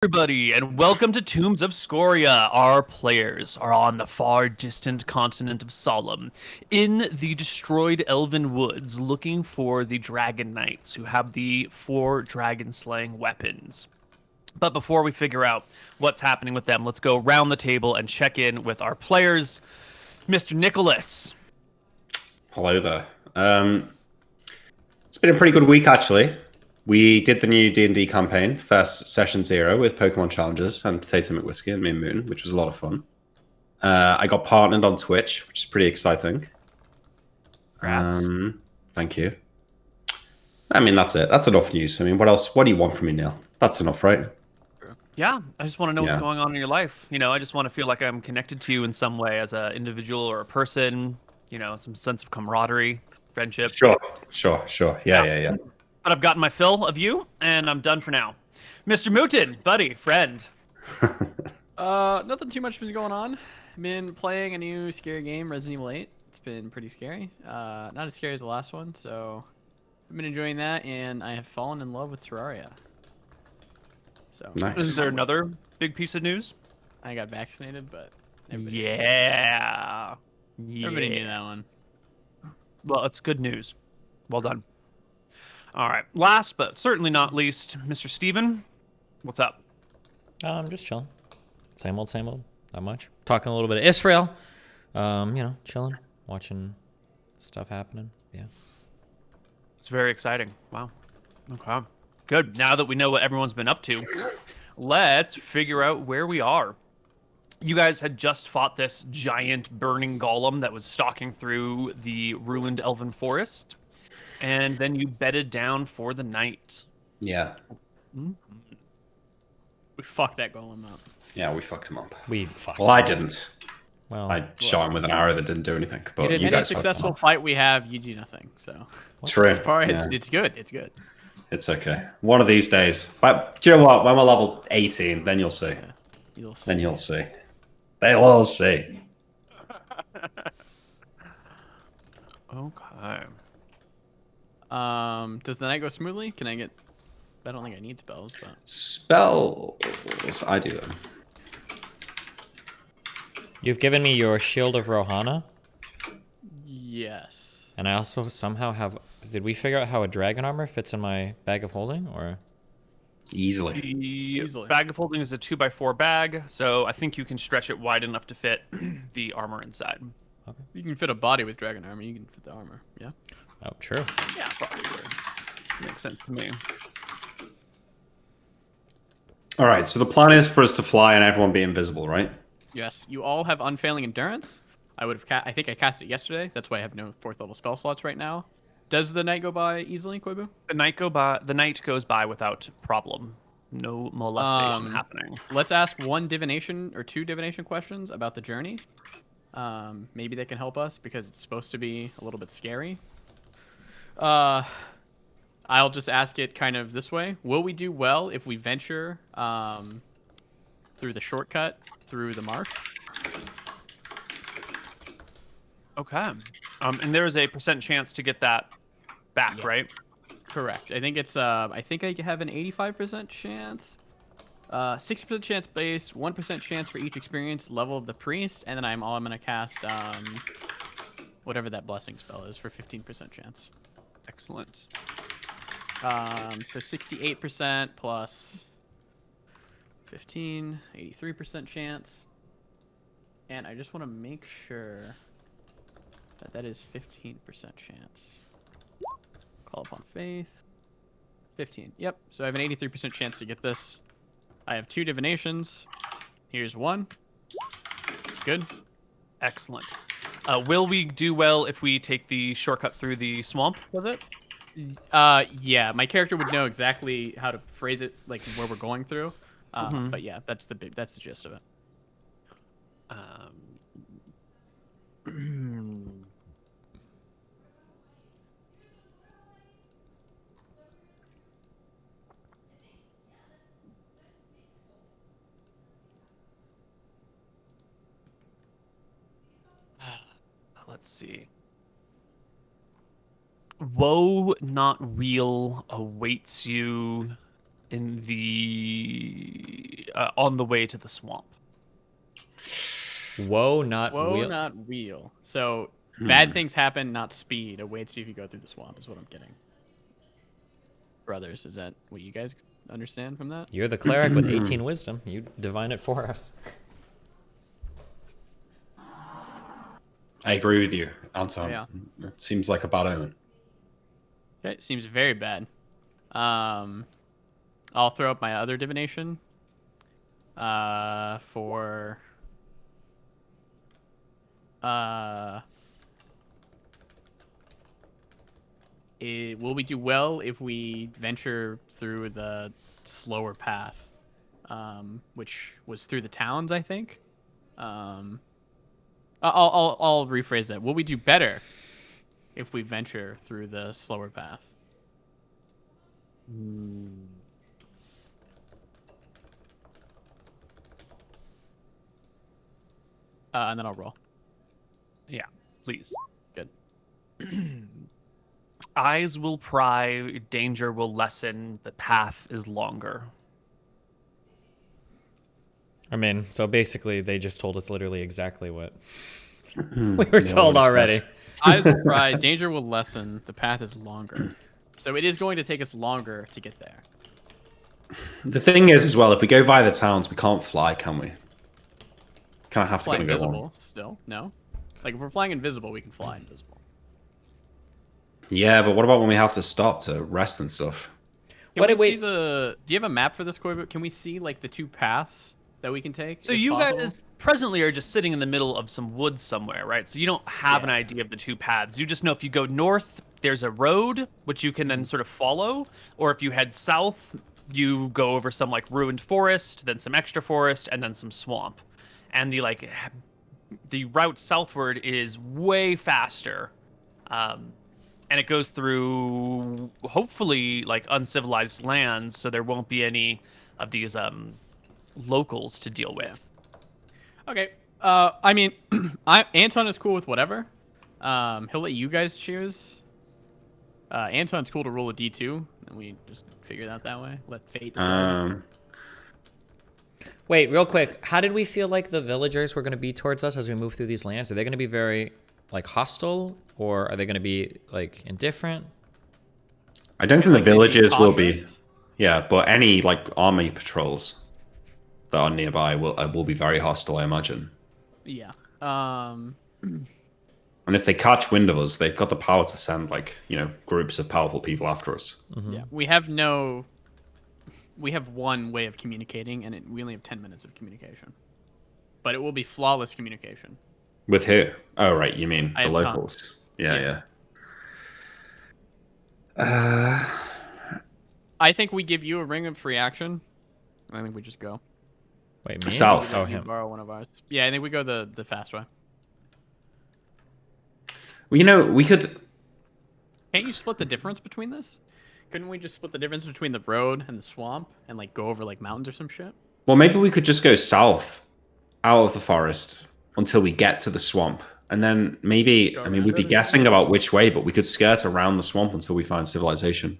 Everybody, and welcome to Tombs of Scoria. Our players are on the far distant continent of Solemn, in the destroyed Elven Woods, looking for the Dragon Knights, who have the 4 dragon-slaying weapons. But before we figure out what's happening with them, let's go around the table and check in with our players. Mr. Nicholas. Hello there. It's been a pretty good week, actually. We did the new D&D campaign, first session 0 with Pokemon Challenges and Potato McWhiskey and MrMouton, which was a lot of fun. I got partnered on Twitch, which is pretty exciting. Congrats. Thank you. I mean, that's it. That's enough news. I mean, what else? What do you want from me, Neil? That's enough, right? Yeah, I just want to know what's going on in your life. I just want to feel like I'm connected to you in some way as an individual or a person, some sense of camaraderie, friendship. Sure. Yeah. But I've gotten my fill of you, and I'm done for now. MrMouton, buddy, friend. Nothing too much been going on. Been playing a new scary game, Resident Evil 8. It's been pretty scary. Not as scary as the last one, so I've been enjoying that, and I have fallen in love with Terraria. So Nice. Is there another big piece of news? I got vaccinated, but Yeah. Everybody knew that one. Well, it's good news. Well done. All right. Last but certainly not least, Mr. Steven, what's up? I'm just chilling. Same old. Not much. Talking a little bit of Israel. Chilling, watching stuff happening. Yeah. It's very exciting. Wow. Okay. Good. Now that we know what everyone's been up to, let's figure out where we are. You guys had just fought this giant burning golem that was stalking through the ruined elven forest, and then you bedded down for the night. Yeah. We fucked that golem up. Yeah, we fucked him up. Well, I didn't. Well, I shot him with an arrow that didn't do anything. But you Any guys successful fight we have, you do nothing. So True. it's good. It's good. It's okay. One of these days. But do you know what? When we're level 18, then you'll see. Yeah, you'll see. Then you'll see. They'll all see. Okay. Does the night go smoothly? Can I get? I don't think I need spells, but Spells. I do them. you've given me your Shield of Rohana, yes. and I also somehow have. Did we figure out how a dragon armor fits in my bag of holding, or? Easily. The bag of holding is a 2x4 bag, so I think you can stretch it wide enough to fit the armor inside. Okay. You can fit a body with dragon armor. You can fit the armor. Yeah. Oh, true. Yeah, probably would. Makes sense to me. All right, so the plan is for us to fly and everyone be invisible, right? Yes. You all have unfailing endurance. I would have. I think I cast it yesterday. That's why I have no 4th level spell slots right now. Does the night go by easily, Koibu? The night goes by without problem. No molestation happening. Let's ask 1 divination or 2 divination questions about the journey. Maybe they can help us because it's supposed to be a little bit scary. I'll just ask it kind of this way. Will we do well if we venture through the shortcut through the marsh? Okay. And there is a % chance to get that back, right? Correct. I think it's I think I have an 85% chance. 60% chance base, 1% chance for each experience level of the priest, and then I'm gonna cast whatever that blessing spell is for 15% chance. Excellent. So 68% plus 15, 83% chance. And I just want to make sure that that is 15% chance. Call upon faith. 15. Yep. So I have an 83% chance to get this. I have 2 divinations. Here's 1. Good. Excellent. Will we do well if we take the shortcut through the swamp with it? Yeah, my character would know exactly how to phrase it, like where we're going through. But yeah, that's the gist of it. Let's see. Woe not real awaits you in the on the way to the swamp. Whoa, not Whoa, wheel. not wheel. So bad things happen, not speed. Awaits you if you go through the swamp is what I'm getting. Brothers, is that what you guys understand from that? You're the cleric with 18 wisdom. You divine it for us. I agree with you, Anton. Yeah. It seems like a bad omen. Okay, it seems very bad. I'll throw up my other divination. For will we do well if we venture through the slower path, which was through the towns, I think. I'll rephrase that. Will we do better if we venture through the slower path? And then I'll roll. Yeah, please. Good. Eyes will pry, danger will lessen, the path is longer. I mean, so basically, they just told us literally exactly what we were told what is already. that? Eyes will pry, danger will lessen, the path is longer. So it is going to take us longer to get there. The thing is, as well, if we go via the towns, we can't fly, can we? Kind of have to Fly go invisible on. still? No? Like, if we're flying invisible, we can fly invisible. Yeah, but what about when we have to stop to rest and stuff? Can What we did we- see the... Do you have a map for this, Koibu? Can we see, like, the two paths that we can take? So if you possible? guys presently are just sitting in the middle of some woods somewhere, right? So you don't have an Yeah. idea of the two paths. You just know if you go north, there's a road, which you can then sort of follow. Or if you head south, you go over some like ruined forest, then some extra forest, and then some swamp. And the route southward is way faster. And it goes through hopefully like uncivilized lands, so there won't be any of these locals to deal with. Okay. I mean, Anton is cool with whatever. He'll let you guys choose. Anton's cool to roll a d2, and we just figure it out that way. Let fate decide. Wait, real quick. How did we feel like the villagers were going to be towards us as we move through these lands? Are they going to be very, like, hostile? Or are they going to be, like, indifferent? I don't think the Like, they'd be villages will be. cautious? Yeah, but any like army patrols that are nearby will be very hostile, I imagine. Yeah. And if they catch wind of us, they've got the power to send like groups of powerful people after us. Yeah. We have one way of communicating, and we only have 10 minutes of communication. But it will be flawless communication. With who? Oh, right. You mean I the have Tom. locals? Yeah. I think we give you a ring of free action. I think we just go. Wait, me? South. Oh, You him. borrow one of ours. Yeah, I think we go the fast way. Well, we could. Can't you split the difference between this? Couldn't we just split the difference between the road and the swamp and like go over like mountains or some shit? Well, maybe we could just go south, out of the forest, until we get to the swamp, and then maybe. Go I mean, around we'd be it or guessing something? about which way, but we could skirt around the swamp until we find civilization.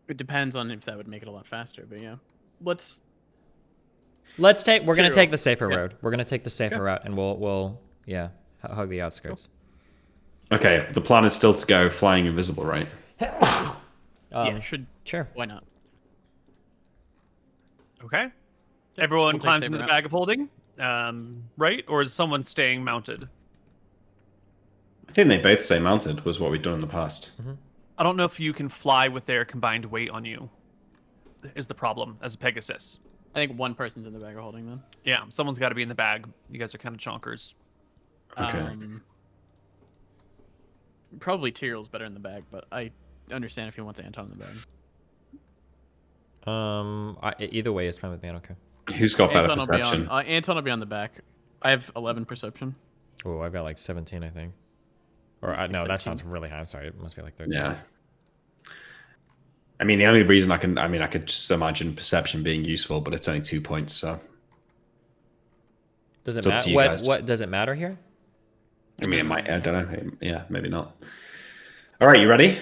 It depends on if that would make it a lot faster, but yeah. Let's We're going to Zero. take the safer Yeah. road. We're going to take the safer Okay. route, and we'll hug the outskirts. Okay, the plan is still to go flying invisible, right? yeah, should Sure. why not? Okay. Everyone we'll take climbs saber into the out. bag of holding, right? Or is someone staying mounted? I think they both stay mounted. Was what we've done in the past. I don't know if you can fly with their combined weight on you. Is the problem as a Pegasus? I think one person's in the bag of holding then. Yeah, someone's got to be in the bag. You guys are kind of chonkers. Okay. Probably Tyrell's better in the bag, but I understand if he wants Anton in the bag. Either way is fine with me. I don't care. Who's got better Anton perception? Anton will be on the back. I have 11 perception. Oh, I've got like 17, I think. Or no, that sounds really high. I'm sorry. It must be like 13. Yeah. I mean, the only reason I could just imagine perception being useful, but it's only 2 points, so. Does it It's up to matter? you What guys. what does it matter here? I mean, it might. I don't know. Yeah, maybe not. All right, you ready?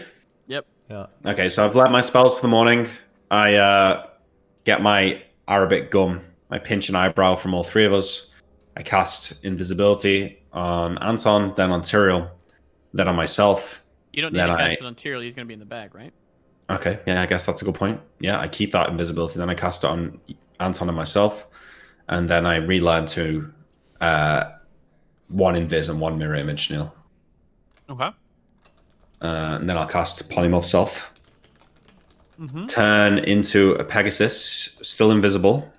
Yep. Yeah. Okay, so I've let my spells for the morning. I get my Arabic gum. I pinch an eyebrow from all three of us. I cast invisibility on Anton, then on Tyrael, then on myself. You don't need Then to I cast it on Tyrael. He's going to be in the bag, right? okay, yeah, I guess that's a good point. Yeah, I keep that invisibility. Then I cast it on Anton and myself, and then I relearn to one invis and one mirror image, Neil. Okay. And then I'll cast Polymorph Self. Mm-hmm. Turn into a Pegasus, still invisible.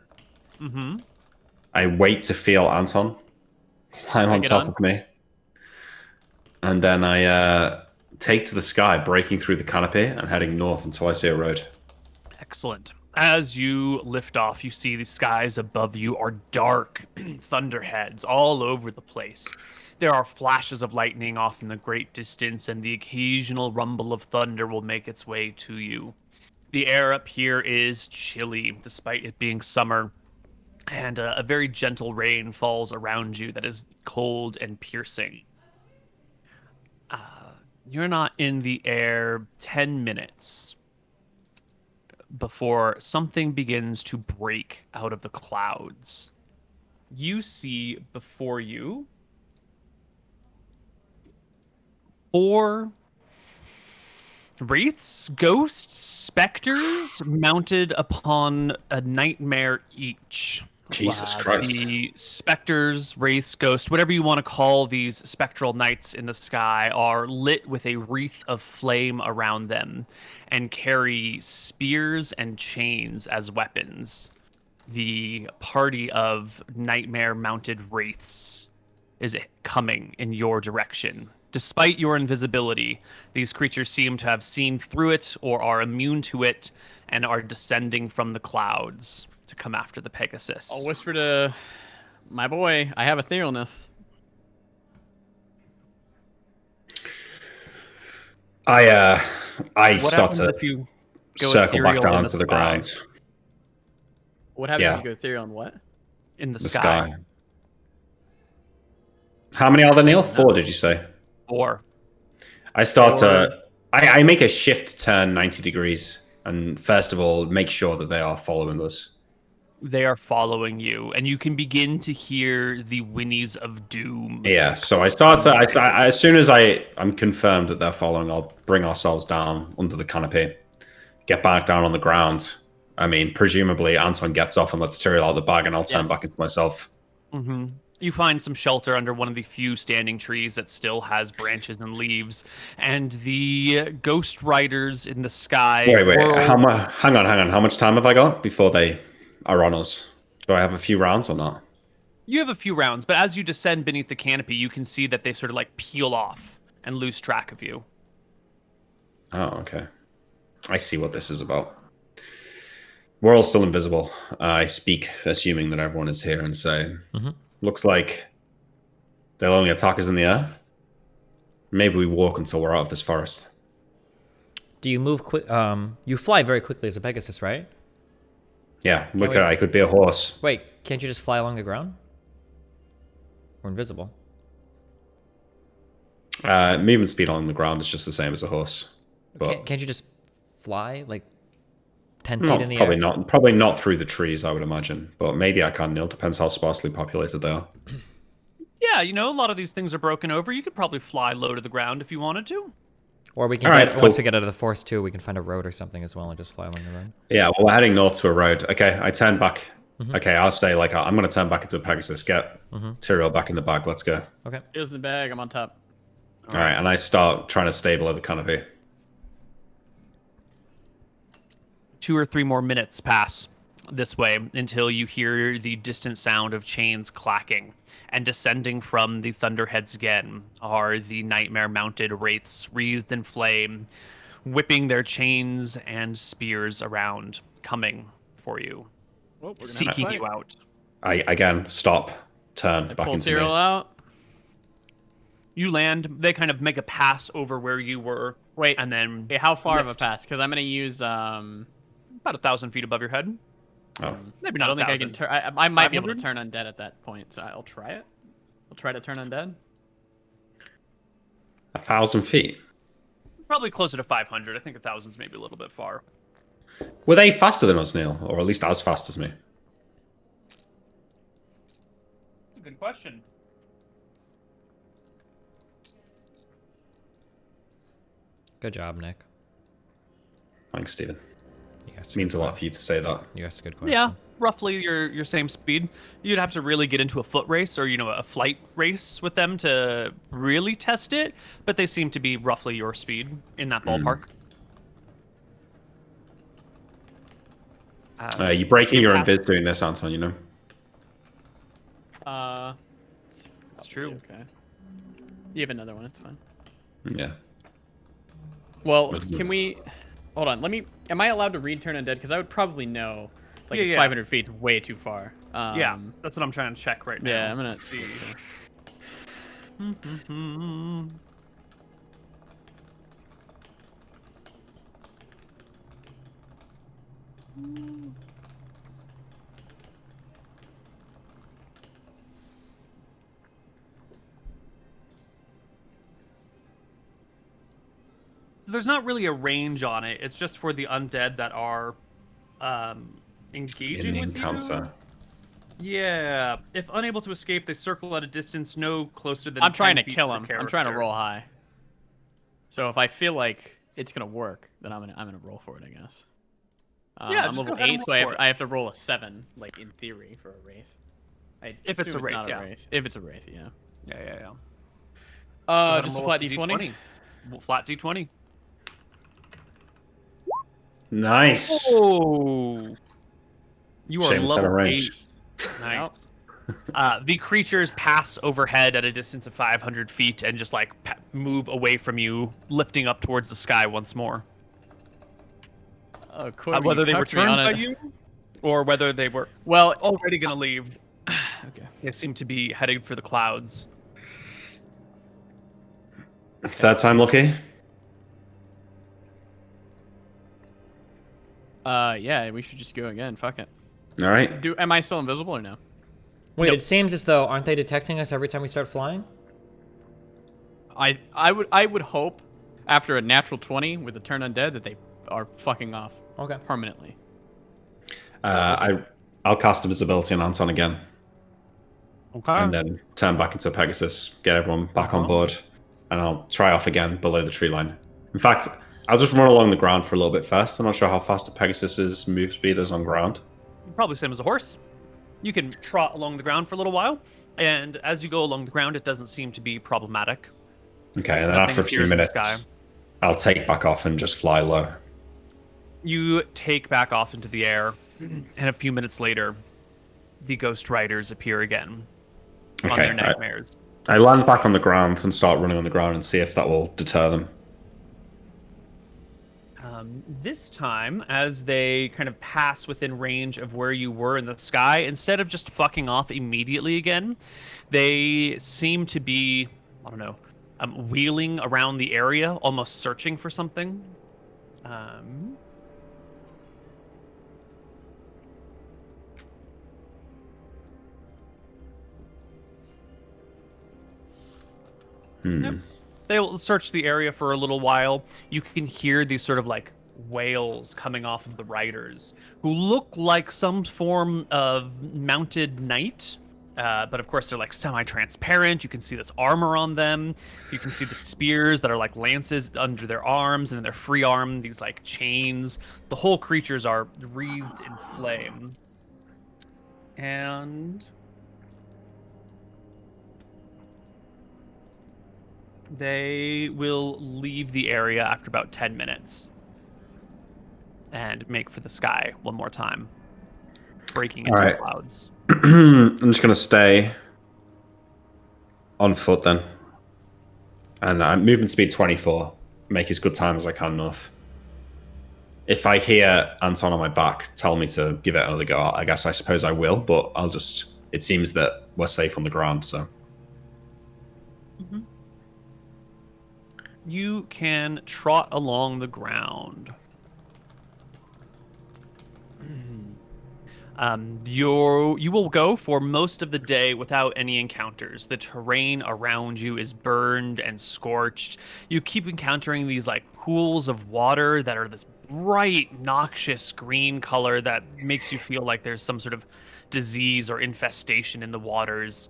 Mm-hmm. I wait to feel Anton climb on Take it top on. of me. And then I take to the sky, breaking through the canopy and heading north until I see a road. Excellent. As you lift off, you see the skies above you are dark thunderheads all over the place. There are flashes of lightning off in the great distance, and the occasional rumble of thunder will make its way to you. The air up here is chilly, despite it being summer, and a very gentle rain falls around you that is cold and piercing. You're not in the air 10 minutes before something begins to break out of the clouds. You see before you 4 wraiths, ghosts, specters mounted upon a nightmare each. Jesus Christ. The specters, wraiths, ghosts, whatever you want to call these spectral knights in the sky, are lit with a wreath of flame around them and carry spears and chains as weapons. The party of nightmare mounted wraiths is coming in your direction. Despite your invisibility, these creatures seem to have seen through it or are immune to it and are descending from the clouds to come after the Pegasus. I'll whisper to my boy, I have etherealness. I What start happens to if you go circle back ethereal in down the to the sky? ground. What happens Yeah. if you go ethereal on what? In the The sky. sky. How many are there, Neil? 4, did you say? Or I start to... I make a shift turn 90 degrees. And first of all, make sure that they are following us. they are following you, and you can begin to hear the whinnies of doom. Yeah, so I start to... as soon as I'm confirmed that they're following, I'll bring ourselves down under the canopy. Get back down on the ground. I mean, presumably Anton gets off and lets Tyrael out of the bag, and I'll turn Yes. back into myself. Mm-hmm. You find some shelter under one of the few standing trees that still has branches and leaves, and the ghost riders in the sky. Wait. whirl- Hang on. How much time have I got before they are on us? Do I have a few rounds or not? You have a few rounds, but as you descend beneath the canopy, you can see that they sort of like peel off and lose track of you. Oh, okay. I see what this is about. We're all still invisible. I speak, assuming that everyone is here, and say, looks like they'll only attack us in the air. Maybe we walk until we're out of this forest. Do you move quick? You fly very quickly as a Pegasus, right? Yeah, look at I could be a horse. Wait, can't you just fly along the ground? We're invisible. Movement speed on the ground is just the same as a horse. But Can't you just fly like 10 feet in the probably air? not. Probably not through the trees, I would imagine. But maybe I can, Neil. Depends how sparsely populated they are. Yeah, you know, a lot of these things are broken over. You could probably fly low to the ground if you wanted to. Or we can All right, get, once cool. we get out of the forest too, we can find a road or something as well and just fly along the road. Yeah, well, we're heading north to a road. Okay, I turn back. Okay, I'll say, like, I'm going to turn back into a Pegasus. Get Tyrael back in the bag. Let's go. Okay. Here's the bag. I'm on top. All right, and I start trying to stay below the canopy. 2 or 3 more minutes pass this way until you hear the distant sound of chains clacking, and descending from the thunderheads again are the nightmare mounted wraiths wreathed in flame, whipping their chains and spears around, coming for you, Well, we're gonna have a seeking fight. you out. I, again, stop, turn I back pull into Tyrael me. out. You land, they kind of make a pass over where you were. Wait, and then hey, how far of a lift. pass? Because I'm gonna use About 1,000 feet above your head. Oh, Maybe I not don't think I can 1,000. turn. I might be able to 500? turn undead at that point, so I'll try it. I'll try to turn undead. 1,000 feet. Probably closer to 500. I think 1,000's maybe a little bit far. Were they faster than us, Neil, or at least as fast as me? That's a good question. Good job, Nick. Thanks, Stephen. You asked It means a lot for you to say that. You asked a good question. Yeah, roughly your same speed. You'd have to really get into a foot race or a flight race with them to really test it, but they seem to be roughly your speed in that ballpark. You're breaking your own viz doing this, Anton, you know? It's true. Okay. You have another one. It's fine. Yeah. Well, What is it? can we? Hold on. Am I allowed to read Turn Undead? Because I would probably know. Like Yeah, yeah. 500 feet's way too far. Yeah, that's what I'm trying to check right now. Yeah, I'm gonna. So there's not really a range on it. It's just for the undead that are engaging In the with encounter. you. Yeah. If unable to escape, they circle at a distance no closer than. I'm trying to 10 feet kill per him. I'm trying to character. roll high. So if I feel like it's gonna work, then I'm gonna roll for it, I guess. Yeah, I'm just level go ahead and 8, so roll for it. I have to roll a 7, like in theory, for a wraith. If it's a assume wraith, not yeah. If it's a wraith, yeah. Yeah. Go ahead Just and a roll flat d20. Flat d20. Nice. Oh. You are Shame it's out of level range. 8. Nice. The creatures pass overhead at a distance of 500 feet and just like move away from you, lifting up towards the sky once more. Koibu, Whether they were tucked me turned on by it. you, or whether they were Well, already gonna leave, okay. they seem to be headed for the clouds. Third time lucky. Yeah, we should just go again. Fuck it. All right. Am I still invisible or no? Wait, Nope. it seems as though aren't they detecting us every time we start flying? I would hope after a natural 20 with a turn undead that they are fucking off Okay. permanently. I'll cast invisibility on Anton again, Okay. and then turn back into a Pegasus, get everyone back on board, and I'll try off again below the tree line. In fact, I'll just run along the ground for a little bit first. I'm not sure how fast a Pegasus's move speed is on ground. Probably same as a horse. You can trot along the ground for a little while, and as you go along the ground, it doesn't seem to be problematic. Okay, and then Nothing after a few appears in the minutes, sky. I'll take back off and just fly low. You take back off into the air, and a few minutes later, the Ghost Riders appear again on Okay, their nightmares. I land back on the ground and start running on the ground and see if that will deter them. This time, as they kind of pass within range of where you were in the sky, instead of just fucking off immediately again, they seem to be, I don't know, wheeling around the area, almost searching for something. Yep. They will search the area for a little while. You can hear these sort of like wails coming off of the riders, who look like some form of mounted knight. But of course, they're like semi-transparent. You can see this armor on them. You can see the spears that are like lances under their arms, and in their free arm, these like chains. The whole creatures are wreathed in flame. And they will leave the area after about 10 minutes and make for the sky one more time, breaking into the clouds. I'm just going to stay on foot then. And movement speed 24. Make as good time as I can north. If I hear Anton on my back tell me to give it another go, I suppose I will, but I'll just... It seems that we're safe on the ground, so... You can trot along the ground. You will go for most of the day without any encounters. The terrain around you is burned and scorched. You keep encountering these like pools of water that are this bright, noxious green color that makes you feel like there's some sort of disease or infestation in the waters.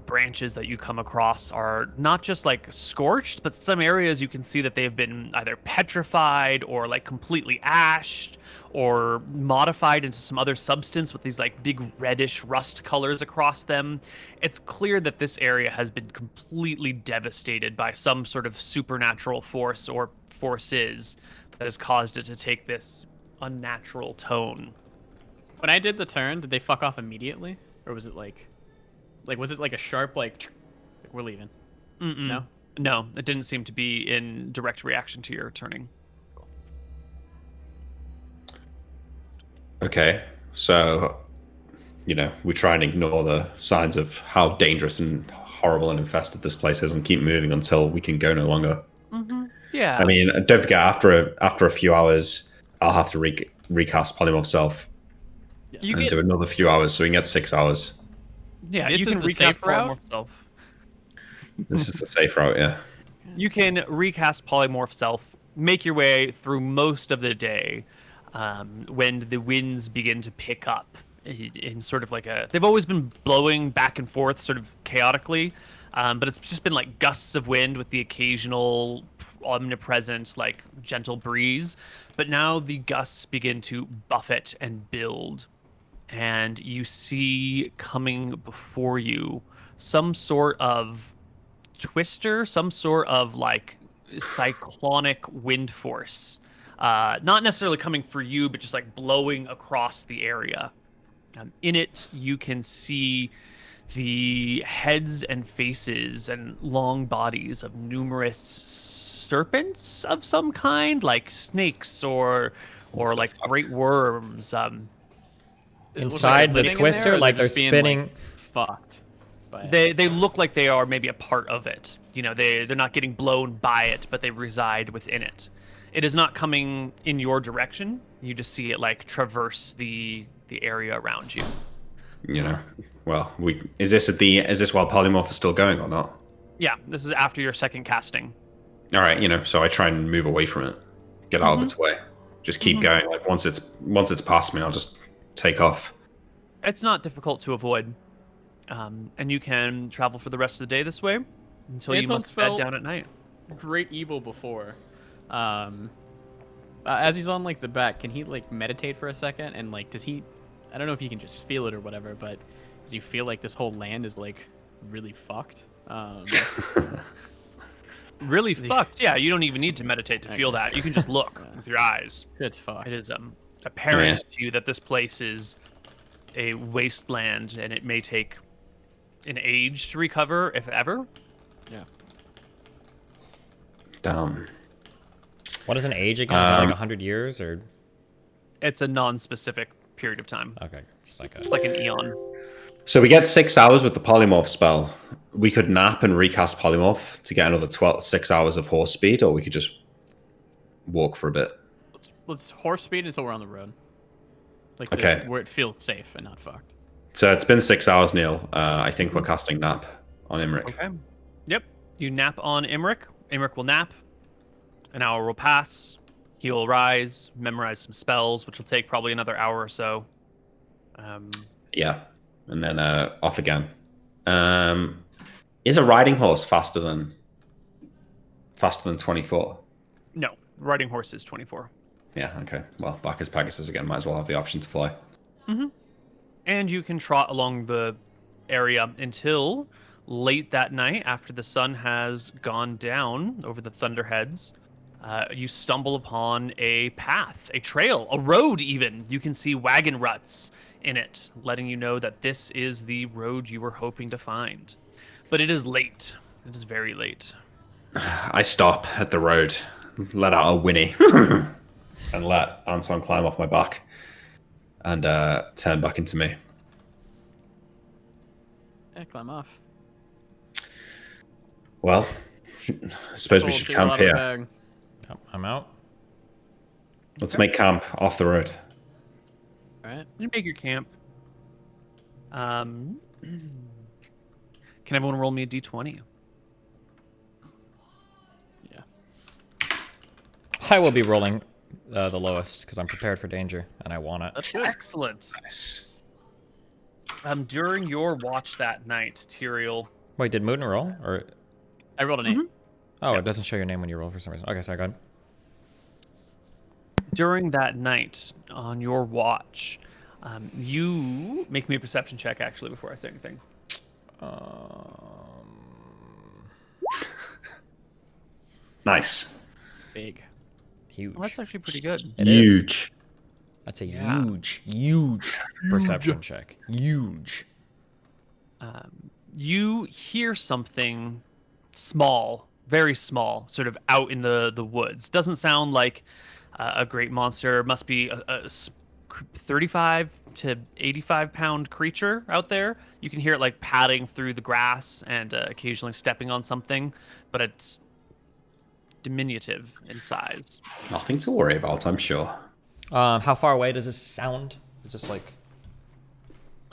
Branches that you come across are not just like scorched, but some areas you can see that they have been either petrified or like completely ashed or modified into some other substance with these like big reddish rust colors across them. It's clear that this area has been completely devastated by some sort of supernatural force or forces that has caused it to take this unnatural tone. When I did the turn, did they fuck off immediately, or was it was it like a sharp we're leaving? Mm-mm. No. No, it didn't seem to be in direct reaction to your turning. Okay, so, we try and ignore the signs of how dangerous and horrible and infested this place is and keep moving until we can go no longer. Yeah. I mean, don't forget, after a few hours, I'll have to recast Polymorph Self You and get, do another few hours, so we can get 6 hours. yeah, This you is can the recast safe route? Polymorph Self. This is the safe route, yeah. You can recast Polymorph Self, make your way through most of the day when the winds begin to pick up in sort of like a... They've always been blowing back and forth sort of chaotically, but it's just been like gusts of wind with the occasional omnipresent like gentle breeze. But now the gusts begin to buffet and build, and you see coming before you some sort of twister, some sort of like cyclonic wind force. Not necessarily coming for you, but just like blowing across the area. In it, you can see the heads and faces and long bodies of numerous serpents of some kind, like snakes or like great worms. Does it look Inside the living in there, twister, or like they're they're just being, spinning. fucked. by it? They look like they are maybe a part of it. They're not getting blown by it, but they reside within it. It is not coming in your direction. You just see it like traverse the area around you. Well, is this while Polymorph is still going or not? Yeah, this is after your second casting. All right, so I try and move away from it, get out of its way, just keep going. Like once it's past me, I'll just take off. It's not difficult to avoid, and you can travel for the rest of the day this way until you Anton's must bed felt- down at night. Great evil before. As he's on like the back, can he like meditate for a second and like does he? I don't know if he can just feel it or whatever, but does he feel like this whole land is like really fucked? Really fucked. Yeah, you don't even need to meditate to feel that. You can just look with your eyes. It's fucked. It is apparent to you that this place is a wasteland, and it may take an age to recover, if ever. Yeah. Damn. What is an age again? Is it like 100 years or? It's a non-specific period of time. Okay, just like It's like an eon. So we get 6 hours with the Polymorph spell. We could nap and recast Polymorph to get another 6 hours of horse speed, or we could just walk for a bit. Let's horse speed until we're on the road. Like Okay. where it feels safe and not fucked. So it's been 6 hours, Neil. I think we're casting nap on Imric. Okay. Yep. You nap on Imric. Imric will nap. An hour will pass. He will rise, memorize some spells, which will take probably another hour or so. Yeah, and then off again. Is a riding horse faster than 24? No, riding horse is 24. Yeah, okay. Well, back as Pegasus again. Might as well have the option to fly. And you can trot along the area until late that night, after the sun has gone down over the Thunderheads. You stumble upon a path, a trail, a road even. You can see wagon ruts in it, letting you know that this is the road you were hoping to find. But it is late. It is very late. I stop at the road, let out a whinny, and let Anton climb off my back and turn back into me. Yeah, climb off. Well, I suppose we should camp here. Bag. I'm out. Let's make camp off the road. All right. You make your camp. Can everyone roll me a d20? Yeah. I will be rolling the lowest because I'm prepared for danger and I want it. That's good. Excellent. Nice. During your watch that night, Tyrael. Wait, did Mooten roll? Or I rolled an 8. oh, Yeah. it doesn't show your name when you roll for some reason. Okay, sorry, go ahead. During that night on your watch, you make me a perception check actually before I say anything. Nice. Big. Huge. Well, that's actually pretty good. It is. Huge. That's a Yeah. huge perception check. Huge. You hear something small, very small, sort of out in the woods. Doesn't sound like a great monster. Must be a 35 to 85 pound creature out there. You can hear it like padding through the grass and occasionally stepping on something, but it's diminutive in size. Nothing to worry about, I'm sure. How far away does this sound? Is this like...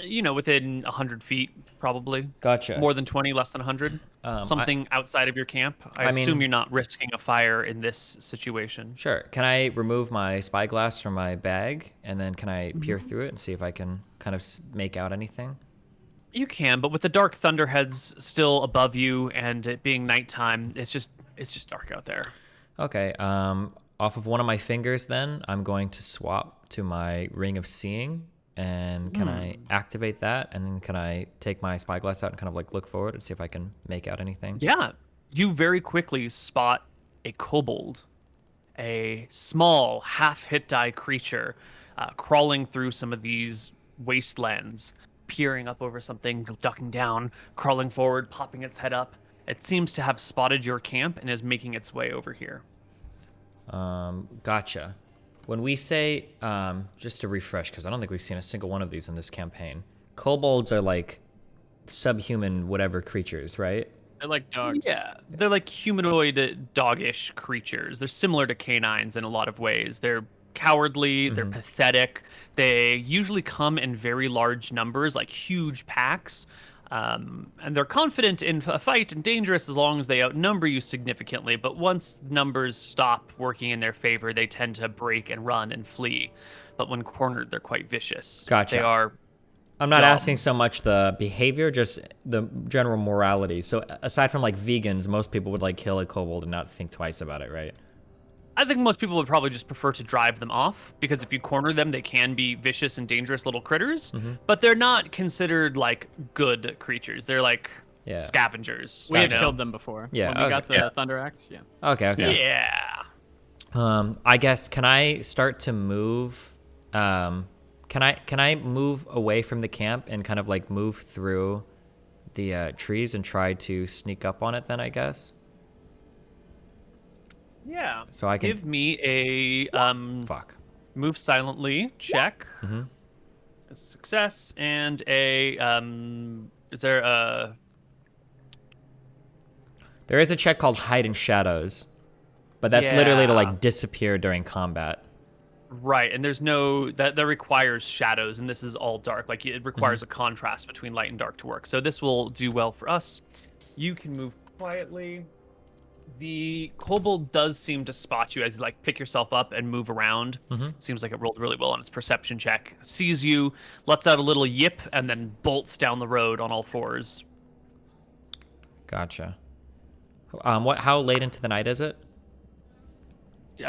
You know, within 100 feet, probably. Gotcha. More than 20, less than 100. Something outside of your camp. I assume mean- you're not risking a fire in this situation. Sure. Can I remove my spyglass from my bag and then can I peer through it and see if I can kind of make out anything? You can, but with the dark thunderheads still above you and it being nighttime, it's just dark out there. Okay. Off of one of my fingers, then I'm going to swap to my ring of seeing, and can I activate that? And then can I take my spyglass out and kind of like look forward and see if I can make out anything? Yeah, you very quickly spot a kobold, a small half-hit-die creature crawling through some of these wastelands, peering up over something, ducking down, crawling forward, popping its head up. It seems to have spotted your camp and is making its way over here. Gotcha. When we say, just to refresh, because I don't think we've seen a single one of these in this campaign, kobolds are like subhuman whatever creatures, right? They're like dogs. Yeah, they're like humanoid, doggish creatures. They're similar to canines in a lot of ways. They're cowardly, they're pathetic. They usually come in very large numbers, like huge packs. And they're confident in a fight and dangerous as long as they outnumber you significantly. But once numbers stop working in their favor, they tend to break and run and flee. But when cornered, they're quite vicious. Gotcha. They are. I'm not dumb. asking so much the behavior, just the general morality. So aside from like vegans, most people would like kill a kobold and not think twice about it, right? I think most people would probably just prefer to drive them off because if you corner them, they can be vicious and dangerous little critters. But they're not considered like good creatures. They're like Yeah. scavengers. We have you know? killed them before. Yeah, When we okay. got the Thunder Axe, yeah. Okay. Yeah. I guess can I start to move? Can I move away from the camp and kind of like move through the trees and try to sneak up on it? Then I guess. Yeah. So I can Give me a fuck. move silently check. Mhm. A success and a is there a There is a check called Hide in Shadows, but that's literally to Yeah. like disappear during combat. right, and there's no that requires shadows, and this is all dark. Like it requires a contrast between light and dark to work. So this will do well for us. You can move quietly. The kobold does seem to spot you as you like pick yourself up and move around. Seems like it rolled really well on its perception check. Sees you, lets out a little yip, and then bolts down the road on all fours. Gotcha. How late into the night is it?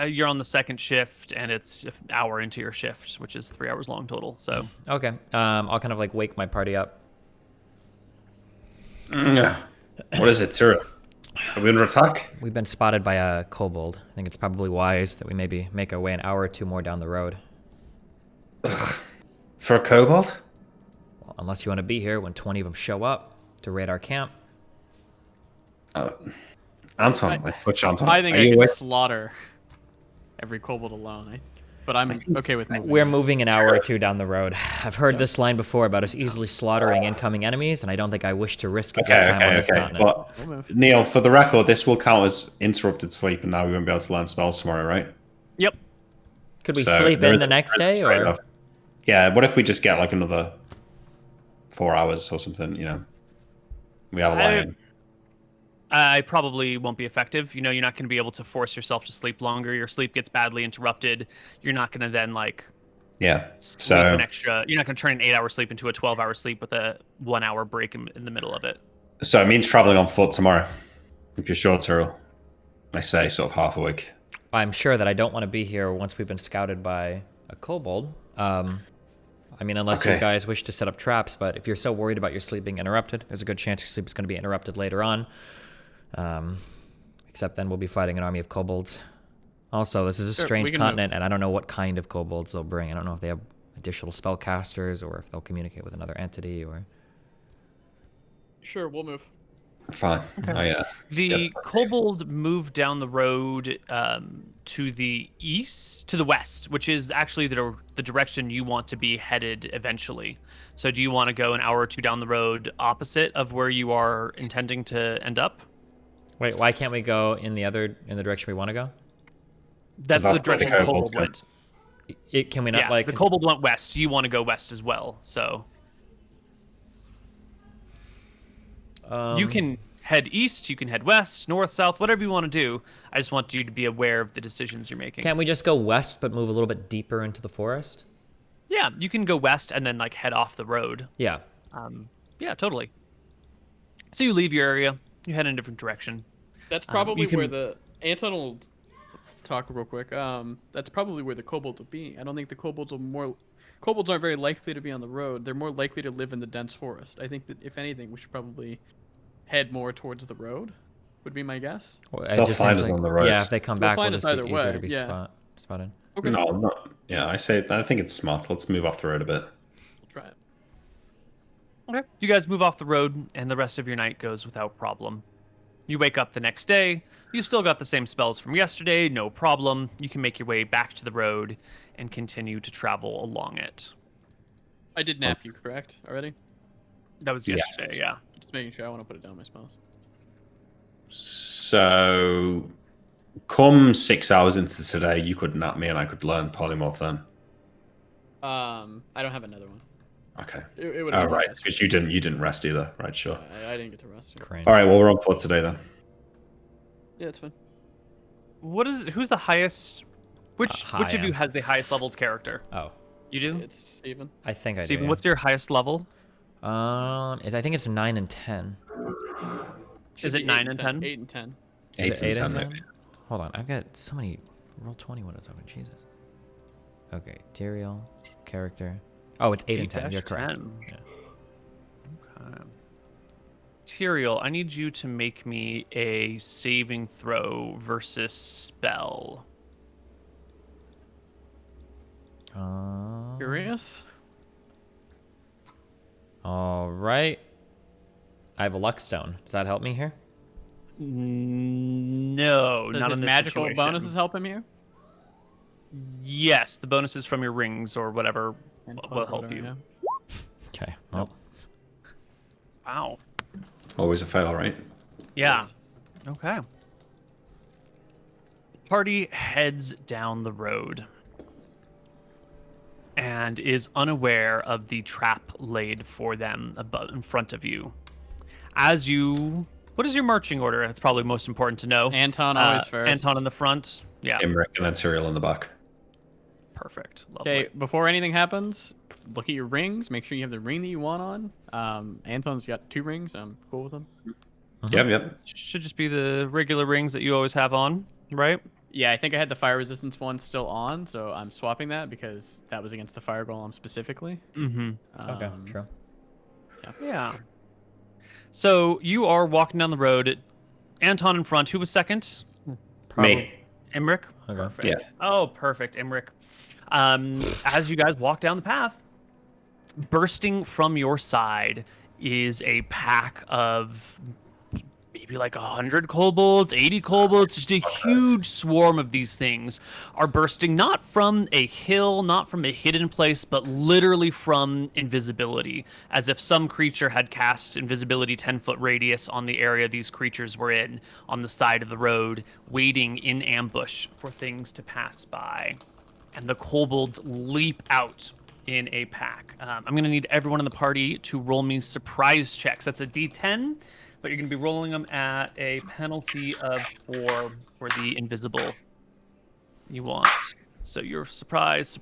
You're on the second shift, and it's an hour into your shift, which is 3 hours long total. So Okay. I'll kind of like wake my party up. What is it, Tyrael? Are we under attack? We've been spotted by a kobold. I think it's probably wise that we maybe make our way an hour or two more down the road. For a kobold? Well, unless you want to be here when 20 of them show up to raid our camp. Anton, like Butch Anton. I think are I you could awake? slaughter every kobold alone. But I'm okay with moving. We're moving an hour or two down the road. I've heard this line before about us easily slaughtering incoming enemies, and I don't think I wish to risk it this time on this continent. But We'll move. Neil, for the record, this will count as interrupted sleep, and now we won't be able to learn spells tomorrow, right? yep. Could we So sleep there in is the a next day, or? trade-off. Yeah, what if we just get like another 4 hours or something, you know? We have a lie-in. I probably won't be effective. You know, you're not going to be able to force yourself to sleep longer. Your sleep gets badly interrupted. You're not going to then like Yeah. sleep So an extra. You're not going to turn an 8-hour sleep into a 12-hour sleep with a 1-hour break in the middle of it. it means traveling on foot tomorrow. If you're sure, Tyrell. I say sort of half a week. I'm sure that I don't want to be here once we've been scouted by a kobold. I mean, unless you Okay. guys wish to set up traps, but if you're so worried about your sleep being interrupted, there's a good chance your sleep is going to be interrupted later on. Except then we'll be fighting an army of kobolds. Also, this is a Sure, strange we can continent, and I don't know what kind of kobolds they'll bring. I don't know if they have additional spellcasters or if they'll communicate with another entity or... Sure, we'll move. Fine. The kobold moved down the road to the west, which is actually the direction you want to be headed eventually. So do you want to go an hour or two down the road opposite of where you are intending to end up? Wait, why can't we go in the direction we want to go? That's the that's where the direction the kobolds kobold go. went. Can we not, Yeah, like... the kobold went west. You want to go west as well, so... you can head east, you can head west, north, south, whatever you want to do. I just want you to be aware of the decisions you're making. Can't we just go west but move a little bit deeper into the forest? Yeah, you can go west and then like head off the road. Yeah. Yeah, totally. So you leave your area, you head in a different direction. That's probably can- where the Anton will talk real quick. That's probably where the kobolds will be. I don't think the kobolds aren't very likely to be on the road. They're more likely to live in the dense forest. I think that if anything, we should probably head more towards the road. Would be my guess. Well, They'll find us on the roads. Yeah, if they come They'll back, find we'll us just either be easier way, to be yeah. spotted. Okay. No, I'm not. Yeah, I think it's smart. Let's move off the road a bit. We'll try it. Okay. You guys move off the road, and the rest of your night goes without problem. You wake up the next day. You still got the same spells from yesterday, no problem. You can make your way back to the road and continue to travel along it. I did nap you, correct? Already? That was Yes. yesterday, yeah. Just making sure. I want to put it down my spells. So, come 6 hours into today, you could nap me and I could learn polymorph then. I don't have another one. Okay. It would. Oh, right, because you didn't rest either. Right, sure. I didn't get to rest. Cringe. All right, well, we're on foot today then. Yeah, it's fine. Who's the highest? Which High of you end. has the highest leveled character? Oh, You do? It's Steven. I think I Steven, do. what's your highest level? I think it's 9 and 10. Is it 9 and 10? 8 and 10. Is 8 it and 10, 10? maybe. Hold on, I've got so many. Roll 20 windows open. Jesus. Okay, Tyrael, character. Oh, it's 8 and 10. You're correct. 10. Yeah. Okay. Tyrael, I need you to make me a saving throw versus spell. Curious? All right. I have a luck stone. Does that help me here? No, Does not his in this magical situation. bonuses help him here? Yes, the bonuses from your rings or whatever And will cloak, help whatever, you. yeah. Okay. Well, Wow. Always a fail, right? Yeah. Yes. Okay. Party heads down the road and is unaware of the trap laid for them above in front of you. What is your marching order? That's probably most important to know. Anton always first. Anton in the front. Yeah. Imric and then Cyril in the back. Perfect. Lovely. Okay, before anything happens, look at your rings. Make sure you have the ring that you want on. Anton's got 2 rings. I'm cool with them. Yep. Should just be the regular rings that you always have on, right? Yeah, I think I had the fire resistance one still on, so I'm swapping that because that was against the fire golem specifically. Mm-hmm. okay, Um, true. Yeah. So you are walking down the road. Anton in front. Who was second? Me. Emmerich? Okay. Perfect. Yeah. Oh, perfect. Emmerich. As you guys walk down the path, bursting from your side is a pack of maybe like 100 kobolds, 80 kobolds, just a huge swarm of these things are bursting not from a hill, not from a hidden place, but literally from invisibility, as if some creature had cast invisibility 10-foot radius on the area these creatures were in, on the side of the road, waiting in ambush for things to pass by. And the kobolds leap out in a pack. I'm going to need everyone in the party to roll me surprise checks. That's a D10, but you're going to be rolling them at a penalty of 4 for the invisible you want. So you're surprised.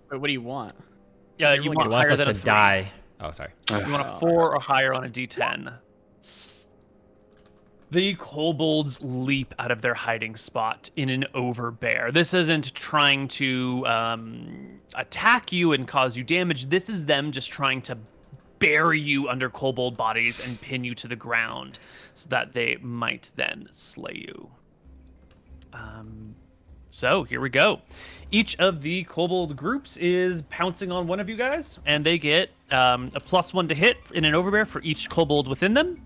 But what do you want? Yeah, Is you everyone want He wants higher us than to a 3. die. Oh, sorry. You want a 4 or higher on a D10. The kobolds leap out of their hiding spot in an overbear. This isn't trying to attack you and cause you damage. This is them just trying to bury you under kobold bodies and pin you to the ground so that they might then slay you. So here we go. Each of the kobold groups is pouncing on one of you guys, and they get a +1 to hit in an overbear for each kobold within them.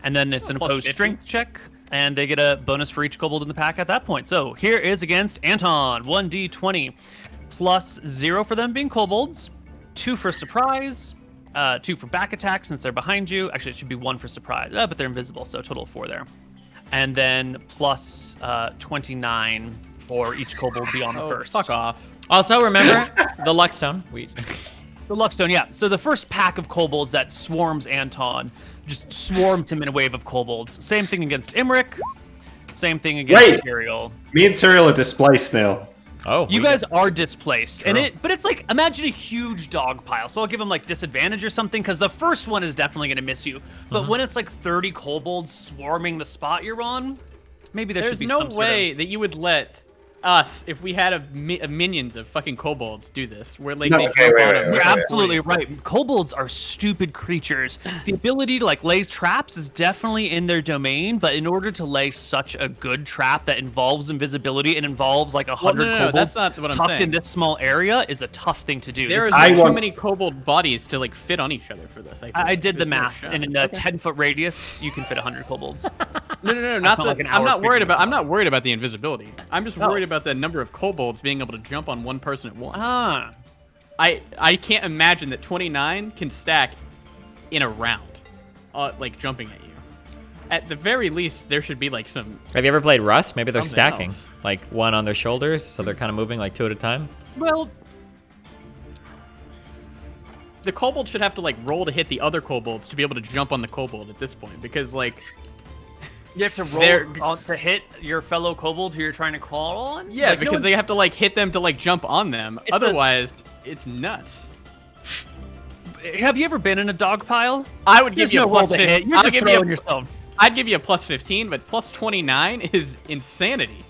And then it's an Plus opposed 50. strength check, and they get a bonus for each kobold in the pack at that point. So here is against Anton, 1d20, +0 for them being kobolds, 2 for surprise, 2 for back attack since they're behind you. Actually, it should be 1 for surprise, but they're invisible, so total of 4 there. And then plus 29 for each kobold beyond the first. Fuck off. Also, remember the Luckstone. The Luckstone, yeah. So the first pack of kobolds that swarms Anton just swarms him in a wave of kobolds. Same thing against Imric. Same thing against Tyrael. Me and Tyrael are displaced now. Oh, You guys are displaced, True. but it's like, imagine a huge dog pile. So I'll give him like disadvantage or something, because the first one is definitely going to miss you. But when it's like 30 kobolds swarming the spot you're on, maybe there should There's be no some way that you would let us, if we had a minions of fucking kobolds, do this. Where like No, they okay, jump wait, on wait, them. wait, You're wait. absolutely right. Kobolds are stupid creatures. The ability to like lay traps is definitely in their domain, but in order to lay such a good trap that involves invisibility and involves like 100 no, kobolds that's not what I'm tucked saying. in this small area is a tough thing to do. There This is is- I too want- many kobold bodies to like fit on each other for this. I, I did the There's no math, shot. and in a 10-foot radius, you can fit 100 kobolds. No, not spent, like, an I'm hour not worried figuring about. it I'm not worried about the invisibility. I'm just Oh. worried about the number of kobolds being able to jump on one person at once. Ah, I can't imagine that 29 can stack in a round, like jumping at you. At the very least, there should be like some. Have you ever played Rust? Maybe they're Something stacking, else. like one on their shoulders, so they're kind of moving like 2 at a time. well, The kobold should have to like roll to hit the other kobolds to be able to jump on the kobold at this point, because like. you have to They're- roll on to hit your fellow kobold who you're trying to crawl on? Yeah, Like, no because one- they have to like hit them to like jump on them. It's a- Otherwise, it's nuts. Have you ever been in a dog pile? I would give There's you no a roll plus to 15. hit. You're I'll just give you throwing a, yourself. I'd give you a plus 15, but plus 29 is insanity.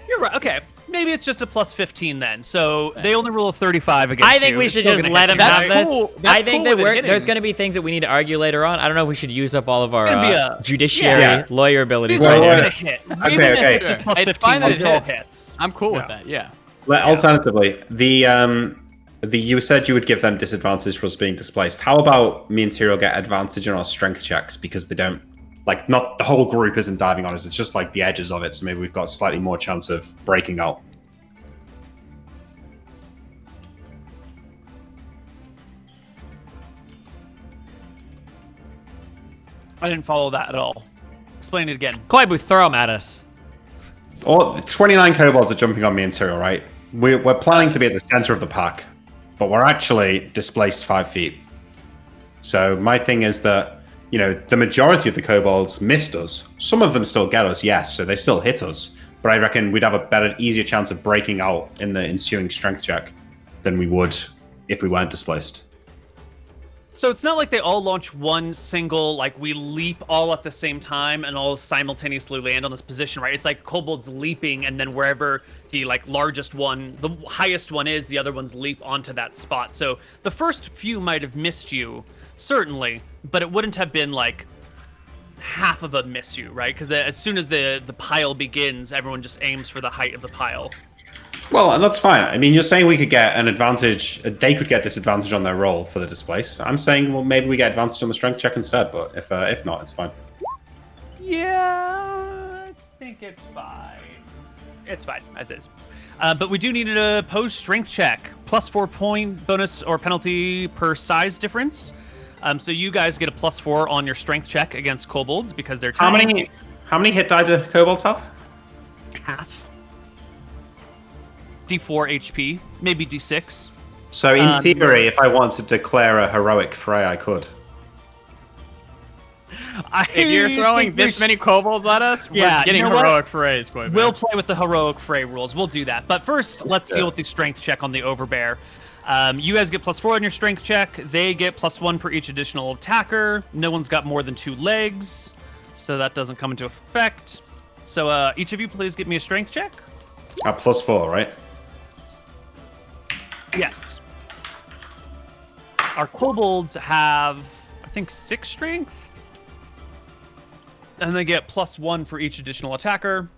You're right. Okay. Maybe it's just a plus 15 then. So they only roll a 35 against I think you. we It's should still just gonna let hit him you. have That's this. cool. I That's think cool that with hitting. there's going to be things that we need to argue later on. I don't know if we should use up all of our Gonna be a- judiciary Yeah. lawyer abilities These Well, are right gonna here. hit. Okay, Even if okay. it's plus It's 15, fine that those it all hits. hits. I'm cool with Yeah. that. Yeah. Alternatively, the you said you would give them disadvantage for us being displaced. How about me and Tyrael get advantage on our strength checks because they don't like not the whole group isn't diving on us. It's just like the edges of it. So maybe we've got slightly more chance of breaking out. I didn't follow that at all. Explain it again. Koibu, throw him at us. Or 29 kobolds are jumping on me and Tyrael, right? We're planning to be at the center of the pack, but we're actually displaced 5 feet. So my thing is that, you know, the majority of the kobolds missed us. Some of them still get us, yes, so they still hit us. But I reckon we'd have a better, easier chance of breaking out in the ensuing strength check than we would if we weren't displaced. So it's not like they all launch one single, like we leap all at the same time and all simultaneously land on this position, right? It's like kobolds leaping, and then wherever the like largest one, the highest one is, the other ones leap onto that spot. So the first few might have missed you, certainly, but it wouldn't have been like half of them miss you, right? Because as soon as the pile begins, everyone just aims for the height of the pile. Well, and that's fine. I mean, you're saying we could get an advantage, they could get disadvantage on their roll for the displace. I'm saying, well, maybe we get advantage on the strength check instead, but if not, it's fine. Yeah, I think it's fine. It's fine, as is. But we do need an opposed strength check. +4 point bonus or penalty per size difference. So you guys get a +4 on your strength check against kobolds because they're How tiny. many hit die do kobolds have? Half. D4 HP, maybe D6. So in theory, if I want to declare a heroic fray, I could. If you're throwing this many kobolds at us, we're getting heroic frays, Koibu. We'll play with the heroic fray rules. We'll do that. But first, let's deal with the strength check on the overbear. You guys get +4 on your strength check. They get +1 per each additional attacker. No one's got more than 2 legs, so that doesn't come into effect. So each of you, please give me a strength check. +4, right? Yes. Our kobolds have, I think, 6 strength. And they get +1 for each additional attacker.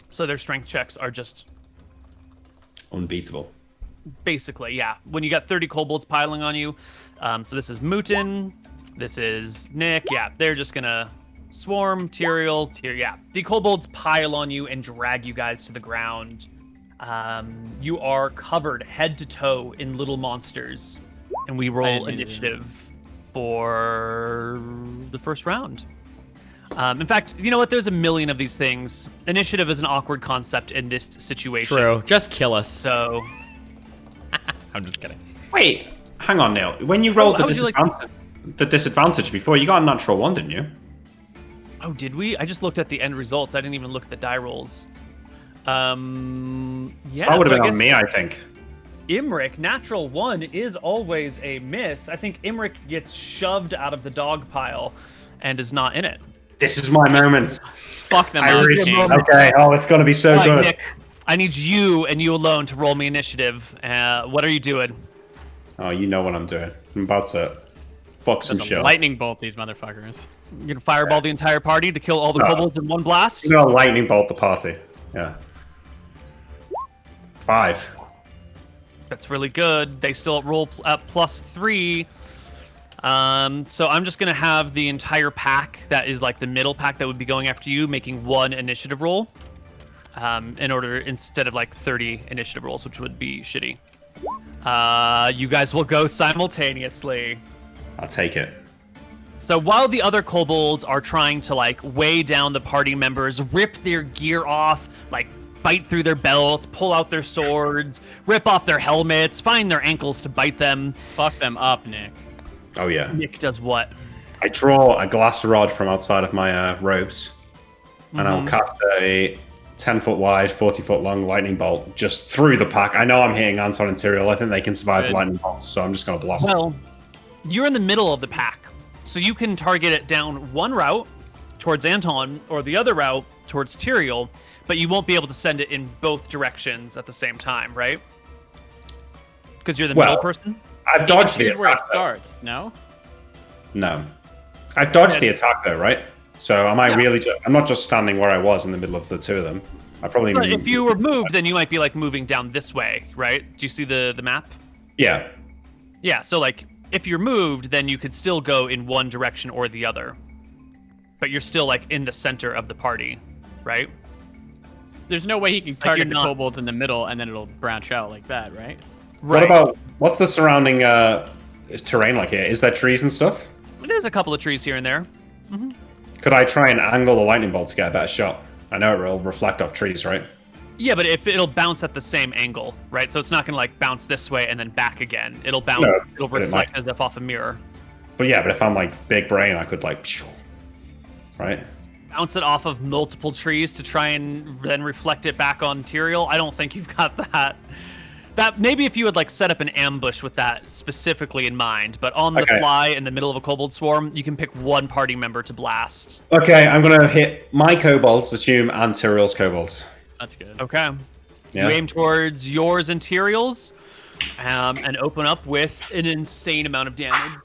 So their strength checks are just unbeatable. Basically, yeah. When you got 30 kobolds piling on you. So this is Mutin. This is Nick. Yeah, they're just going to swarm, Tyrael. Yeah, the kobolds pile on you and drag you guys to the ground. You are covered head to toe in little monsters. And we roll initiative for the first round. In fact, you know what? There's a million of these things. Initiative is an awkward concept in this situation. True. Just kill us. So, I'm just kidding. Wait, hang on, Neil. When you rolled the disadvantage before, you got a natural 1, didn't you? Oh, did we? I just looked at the end results. I didn't even look at the die rolls. Yeah. So that would have been on me, I think. Imric, natural 1 is always a miss. I think Imric gets shoved out of the dog pile and is not in it. This is my moment. Fuck them. Okay, oh, it's going to be so good. Nick, I need you and you alone to roll me initiative. What are you doing? Oh, you know what I'm doing. I'm about to fuck some shit. Lightning bolt these motherfuckers. You're going to fireball the entire party to kill all the kobolds in one blast? You're going to lightning bolt the party. Yeah. 5. That's really good. They still roll at +3. So I'm just going to have the entire pack that is like the middle pack that would be going after you making 1 initiative roll in order instead of like 30 initiative rolls, which would be shitty. You guys will go simultaneously. I'll take it. So while the other kobolds are trying to like weigh down the party members, rip their gear off, like bite through their belts, pull out their swords, rip off their helmets, find their ankles to bite them. Fuck them up, Nick. Oh, yeah. Nick does what? I draw a glass rod from outside of my robes, and I'll cast a 10-foot wide, 40-foot long lightning bolt just through the pack. I know I'm hitting Anton and Tyrael. I think they can survive lightning bolts, so I'm just going to blast Well, you're in the middle of the pack, so you can target it down one route towards Anton or the other route towards Tyrael, but you won't be able to send it in both directions at the same time, right? Because you're the middle person? I've dodged the Here's where it attack, though. starts, no? No. I've dodged the attack, though, right? So am I really I'm not just standing where I was in the middle of the two of them. I probably... But if you were moved, then you might be, like, moving down this way, right? Do you see the map? Yeah. Yeah, so, like, if you're moved, then you could still go in one direction or the other. But you're still, like, in the center of the party, right? There's no way he can target the kobolds in the middle and then it'll branch out like that, right? Right. What's the surrounding terrain like here? Is there trees and stuff? There's a couple of trees here and there. Mm-hmm. Could I try and angle the lightning bolt to get a better shot? I know it will reflect off trees, right? Yeah, but if it'll bounce at the same angle, right? So it's not gonna like bounce this way and then back again. It'll bounce. No, it'll reflect as if off a mirror. But yeah, but if I'm like big brain, I could like, right? Bounce it off of multiple trees to try and then reflect it back on Tyrael. I don't think you've got that. That maybe if you would like set up an ambush with that specifically in mind, but on the fly in the middle of a kobold swarm, you can pick one party member to blast. Okay, I'm gonna hit my kobolds, assume, and Tyrael's kobolds. That's good. Okay. Yeah. You aim towards yours and Tyrael's, and open up with an insane amount of damage.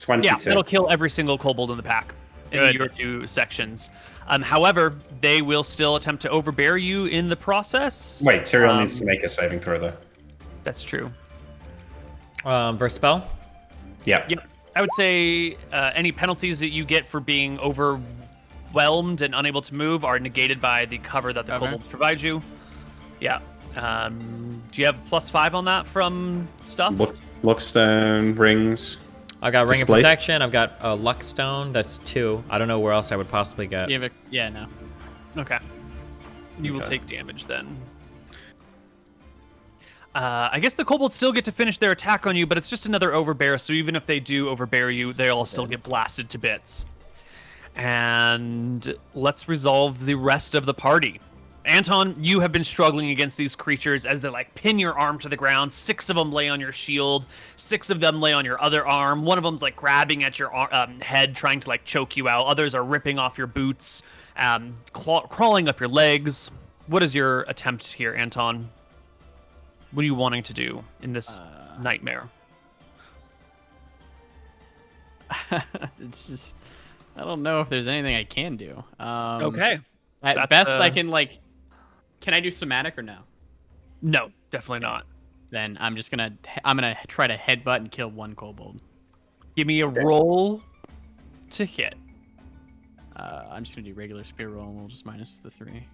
22. Yeah, that'll kill every single kobold in the pack in your two sections. However, they will still attempt to overbear you in the process. Wait, Tyrael needs to make a saving throw, though. That's true. Verse spell? Yeah. Yep. I would say any penalties that you get for being overwhelmed and unable to move are negated by the cover that the kobolds provide you. Yeah. Do you have +5 on that from stuff? Lookstone, rings. I got Ring of Displaced. Protection. I've got a Luckstone. That's 2. I don't know where else I would possibly get. Yeah, no. Okay. You will take damage then. I guess the kobolds still get to finish their attack on you, but it's just another overbear. So even if they do overbear you, they'll still get blasted to bits. And let's resolve the rest of the party. Anton, you have been struggling against these creatures as they like pin your arm to the ground. 6 of them lay on your shield. 6 of them lay on your other arm. One of them's like grabbing at your head, trying to like choke you out. Others are ripping off your boots, crawling up your legs. What is your attempt here, Anton? What are you wanting to do in this nightmare? It's just, I don't know if there's anything I can do. Okay. At best, I can like. Can I do somatic or no? No, definitely not. Then I'm gonna try to headbutt and kill 1 kobold. Give me a roll to hit. I'm just gonna do regular spear roll and we'll just minus the 3.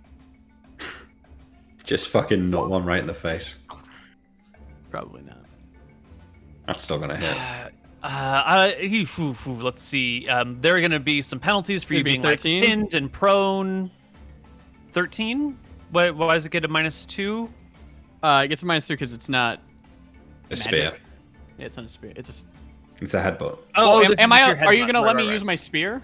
Just fucking knock one right in the face. Probably not. That's still gonna hit. Let's see. There are going to be some penalties for you Maybe being like 13? pinned and prone. 13? Why does it get a -2? It gets a -2 because it's not. A spear. Yeah, it's not a spear. It's It's a headbutt. Oh, am this is I? your Are you headbutt. gonna let me Right. use my spear?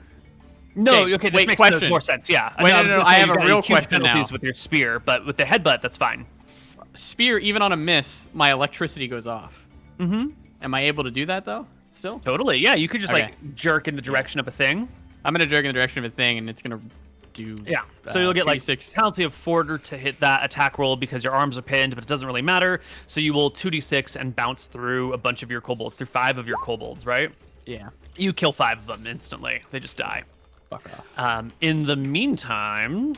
No, Okay, okay, this wait, makes question. more sense. Yeah. Wait, I no, was no, gonna I say have you a got real huge question penalties now. with your spear, but with the headbutt, that's fine. Spear, even on a miss, my electricity goes off. Mm-hmm. Am I able to do that though? Still? Totally. Yeah, you could just Okay. like jerk in the direction of a thing. I'm gonna jerk in the direction of a thing, and it's gonna do. Yeah. So you'll get like 2d6. penalty of 4 to hit that attack roll because your arms are pinned, but it doesn't really matter. So you will 2d6 and bounce through a bunch of your kobolds, through 5 of your kobolds, right? Yeah. You kill 5 of them instantly. They just die. Fuck off. In the meantime,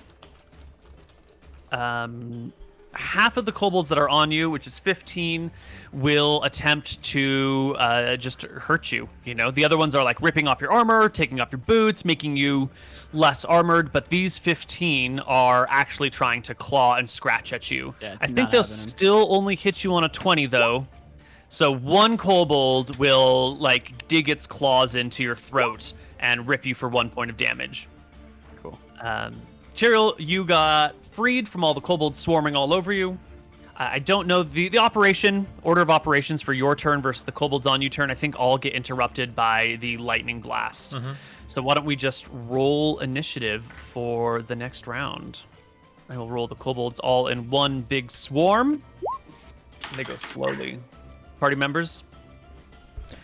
half of the kobolds that are on you, which is 15, will attempt to just hurt you. You know, the other ones are like ripping off your armor, taking off your boots, making you less armored. But these 15 are actually trying to claw and scratch at you. Yeah, it's I think not they'll happening. still only hit you on a 20 though. So 1 kobold will like dig its claws into your throat and rip you for 1 point of damage. Cool. Tyrael, you got freed from all the kobolds swarming all over you. I don't know the order of operations for your turn versus the kobolds on you turn. I think all get interrupted by the lightning blast. Mm-hmm. So why don't we just roll initiative for the next round? I will roll the kobolds all in one big swarm. They go slowly. Party members?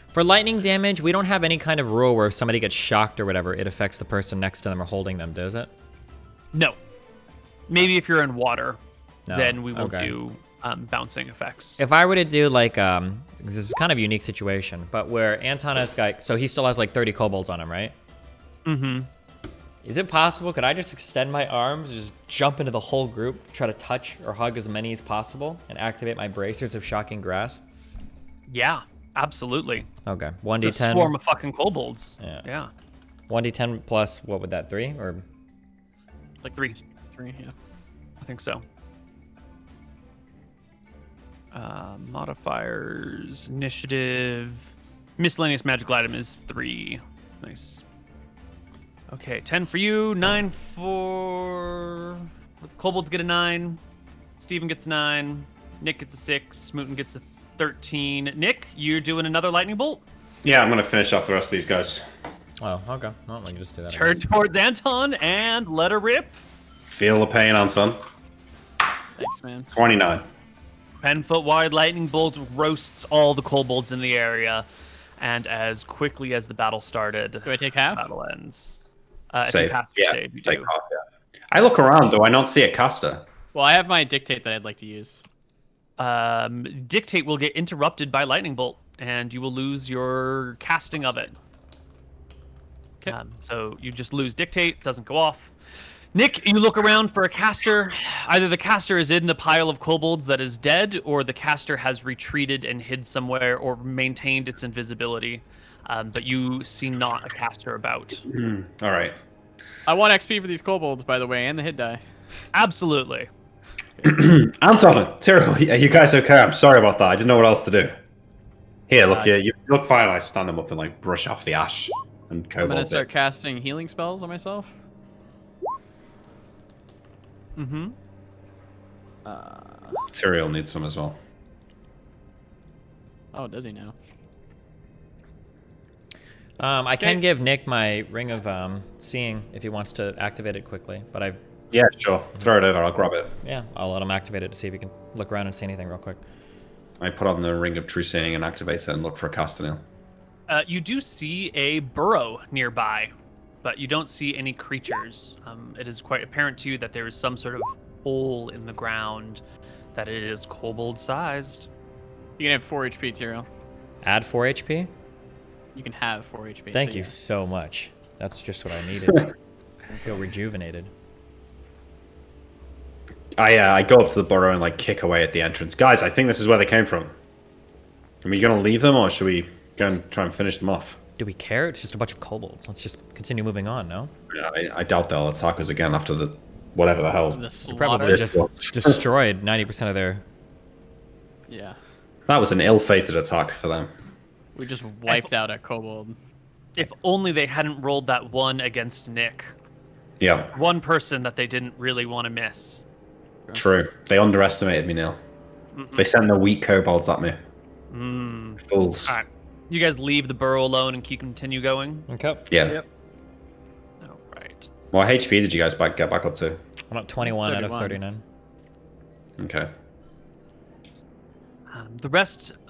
For lightning damage, we don't have any kind of rule where if somebody gets shocked or whatever, it affects the person next to them or holding them, does it? No. Maybe if you're in water, No. then we will Okay. do bouncing effects. If I were to do like, this is kind of a unique situation, but where Anton has got, so he still has like 30 kobolds on him, right? Mm-hmm. Is it possible, could I just extend my arms, just jump into the whole group, try to touch or hug as many as possible, and activate my bracers of shocking grasp? Yeah, absolutely. Okay, It's a 1d10. swarm of fucking kobolds. Yeah. Yeah. 1d10 plus, what would that, 3? Or Like 3. 3, yeah. I think so. Modifiers, initiative, miscellaneous magical item is 3. Nice. Okay, 10 for you, 9 for... Kobolds get a 9. Steven gets 9. Nick gets a 6. Mooton gets a 13. Nick, you're doing another lightning bolt? Yeah, I'm gonna finish off the rest of these guys. oh, okay. Well, we can just do that. I Turn guess. towards Anton and let her rip. Feel the pain, Anton. Thanks, man. 29. 10-foot wide lightning bolt roasts all the kobolds in the area, and as quickly as the battle started, Do I take half? battle ends. If you Save. pass your Yeah, save, you take do. off, yeah. I look around, do I not see a caster? Well, I have my dictate that I'd like to use. Dictate will get interrupted by lightning bolt, and you will lose your casting of it. Okay. So you just lose dictate, doesn't go off. Nick, you look around for a caster. Either the caster is in the pile of kobolds that is dead, or the caster has retreated and hid somewhere or maintained its invisibility. But you see not a caster about. All right. I want XP for these kobolds, by the way, and the hit die. Absolutely. Anton, Tyrael, are you guys okay? I'm sorry about that. I didn't know what else to do. Here, look, you look fine. I stand them up and like brush off the ash and I'm kobold gonna start bits. casting healing spells on myself. Mm-hmm. Tyrael needs some as well. Oh, does he now? I can Okay. give Nick my ring of seeing if he wants to activate it quickly, but Yeah, sure. Throw it over. I'll grab it. I'll let him activate it to see if he can look around and see anything real quick. I put on the Ring of True Seeing and activate it and look for a Castanil. You do see a burrow nearby, but you don't see any creatures. It is quite apparent to you that there is some sort of hole in the ground that is kobold-sized. You can have 4 HP, Tyrell. Add 4 HP? You can have 4 HP. Thank so you yeah. so much. That's just what I needed. I feel rejuvenated. I go up to the burrow and like kick away at the entrance. Guys, I think this is where they came from. Are we gonna leave them or should we go and try and finish them off? Do we care? It's just a bunch of kobolds. Let's just continue moving on, no? Yeah, I doubt they'll attack us again after the whatever the hell. The We slaughter. probably just was. destroyed 90% of their... Yeah. That was an ill-fated attack for them. We just wiped out a kobold. If only they hadn't rolled that one against Nick. Yeah, One person that they didn't really want to miss. true. They underestimated me, Neil. They sent the weak kobolds at me. Fools. All right. You guys leave the burrow alone and continue going? Okay. Yeah. Yep. All right. What HP did you guys get back up to? I'm at 21 out of 31. 39. Okay.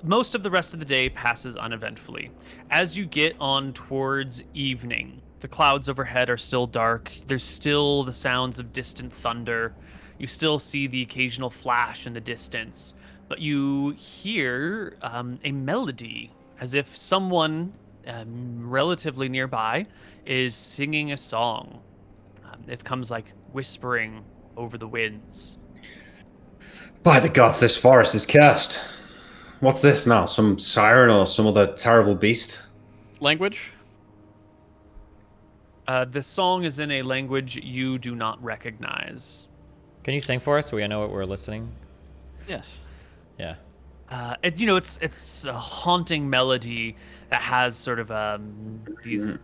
Most of the rest of the day passes uneventfully. As you get on towards evening, the clouds overhead are still dark. There's still the sounds of distant thunder. You still see the occasional flash in the distance, but you hear a melody as if someone relatively nearby is singing a song. It comes like whispering over the winds. By the gods, this forest is cursed. What's this now? Some siren or some other terrible beast? Language? The song is in a language you do not recognize. Can you sing for us so we know what we're listening? Yes. Yeah. It's a haunting melody that has sort of these.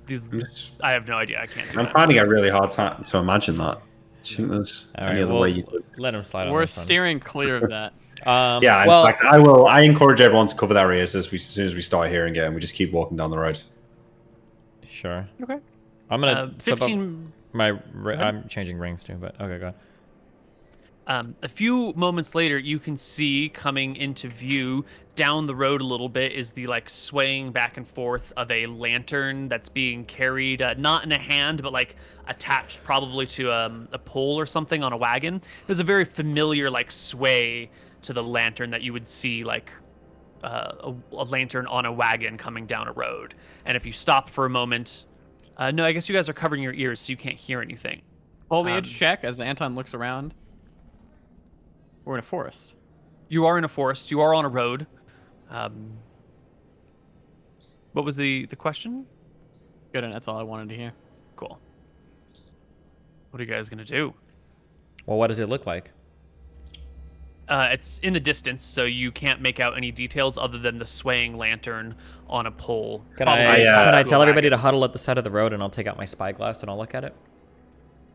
I have no idea. I can't do I'm that. finding it really hard to imagine that. Do you think there's All any right, other well, way you could? let him slide on We're this one. steering clear of that. Yeah, in well, fact, I encourage everyone to cover their ears as soon as we start hearing it, and we just keep walking down the road. Sure. Okay. I'm gonna step up 15. I'm changing rings too, but okay, go ahead. A few moments later, you can see coming into view down the road a little bit is the like swaying back and forth of a lantern that's being carried, not in a hand, but like attached probably to a pole or something on a wagon. There's a very familiar like sway to the lantern that you would see like a lantern on a wagon coming down a road. And if you stop for a moment, no, I guess you guys are covering your ears, so you can't hear anything. Foliage check as Anton looks around. We're in a forest. You are in a forest. You are on a road. What was the question? Good, and that's all I wanted to hear. Cool. What are you guys gonna do? Well, what does it look like? It's in the distance, so you can't make out any details other than the swaying lantern on a pole. Can Probably I attached to a tell everybody wagon. to huddle at the side of the road, and I'll take out my spyglass and I'll look at it?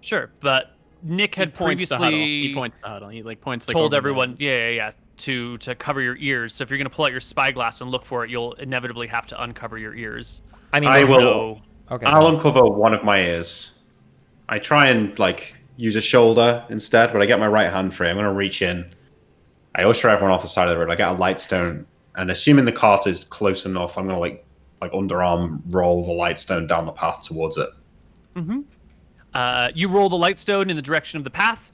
Sure, but Nick had He points to huddle. previously He points to huddle. He like points like told over there. everyone, yeah, to cover your ears. So if you're gonna pull out your spyglass and look for it, you'll inevitably have to uncover your ears. I mean, I like- will. So, Okay. I'll uncover one of my ears. I try and like use a shoulder instead, but I get my right hand free. I'm gonna reach in. I usher everyone off the side of the road. I get a light stone, and assuming the cart is close enough, I'm gonna like underarm roll the light stone down the path towards it. you roll the light stone in the direction of the path.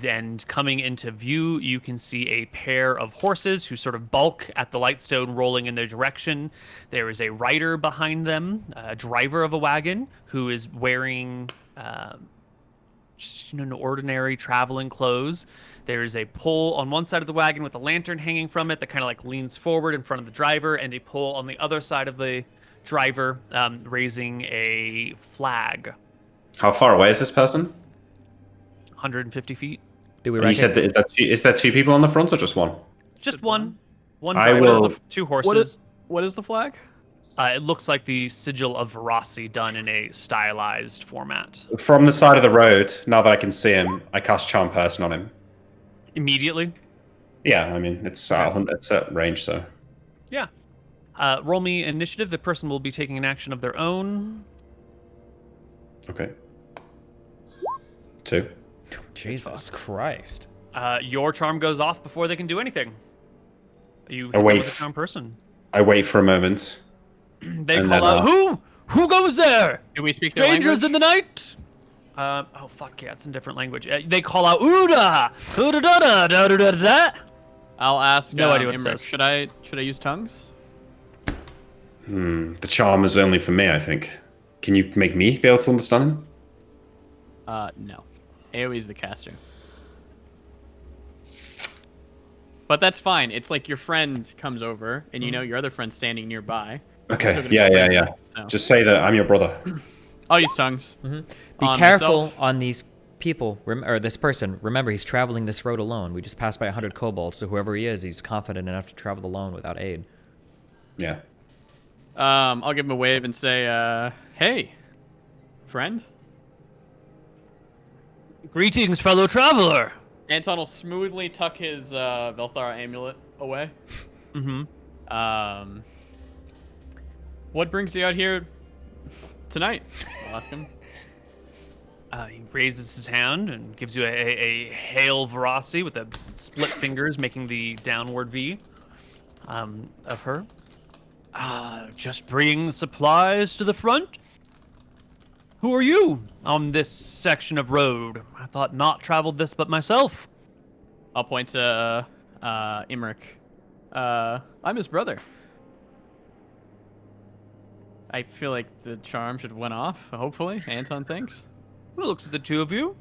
And coming into view, you can see a pair of horses who sort of bulk at the light stone rolling in their direction. There is a rider behind them, a driver of a wagon, who is wearing just ordinary traveling clothes. There is a pole on one side of the wagon with a lantern hanging from it that kind of like leans forward in front of the driver, and a pole on the other side of the driver raising a flag. How far away is this person? 150 feet. Do we And you said recognize? that is there two people on the front or just one? Just one. One I driver, will- two horses. What is the flag? It looks like the sigil of Verossi done in a stylized format. From the side of the road, now that I can see him, I cast Charm Person on him. Immediately. Yeah, I mean it's at range, so Yeah. Roll me initiative. The person will be taking an action of their own. Okay. 2. Jesus Christ. Your charm goes off before they can do anything. You hit Oh, them wait. with a charmed person. I wait for a moment. They And call then, out, "Who? Who goes there? Do we speak their Strangers language? in the night." Oh fuck yeah, it's in a different language. They call out, "Uda, uda da da da da da da." I'll ask. No idea what it Imric, says. should I use tongues? The charm is only for me, I think. Can you make me be able to understand him? No. AoE's the caster. But that's fine. It's like your friend comes over, and you know your other friend's standing nearby. Okay, Still gonna yeah, be yeah, friendly, yeah. so. Just say that I'm your brother. I'll use tongues. Be On careful myself. on these people, or this person. Remember, he's traveling this road alone. We just passed by 100 kobolds, so whoever he is, he's confident enough to travel alone without aid. Yeah. I'll give him a wave and say, hey, friend. Greetings, fellow traveler. Anton will smoothly tuck his Velthara amulet away. Mm-hmm. What brings you out here tonight? I'll ask him. He raises his hand and gives you a hail veracity with the split fingers making the downward V of her. Just bringing supplies to the front. Who are you on this section of road? I thought not traveled this but myself. I'll point to Imric. I'm his brother. I feel like the charm should have went off, hopefully. Anton thinks. Who looks at the two of you?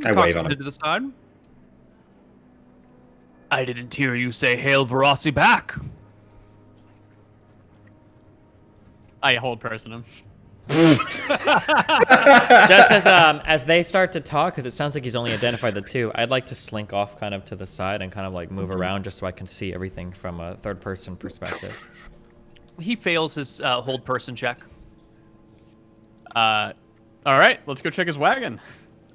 I Cocks wave his on head him. to the side. I didn't hear you say hail veracity back. I hold person him. Just as they start to talk, because it sounds like he's only identified the two, I'd like to slink off kind of to the side and kind of like move around just so I can see everything from a third-person perspective. He fails his hold person check. All right, let's go check his wagon.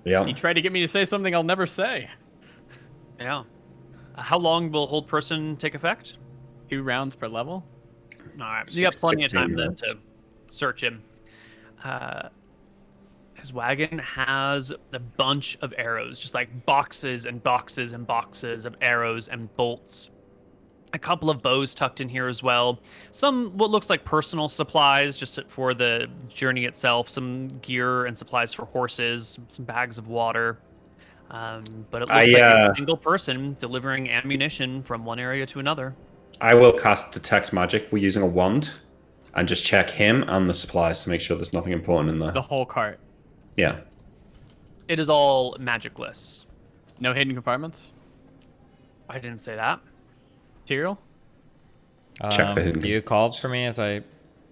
Yeah. He tried to get me to say something I'll never say. Yeah. How long will hold person take effect? 2 rounds per level. All right. You got plenty of 16 time then rounds. to search him. His wagon has a bunch of arrows, just like boxes and boxes and boxes of arrows and bolts. A couple of bows tucked in here as well. Some what looks like personal supplies just for the journey itself. Some gear and supplies for horses. Some bags of water. But it looks like a single person delivering ammunition from one area to another. I will cast Detect Magic. We're using a wand. And just check him and the supplies to make sure there's nothing important in there. The whole cart. Yeah. It is all magicless. No hidden compartments. I didn't say that. Material. Check for hidden You called for me as I...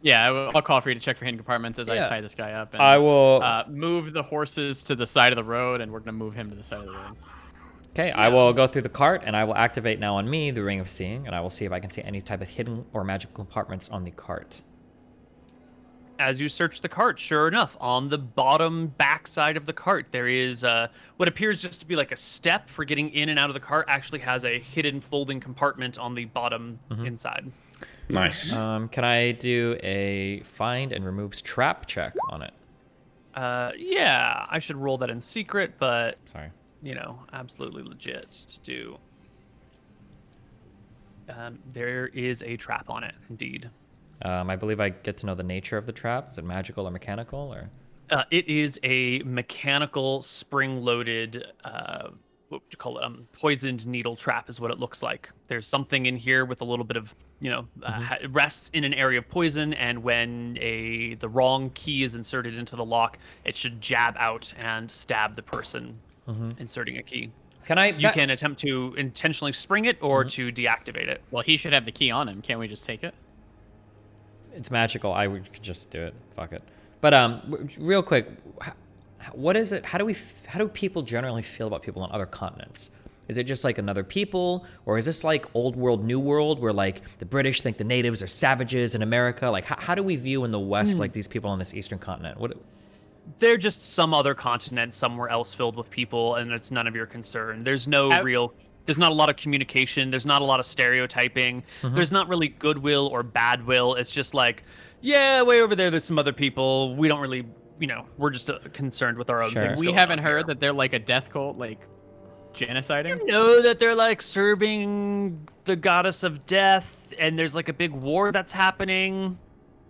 Yeah, I'll call for you to check for hidden compartments as I Yeah. tie this guy up. And, I will... move the horses to the side of the road, and we're gonna move him to the side of the road. Okay, I will go through the cart, and I will activate now on me the Ring of Seeing, and I will see if I can see any type of hidden or magical compartments on the cart. As you search the cart, sure enough, on the bottom back side of the cart, there is what appears just to be like a step for getting in and out of the cart. Actually has a hidden folding compartment on the bottom inside. Nice. Can I do a find and removes trap check on it? Yeah, I should roll that in secret, but Sorry. you know, absolutely legit to do. There is a trap on it, indeed. I believe I get to know the nature of the trap. Is it magical or mechanical, or? It is a mechanical spring-loaded, what would you call it? Poisoned needle trap is what it looks like. There's something in here with a little bit of, you know, rests in an area of poison, and when the wrong key is inserted into the lock, it should jab out and stab the person inserting a key. Can I? You can attempt to intentionally spring it or to deactivate it. Well, he should have the key on him. Can't we just take it? It's magical. Could just do it. Fuck it. But real quick, what is it? How do people generally feel about people on other continents? Is it just like another people, or is this like old world, new world, where like the British think the natives are savages in America? Like, how do we view in the West like these people on this eastern continent? What? They're just some other continent somewhere else filled with people, and it's none of your concern. There's no real There's not a lot of communication. There's not a lot of stereotyping. There's not really goodwill or bad will. It's just like, yeah, way over there's some other people. We don't really, we're just concerned with our own Sure. things. We going haven't on heard here. that they're like a death cult, like genociding. You know that they're like serving the goddess of death, and there's like a big war that's happening.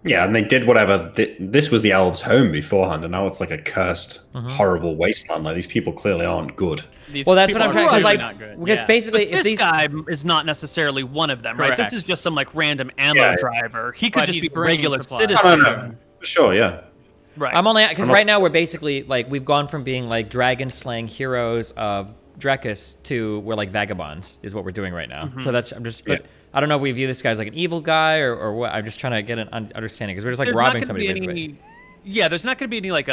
Yeah, and they did whatever. This was the elves' home beforehand, and now it's like a cursed, horrible wasteland. Like these people clearly aren't good. These Well, that's what people I'm are trying because really like not good. because Yeah. basically This if these guy is not necessarily one of them, right? This Correct. is just some like random ammo Yeah. driver. He could But just he's be a bringing regular supplies. citizen. No. For sure, yeah. Right. I'm only because I'm not- right now we're basically like we've gone from being like dragon slaying heroes of Drekis to we're like vagabonds is what we're doing right now. So that's I'm just but Yeah. I don't know if we view this guy as like an evil guy or what. I'm just trying to get an understanding because we're just like There's not robbing gonna somebody. be Basically. any, yeah, there's not going to be any like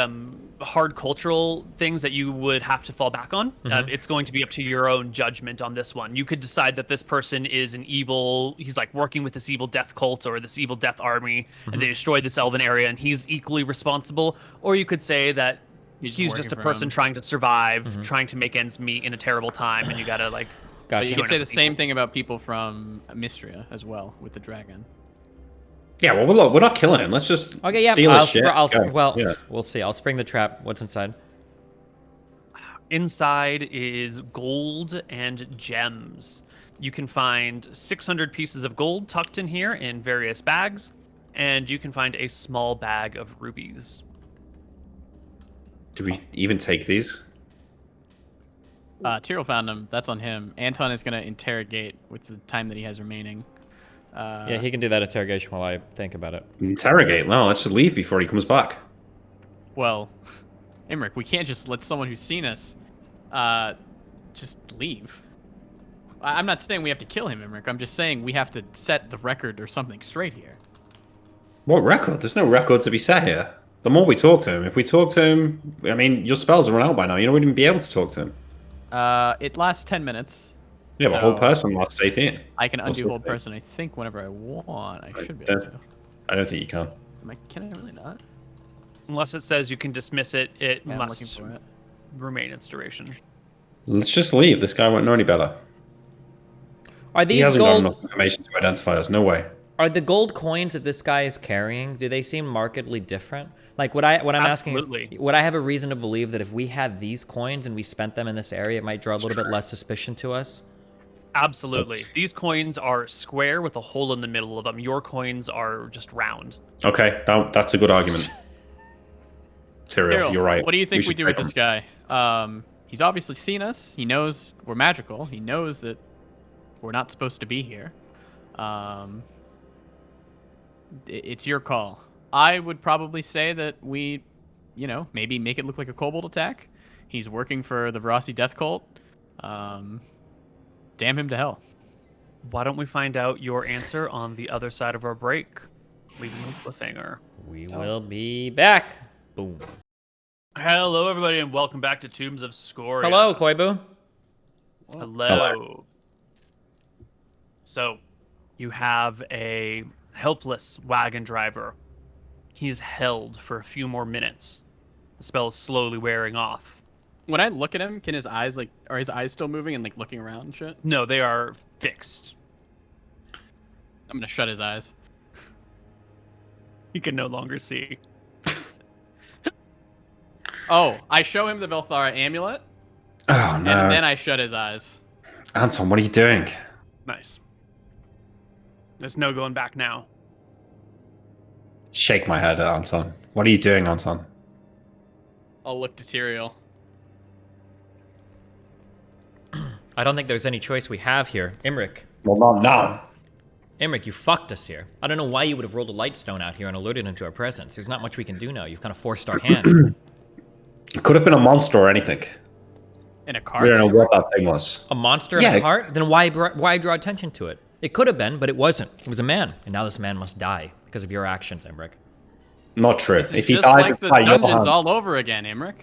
hard cultural things that you would have to fall back on. It's going to be up to your own judgment on this one. You could decide that this person is an evil. He's like working with this evil death cult or this evil death army, and they destroyed this elven area, and he's equally responsible. Or you could say that He's he's working just a for person him. trying to survive, trying to make ends meet in a terrible time, and you gotta like. But Gotcha. you Join can say up the with same people. thing about people from Mystria as well with the dragon. Yeah, well, look, we're not killing him. Let's just Okay, yeah. steal his shit. Go. Well, Yeah. we'll see. I'll spring the trap. What's inside? Inside is gold and gems. You can find 600 pieces of gold tucked in here in various bags, and you can find a small bag of rubies. Do we even take these? Tyrell found him. That's on him. Anton is going to interrogate with the time that he has remaining. Yeah, he can do that interrogation while I think about it. Interrogate? No, let's just leave before he comes back. Well, Imric, we can't just let someone who's seen us just leave. I'm not saying we have to kill him, Imric. I'm just saying we have to set the record or something straight here. What record? There's no record to be set here. The more we talk to him, if we talk to him, I mean, your spells are run out by now. You don't even be able to talk to him. It lasts 10 minutes. Yeah, but whole So person lasts 18. I can undo Also hold fair. person, I think, whenever I want. I should be don't- able to. I don't think you can. Can I really not? Unless it says you can dismiss it, it Yeah, I'm looking must for it. remain its duration. Let's just leave. This guy won't know any better. Are He these hasn't got gold? enough information to identify us. No way. Are the gold coins that this guy is carrying? Do they seem markedly different? Like what I'm asking Absolutely. is, would I have a reason to believe that if we had these coins and we spent them in this area, it might draw a little bit less suspicion to us? Absolutely. These coins are square with a hole in the middle of them. Your coins are just round. Okay, that's a good argument. Tyrael, Cyril, you're right. what do you think we should do with take this him. guy? He's obviously seen us. He knows we're magical. He knows that we're not supposed to be here. It's your call. I would probably say that we, maybe make it look like a kobold attack. He's working for the Verasi Death Cult. Damn him to hell. Why don't we find out your answer on the other side of our break? Leaving a cliffhanger. We will be back. Boom. Hello, everybody, and welcome back to Tombs of Scoria. Hello, Koibu. Hello. Hello. So, you have a helpless wagon driver. He's held for a few more minutes. The spell is slowly wearing off. When I look at him, can his eyes are his eyes still moving and looking around and shit? No, they are fixed. I'm gonna shut his eyes. He can no longer see. Oh, I show him the Velthara amulet, Oh no, and then I shut his eyes. Anton, what are you doing? Nice. There's no going back now. Shake my head, Anton. What are you doing, Anton? I'll look to Tyrael. I don't think there's any choice we have here. Imric. Well, not now. Imric, you fucked us here. I don't know why you would have rolled a lightstone out here and alerted him to our presence. There's not much we can do now. You've kind of forced our hand. It could have been a monster or anything. In a car. We don't know what that thing was. A monster in Yeah. a cart? Then why draw attention to it? It could have been, but it wasn't. It was a man, and now this man must die because of your actions, Imric. Not true. If he Just dies, like it's the by your dungeons hand. all over again, Imric.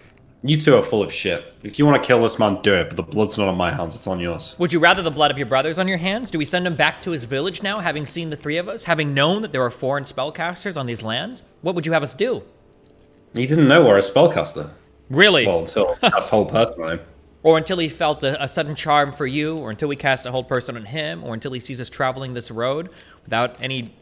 You two are full of shit. If you want to kill this man, do it. But the blood's not on my hands; it's on yours. Would you rather the blood of your brothers on your hands? Do we send him back to his village now, having seen the three of us, having known that there are foreign spellcasters on these lands? What would you have us do? He didn't know we're a spellcaster. Really? Well, until cast whole person on him. or until he felt a sudden charm for you, or until we cast a hold person on him, or until he sees us traveling this road without any,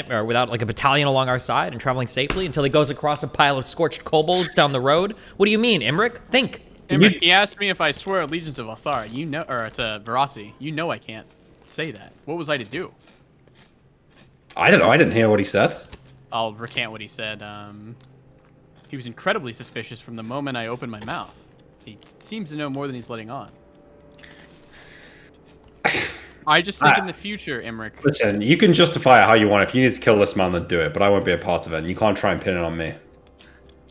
or without like a battalion along our side and traveling safely, until he goes across a pile of scorched kobolds down the road. What do you mean, Imric? Think. Imric, he asked me if I swear allegiance to Athar. You know, or to Veracity. You know I can't say that. What was I to do? I don't know. I didn't hear what he said. I'll recant what he said. He was incredibly suspicious from the moment I opened my mouth. He seems to know more than he's letting on. I just think in the future, Imric. Listen, you can justify it how you want. If you need to kill this man, then do it. But I won't be a part of it. And you can't try and pin it on me.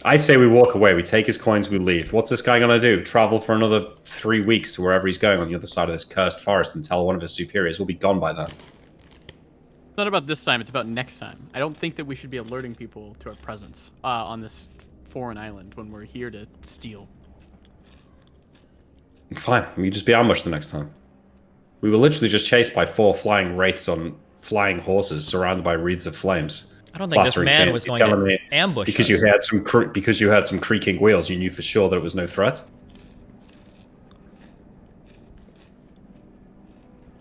I say we walk away. We take his coins. We leave. What's this guy gonna do? Travel for another 3 weeks to wherever he's going on the other side of this cursed forest and tell one of his superiors we'll be gone by then. It's not about this time. It's about next time. I don't think that we should be alerting people to our presence on this foreign island when we're here to steal. Fine. We just be ambushed the next time. We were literally just chased by 4 flying wraiths on flying horses surrounded by wreaths of flames. I don't think this man was going to ambush because us. You heard some creaking wheels. You knew for sure that it was no threat.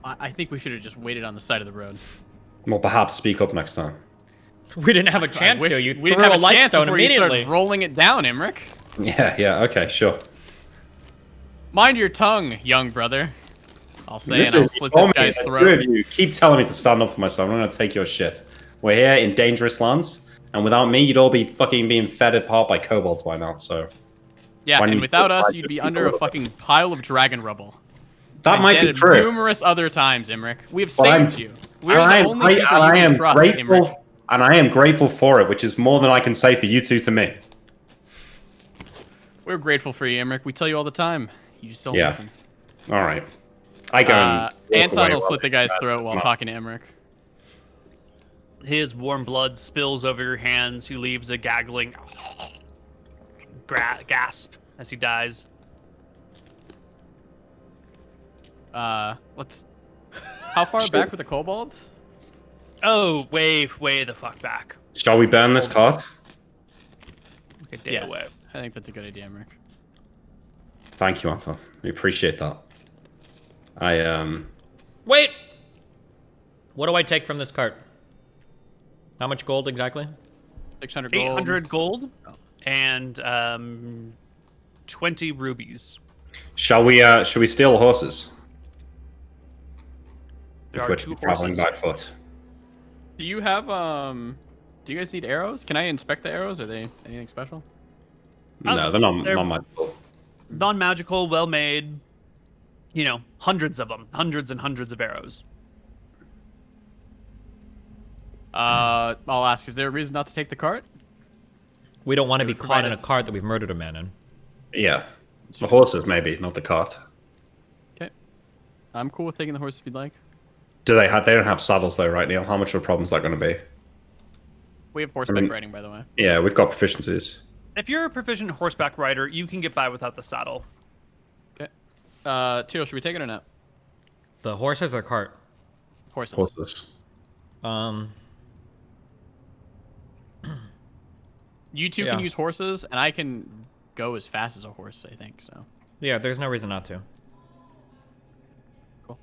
I think we should have just waited on the side of the road. Well, perhaps speak up next time. We didn't have a chance to. You we threw didn't have a light chance stone before you started immediately. rolling it down, Imric. Yeah, okay, sure. Mind your tongue, young brother. I'll say Listen, and I'll slit this guy's the two throat. of you keep telling me to stand up for myself. I'm going to take your shit. We're here in dangerous lands, and without me, you'd all be fucking being fed apart by kobolds by now, so... Yeah, Why and don't without you us, fight you'd the be people under a of- fucking pile of dragon rubble. That Been might dead be true. Numerous other times, Imric. We have But saved you. We're the only people you can trust, Imric. And I am grateful for it, which is more than I can say for you two to me. We're grateful for you, Imric. We tell you all the time. You just don't Yeah. listen. All right. I go and walk Anton away will while slit the they guy's do that. throat while Come on. talking to Imric. His warm blood spills over your hands. He leaves a gaggling gasp as he dies. Let's... How far back were the kobolds? Oh, way the fuck back. Shall we burn this cart? Like a day Yes. away. I think that's a good idea, Imric. Thank you, Anton. We appreciate that. Wait! What do I take from this cart? How much gold exactly? 600 gold. 800 gold and 20 rubies. Shall we steal horses? There If are we're 2 traveling horses. by foot. Do you have, do you guys need arrows? Can I inspect the arrows? Are they anything special? No, they're not they're- magical. Non-magical, well-made. You know, hundreds of them. Hundreds and hundreds of arrows. I'll ask, is there a reason not to take the cart? We don't want to be would caught provide in a us- cart that we've murdered a man in. Yeah. The horses, maybe, not the cart. Okay. I'm cool with taking the horse if you'd like. They don't have saddles though, right, Neil? How much of a problem is that going to be? We have horseback I mean- riding, by the way. Yeah, we've got proficiencies. If you're a proficient horseback rider, you can get by without the saddle. Okay. Teal, should we take it or not? The horses or the cart? Horses. Horses. You two Yeah. can use horses, and I can go as fast as a horse, I think, so. Yeah, there's no reason not to. Cool.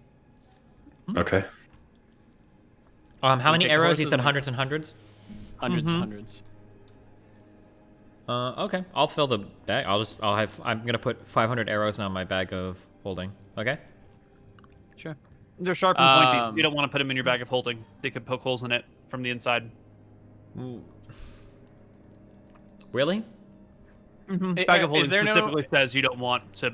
Okay. How many take the arrows? You horses said and- hundreds and hundreds? Hundreds and hundreds. Okay. I'll fill the bag. I'm gonna put 500 arrows on my bag of holding. Okay. Sure. They're sharp and pointy. Um, You don't want to put them in your bag of holding. They could poke holes in it from the inside. Really? Bag of holding is there specifically says you don't want to.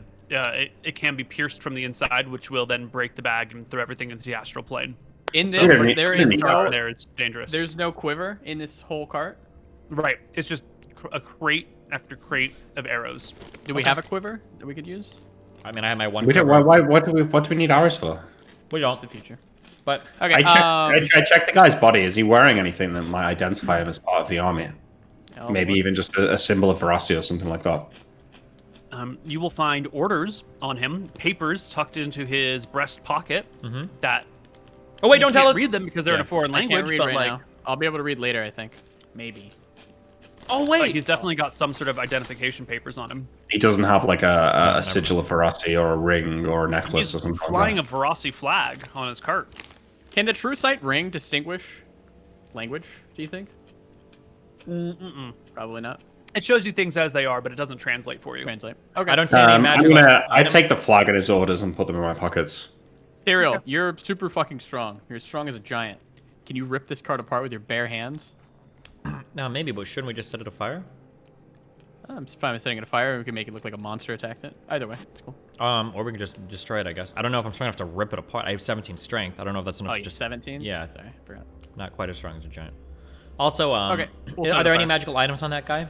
It can be pierced from the inside, which will then break the bag and throw everything into the astral plane. In So this, we there don't is need no, arrows. There, it's dangerous. there's no quiver in this whole cart. Right. It's just a crate after crate of arrows. Do we have a quiver that we could use? I mean, I have my one. We don't. quiver. What do we need arrows for? We Just don't. the future. But Okay. I checked the guy's body. Is he wearing anything that might identify him as part of the army? Oh, Maybe even just a symbol of veracity or something like that. You will find orders on him, papers tucked into his breast pocket. That oh wait, you don't tell can't us. read them because they're in a foreign I language. can't read but right like, now. I'll be able to read later, I think. Maybe. Oh But wait. he's definitely got some sort of identification papers on him. He doesn't have like a never sigil of veracity or a ring or a necklace He's or something flying like a Verasi flag on his cart. Can the true sight ring distinguish language, do you think? Probably not. It shows you things as they are, but it doesn't translate for you. Translate. Okay. I don't see any magical. I take the flag and his orders and put them in my pockets. Ariel, you're super fucking strong. You're as strong as a giant. Can you rip this cart apart with your bare hands? No, maybe, but shouldn't we just set it afire? I'm fine with setting it afire. We can make it look like a monster attacked it. Either way, it's cool. Or we can just destroy it, I guess. I don't know if I'm strong enough to rip it apart. I have 17 strength. I don't know if that's enough Oh, to you're just 17? Yeah. Sorry, I forgot. Not quite as strong as a giant. Also, Okay, we'll set are it there any afire. magical items on that guy?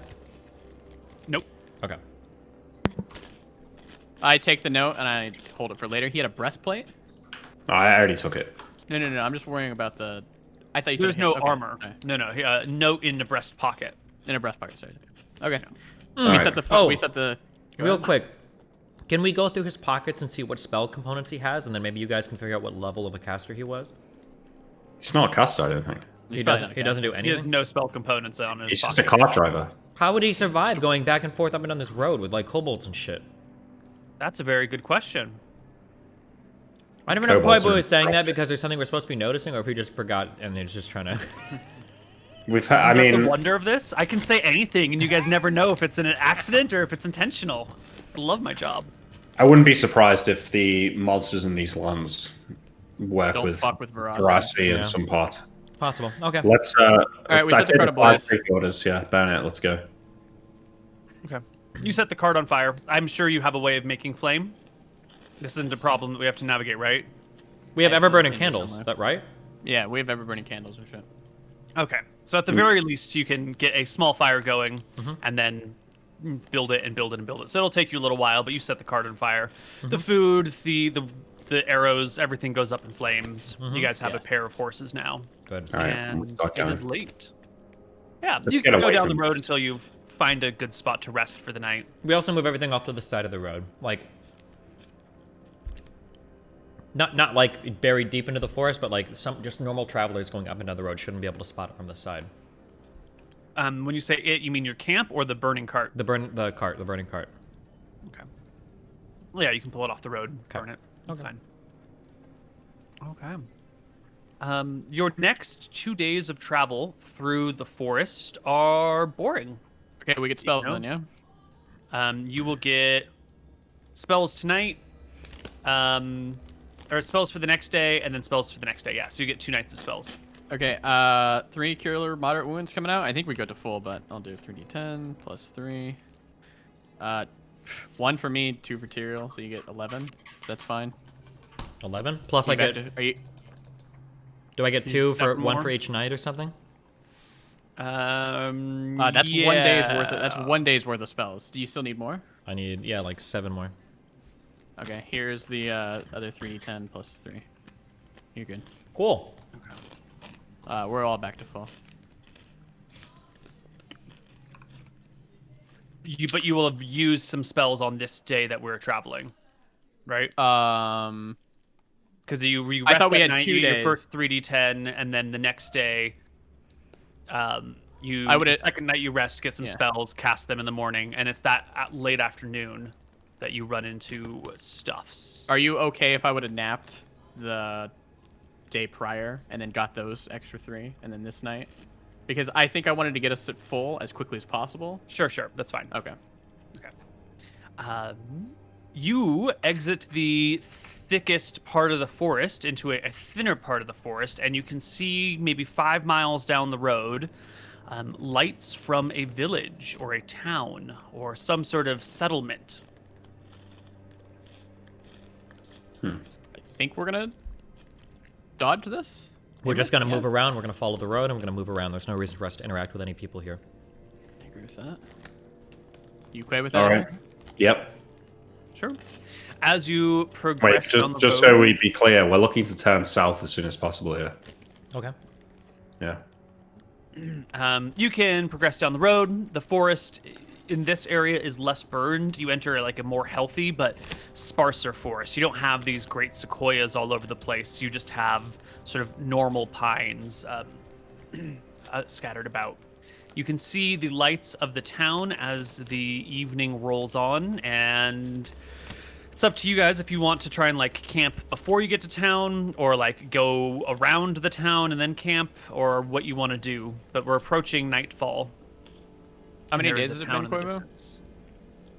Nope. Okay. I take the note and I hold it for later. He had a breastplate? I already took it. No. I'm just worrying about the... I thought you said There's it no hit- okay. armor. Okay. No. Note in the breast pocket. In a breast pocket, sorry. Okay. Alright. We set the... Go Real ahead. quick. Can we go through his pockets and see what spell components he has, and then maybe you guys can figure out what level of a caster he was? He's not a caster, I don't think. He probably not doesn't. a He doesn't do He has anything. no spell components on his He's just pocket. a cart driver. How would he survive going back and forth up and down this road with like kobolds and shit? That's a very good question. I never know if Kobolds Koibu are was saying that corrupted. because there's something we're supposed to be noticing, or if he just forgot and he's just trying to. We've had, I You know mean, the wonder of this? I can say anything, and you guys never know if it's an accident or if it's intentional. I love my job. I wouldn't be surprised if the monsters in these lands work Don't with fuck with veracity. veracity Yeah. in some part. Possible. Okay. Let's we set the cart ablaze. orders. Yeah, burn it. Let's go. Okay. You set the cart on fire. I'm sure you have a way of making flame. This isn't a problem that we have to navigate, right? We have Yeah, ever burning continue candles. Is somewhere. that right? Yeah, we have ever burning candles and shit. Okay. So at the very least, you can get a small fire going, and then build it and build it and build it. So it'll take you a little while, but you set the cart on fire. The food, the arrows, everything goes up in flames. You guys have Yes. a pair of horses now, Good. All right, and let's start it going. is late. Yeah, Let's you get can go away down from the road this. until you find a good spot to rest for the night. We also move everything off to the side of the road, like not like buried deep into the forest, but like some just normal travelers going up and down the road shouldn't be able to spot it from the side. When you say it, you mean your camp or the burning cart? The burning cart. Okay. Well, yeah, you can pull it off the road, burn it. That's Okay. fine. Okay. Your next 2 days of travel through the forest are boring. Okay, we get spells know? then, yeah? You will get spells tonight, or spells for the next day, and then spells for the next day. Yeah, so you get 2 nights of spells. Okay, 3 cure moderate wounds coming out. I think we go to full, but I'll do 3d10 plus 3. 1 for me, 2 for Tyrael, so you get 11. That's fine. 11 plus I You get. bet- Are you, Do I get 2 for 7 one more? for each night or something? that's 1 day's worth. That's 1 day's worth of spells. Do you still need more? I need like 7 more. Okay, here's the other 3d10 plus 3. You're good. Cool. We're all back to full. But you will have used some spells on this day that we're traveling, right? Because you I rest thought we that had night, 2 you get your days. first 3d10, and then the next day, I would've- the second night you rest, get some Yeah. spells, cast them in the morning, and it's that late afternoon that you run into stuffs. Are you okay if I would have napped the day prior and then got those extra 3 and then this night? Because I think I wanted to get us at full as quickly as possible. Sure, that's fine. Okay. You exit the thickest part of the forest into a thinner part of the forest, and you can see maybe 5 miles down the road lights from a village or a town or some sort of settlement. I think we're gonna dodge this. We're just gonna Yeah. move around. We're gonna follow the road, and we're gonna move around. There's no reason for us to interact with any people here. I agree with that. You okay with that? All right. Eric? Yep. Sure. As you Wait, progress down the just road, so we be clear, we're looking to turn south as soon as possible here. Okay. Yeah. you can progress down the road. The forest in this area is less burned. You enter like a more healthy but sparser forest. You don't have these great sequoias all over the place. You just have sort of normal pines scattered about. You can see the lights of the town as the evening rolls on, and it's up to you guys if you want to try and like camp before you get to town, or like go around the town and then camp, or what you want to do. But we're approaching nightfall. How many and there days is has a it town been, in the Koibu? distance.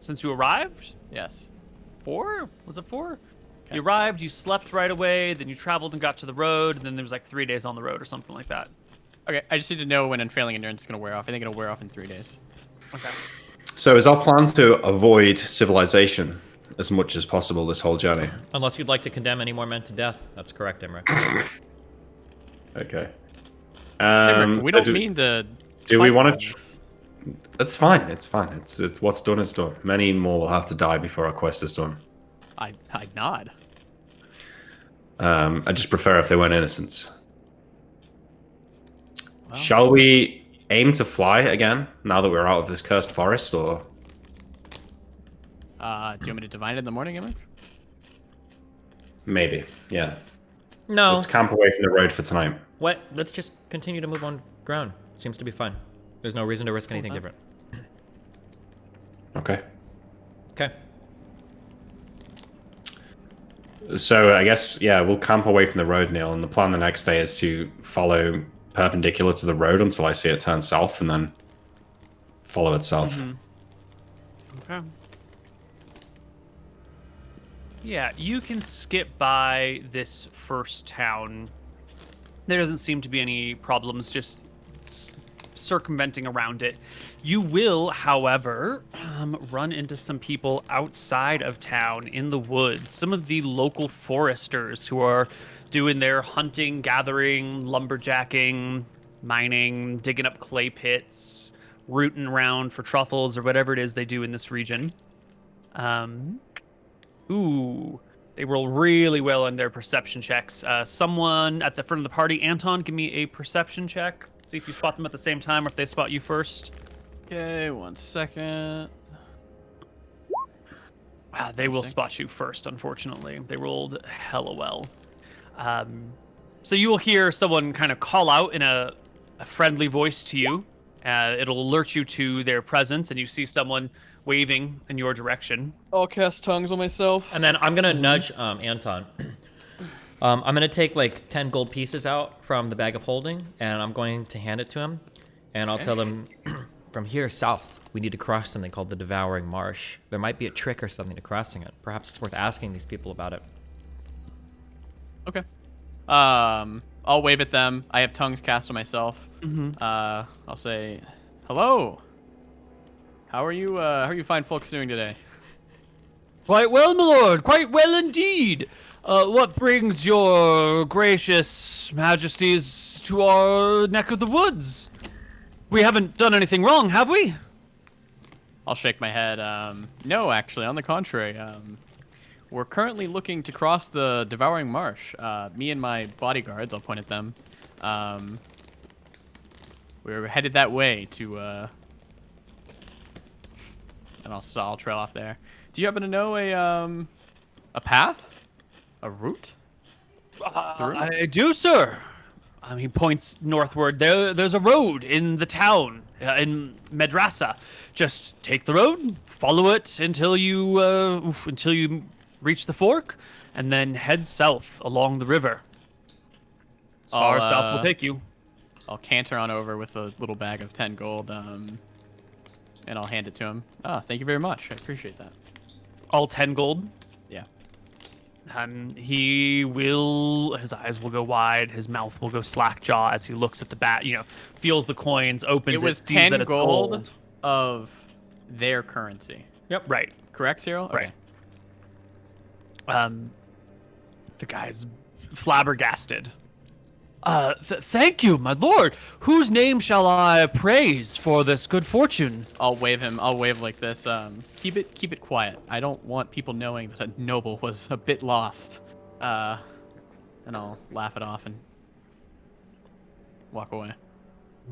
Since you arrived? Yes. 4? Was it 4? Okay. You arrived, you slept right away, then you traveled and got to the road, and then there was like 3 days on the road or something like that. Okay, I just need to know when Unfailing Endurance is going to wear off. I think it'll wear off in 3 days. Okay. So is our plan to avoid civilization as much as possible this whole journey? Unless you'd like to condemn any more men to death. That's correct, Emmerich. Okay. Emmerich, we don't do, mean to. do we fight want on to? this. It's fine. It's fine. It's what's done is done. Many more will have to die before our quest is done. I'd nod. I just prefer if they weren't innocents. Well. Shall we aim to fly again now that we're out of this cursed forest, or? Do you want me to divine it in the morning, Emmerich? Maybe, yeah. No. Let's camp away from the road for tonight. What? Let's just continue to move on ground. Seems to be fine. There's no reason to risk anything different. Okay. Okay. So I guess, yeah, we'll camp away from the road, Neil, and the plan the next day is to follow perpendicular to the road until I see it turn south, and then follow it south. Okay. Yeah, you can skip by this first town. There doesn't seem to be any problems just circumventing around it. You will, however, run into some people outside of town in the woods. Some of the local foresters who are doing their hunting, gathering, lumberjacking, mining, digging up clay pits, rooting around for truffles or whatever it is they do in this region. Ooh, they roll really well on their perception checks. Someone at the front of the party, Anton, give me a perception check. See if you spot them at the same time or if they spot you first. Okay, 1 second. They will 6. spot you first, unfortunately. They rolled hella well. So you will hear someone kind of call out in a friendly voice to you. It'll alert you to their presence, and you see someone waving in your direction. I'll cast tongues on myself. And then I'm gonna nudge Anton. I'm gonna take like 10 gold pieces out from the bag of holding, and I'm going to hand it to him. And I'll tell him, from here south, we need to cross something called the Devouring Marsh. There might be a trick or something to crossing it. Perhaps it's worth asking these people about it. Okay. I'll wave at them. I have tongues cast on myself. I'll say, "Hello. How are you fine folks doing today?" Quite well, my lord. Quite well indeed. What brings your gracious majesties to our neck of the woods? We haven't done anything wrong, have we? I'll shake my head. No, actually, on the contrary. We're currently looking to cross the Devouring Marsh. Me and my bodyguards, I'll point at them. We're headed that way to, and I'll trail off there. Do you happen to know a path? A route? Through? I do, sir. He points northward. There's a road in the town, in Medrasa. Just take the road, follow it until you reach the fork, and then head south along the river. As far as south will take you. I'll canter on over with a little bag of 10 gold, and I'll hand it to him. Thank you very much. I appreciate that. All 10 gold. Yeah. His eyes will go wide, his mouth will go slack jaw as he looks at the bat, feels the coins, opens It was sees that 10 it's gold of their currency. Yep. Right. Correct, Cyril? Okay. Right. The guy's flabbergasted. Thank you, my lord. Whose name shall I praise for this good fortune? I'll wave like this. Keep it quiet. I don't want people knowing that a noble was a bit lost. And I'll laugh it off and walk away.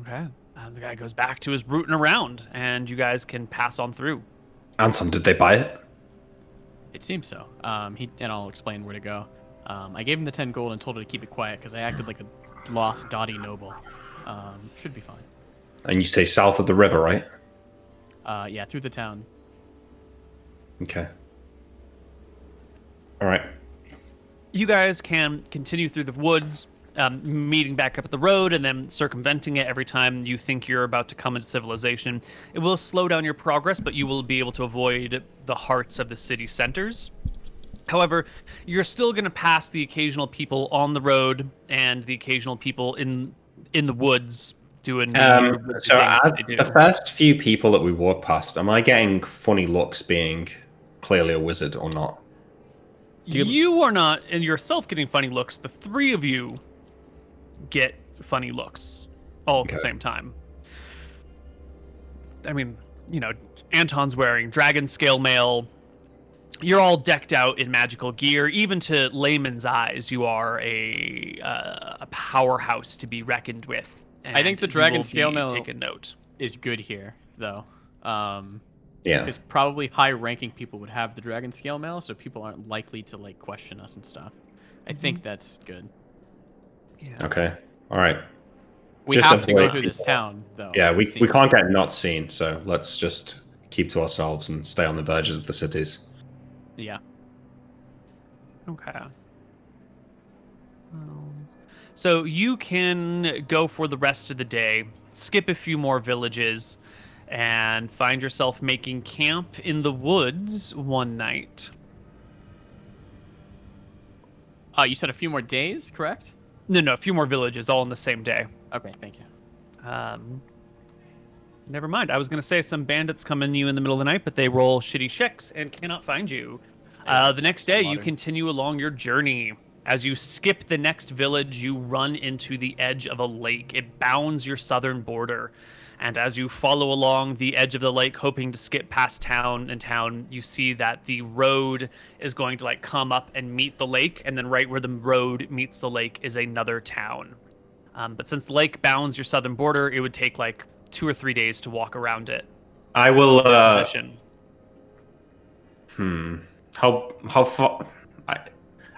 Okay. The guy goes back to his rooting around, and you guys can pass on through. Anton, did they buy it? It seems so. And I'll explain where to go. I gave him the 10 gold and told her to keep it quiet because I acted like a lost, dotty noble. Should be fine. And you say south of the river, right? Yeah, through the town. Okay. All right. You guys can continue through the woods, meeting back up at the road and then circumventing it every time you think you're about to come into civilization. It will slow down your progress, but you will be able to avoid the hearts of the city centers. However, you're still going to pass the occasional people on the road and the occasional people in the woods doing the woodsy So things as that they the do. first few people that we walk past, am I getting funny looks being clearly a wizard or not? You are not, and yourself getting funny looks. The three of you get funny looks all at the Okay. same time. I mean, Anton's wearing dragon scale mail. You're all decked out in magical gear. Even to layman's eyes, you are a powerhouse to be reckoned with. I think the and you dragon will scale be mail taking note. is good here, though. Yeah. Because probably high-ranking people would have the dragon scale mail, so people aren't likely to like question us and stuff. I think that's good. Yeah. Okay. All right. We Just have to go avoid through this town, though. Yeah, we it seems. can't get not seen, so let's just keep to ourselves and stay on the verges of the cities. Yeah. Okay. So you can go for the rest of the day, skip a few more villages, and find yourself making camp in the woods one night. You said a few more days, correct? No, a few more villages, all in the same day. Okay, thank you. Never mind. I was going to say some bandits come in you in the middle of the night, but they roll shitty checks and cannot find you. The next day, you Modern. continue along your journey. As you skip the next village, you run into the edge of a lake. It bounds your southern border. And as you follow along the edge of the lake, hoping to skip past town, you see that the road is going to come up and meet the lake. And then right where the road meets the lake is another town. But since the lake bounds your southern border, it would take 2 or 3 days to walk around it. I will. Position. How far?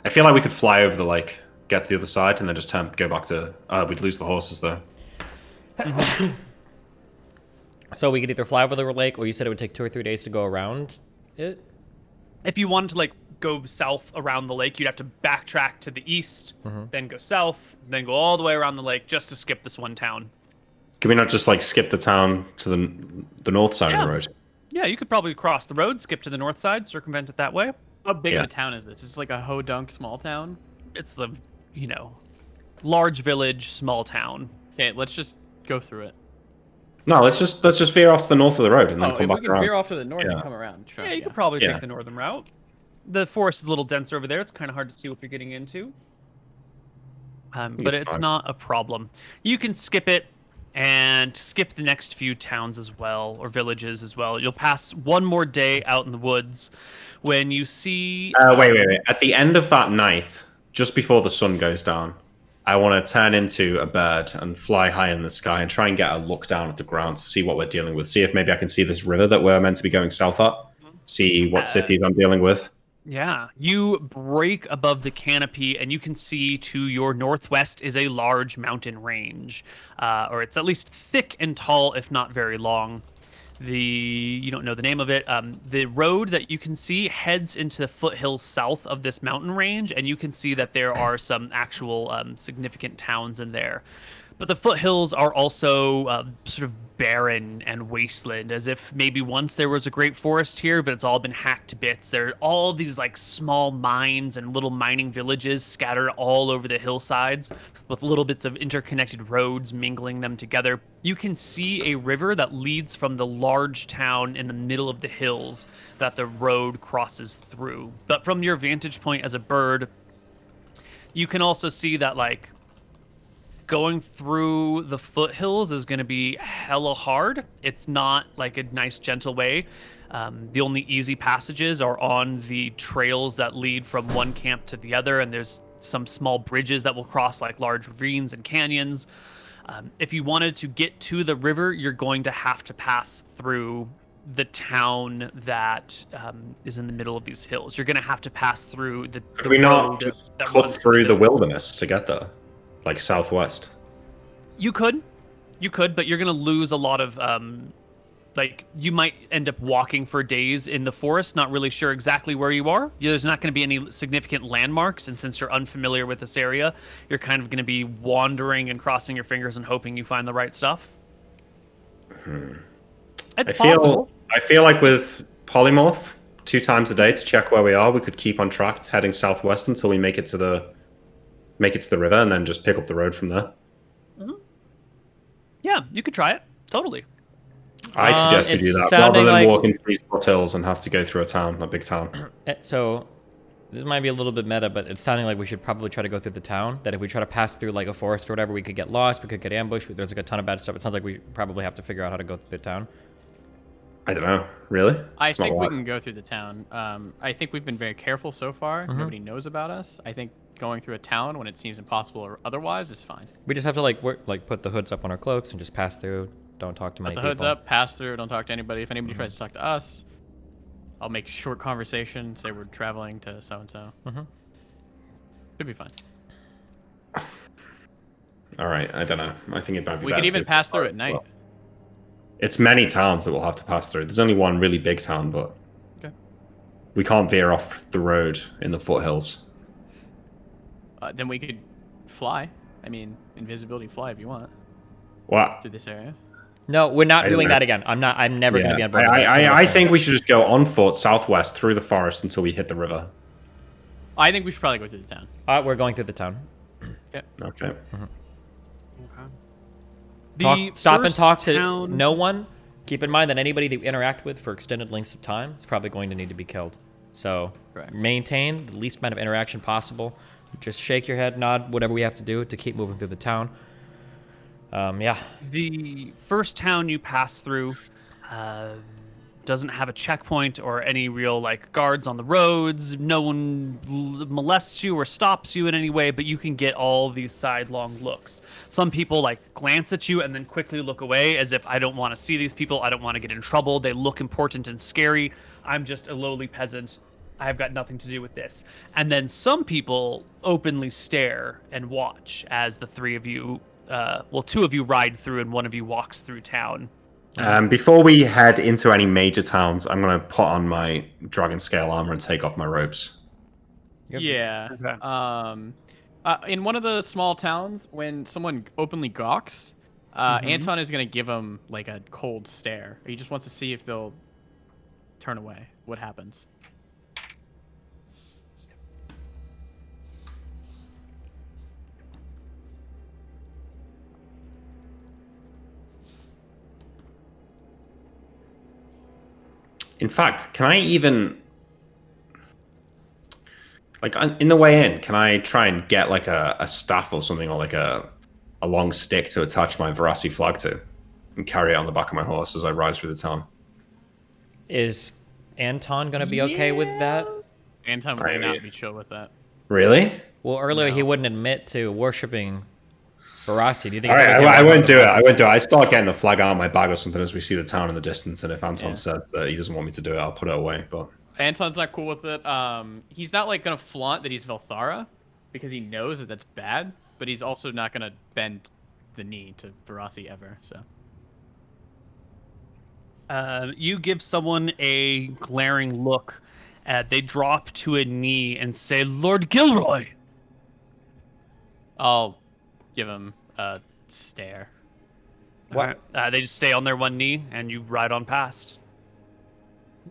I feel like we could fly over the lake, get to the other side, and then just go back to. We'd lose the horses though. So we could either fly over the lake, or you said it would take 2 or 3 days to go around it. If you wanted to go south around the lake, you'd have to backtrack to the east, then go south, then go all the way around the lake just to skip this one town. Can we not just skip the town to the north side of the road? Yeah, you could probably cross the road, skip to the north side, circumvent it that way. How big Yeah. of a town is this? It's like a ho-dunk small town? It's a, large village, small town. Okay, let's just go through it. No, let's just veer off to the north of the road and then Oh, come if we back can around. veer off to the north and Yeah. come around. Sure, Yeah, you could probably Yeah. take the northern route. The forest is a little denser over there. It's kind of hard to see what you're getting into. But it's it's fine. not a problem. You can skip it and skip the next few towns as well, or villages as well. You'll pass one more day out in the woods when you see... Wait. At the end of that night, just before the sun goes down, I want to turn into a bird and fly high in the sky and try and get a look down at the ground to see what we're dealing with. See if maybe I can see this river that we're meant to be going south up. See what cities I'm dealing with. Yeah, you break above the canopy and you can see to your northwest is a large mountain range, or it's at least thick and tall, if not very long. You don't know the name of it. The road that you can see heads into the foothills south of this mountain range, and you can see that there are some actual significant towns in there. But the foothills are also sort of barren and wasteland, as if maybe once there was a great forest here, but it's all been hacked to bits. There are all these small mines and little mining villages scattered all over the hillsides with little bits of interconnected roads mingling them together. You can see a river that leads from the large town in the middle of the hills that the road crosses through. But from your vantage point as a bird, you can also see that going through the foothills is going to be hella hard. It's not a nice, gentle way. The only easy passages are on the trails that lead from one camp to the other, and there's some small bridges that will cross large ravines and canyons. If you wanted to get to the river, you're going to have to pass through the town that is in the middle of these hills. You're going to have to pass through the Could we not road just that cut runs through the hills. wilderness to get there? Southwest? You could. You could, but you're gonna lose a lot of like you might end up walking for days in the forest, not really sure exactly where you are. There's not going to be any significant landmarks, and since you're unfamiliar with this area, you're kind of going to be wandering and crossing your fingers and hoping you find the right stuff. It's possible. I feel like with polymorph 2 times a day to check where we are, we could keep on track heading southwest until we make it to the river, and then just pick up the road from there. Yeah, you could try it. Totally. I suggest we it's do that sounding rather than like- walk into these foothills and have to go through a big town. So this might be a little bit meta, but it's sounding like we should probably try to go through the town. That if we try to pass through like a forest or whatever, we could get lost, we could get ambushed. There's like a ton of bad stuff. It sounds like we probably have to figure out how to go through the town. I don't know. Really? I It's not think we a lot. can go through the town. I think we've been very careful so far. Nobody knows about us. I think going through a town when it seems impossible or otherwise is fine. We just have to like put the hoods up on our cloaks and just pass through. Don't talk to many Put the hoods people. up, pass through, don't talk to anybody. If anybody tries to talk to us, I'll make short conversation, say we're traveling to so-and-so. Should be fine. All right. I don't know. I think it might be We better could to even go pass through far at night. well. It's many towns that we'll have to pass through. There's only one really big town, but Okay. we can't veer off the road in the foothills. Then we could fly. I mean, invisibility fly if you want What? through this area. No, we're not I don't doing know. that again. I'm never going to be Yeah. on board. with that. I think we should just go on foot southwest through the forest until we hit the river. I think we should probably go through the town. We're going through the town. Okay. Stop and first talk to town- no one. Keep in mind that anybody that you interact with for extended lengths of time is probably going to need to be killed. So Correct. maintain the least amount of interaction possible. Just shake your head, nod, whatever we have to do to keep moving through the town. Yeah. The first town you pass through doesn't have a checkpoint or any real like guards on the roads. No one molests you or stops you in any way, but you can get all these sidelong looks. Some people like glance at you and then quickly look away as if I don't want to see these people. I don't want to get in trouble. They look important and scary. I'm just a lowly peasant. I've got nothing to do with this. And then some people openly stare and watch as the three of you, two of you ride through and one of you walks through town. Before we head into any major towns, I'm going to put on my dragon scale armor and take off my robes. Yeah. Okay. In one of the small towns, when someone openly gawks, Anton is going to give him like a cold stare. He just wants to see if they'll turn away. What happens? In fact, can I even, like, in the way in, can I try and get like a staff or something, or like a long stick to attach my Verasi flag to and carry it on the back of my horse as I ride through the town? Is Anton going to be okay with that? Anton would not be chill with that. Really? Well, earlier he wouldn't admit to worshipping Verasi. Do you think? All it's right, okay I with won't the do it. I process? won't do it. I start getting the flag out of my bag or something as we see the town in the distance, and if Anton says that he doesn't want me to do it, I'll put it away. But Anton's not cool with it. He's not like gonna flaunt that he's Velthara because he knows that that's bad, but he's also not gonna bend the knee to Verasi ever. So You give someone a glaring look. They drop to a knee and say, "Lord Gilroy." I'll give him a stare. What? They just stay on their one knee, and you ride on past.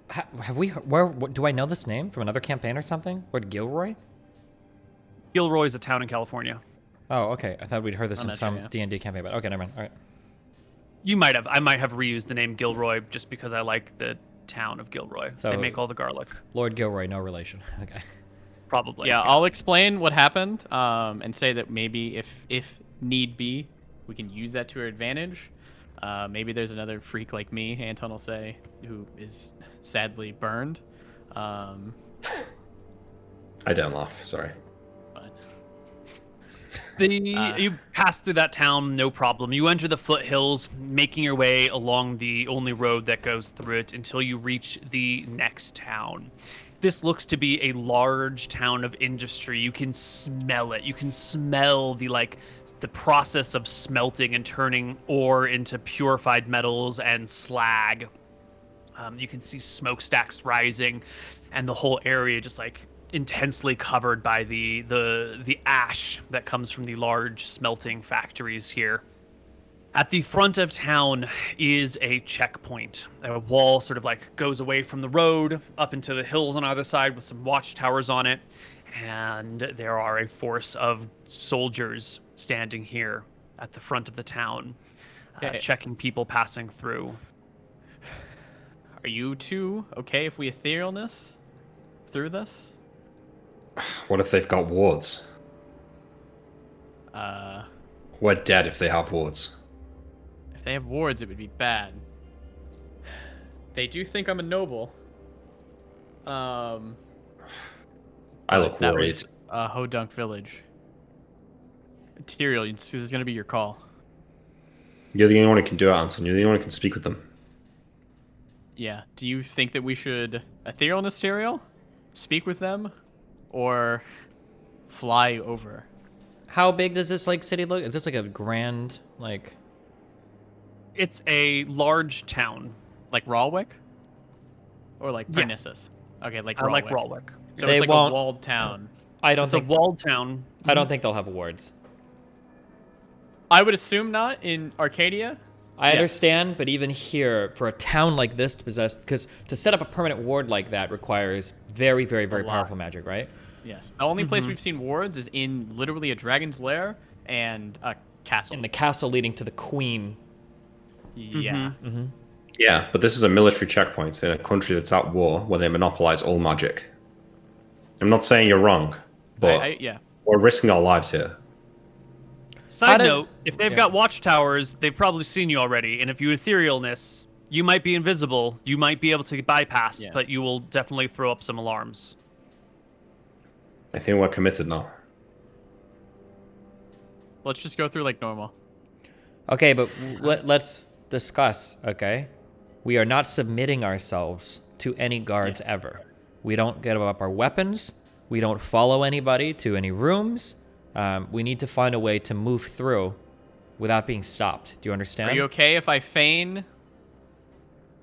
Have we? Where do I know this name from another campaign or something? Lord Gilroy? Gilroy's a town in California. Oh, okay. I thought we'd heard this I'm in not sure, some yeah. D&D campaign, but okay, never mind. All right. You might have. I might have reused the name Gilroy just because I like the town of Gilroy. So- They make all the garlic. Lord Gilroy, no relation. Okay. Probably. Yeah, I'll explain what happened, and say that maybe if need be, we can use that to our advantage. Maybe there's another freak like me, Anton will say, who is sadly burned. I don't laugh. Sorry. But You pass through that town, no problem. You enter the foothills, making your way along the only road that goes through it until you reach the next town. This looks to be a large town of industry. You can smell it. You can smell the like the process of smelting and turning ore into purified metals and slag. You can see smokestacks rising, and the whole area just like intensely covered by the ash that comes from the large smelting factories here. At the front of town is a checkpoint. A wall sort of like goes away from the road up into the hills on either side with some watchtowers on it. And there are a force of soldiers standing here at the front of the town, checking people passing through. Are you two okay if we etherealness through this? What if they've got wards? We're dead if they have wards. If they have wards, it would be bad. They do think I'm a noble. I look That worried. was Hodunk Village. Material, this is going to be your call. You're the only one who can do it, Anton. You're the only one who can speak with them. Yeah. Do you think that we should ethereal Mysterial, speak with them, or fly over? How big does this like city look? Is this like a grand like? It's a large town. Like Rawwick? Or like Yeah. Parnassus? Okay, like I Rawwick. like Rawwick. So They it's like won't- a walled town. I don't It's a think. walled town. I don't think they'll have wards. I would assume not in Arcadia. I Yes. understand, but even here, for a town like this to possess, because to set up a permanent ward like that requires very, very, very lot. powerful magic, right? Yes. The only place we've seen wards is in literally a dragon's lair and a castle. In the castle leading to the queen. Yeah. Yeah, but this is a military checkpoint in a country that's at war where they monopolize all magic. I'm not saying you're wrong, but Yeah. we're risking our lives here. Side How does- note, if they've got watchtowers, they've probably seen you already. And if you etherealness, you might be invisible. You might be able to bypass, Yeah. but you will definitely throw up some alarms. I think we're committed now. Let's just go through like normal. Okay, but let's discuss, okay? We are not submitting ourselves to any guards ever. We don't give up our weapons. We don't follow anybody to any rooms. We need to find a way to move through without being stopped. Do you understand? Are you okay if I feign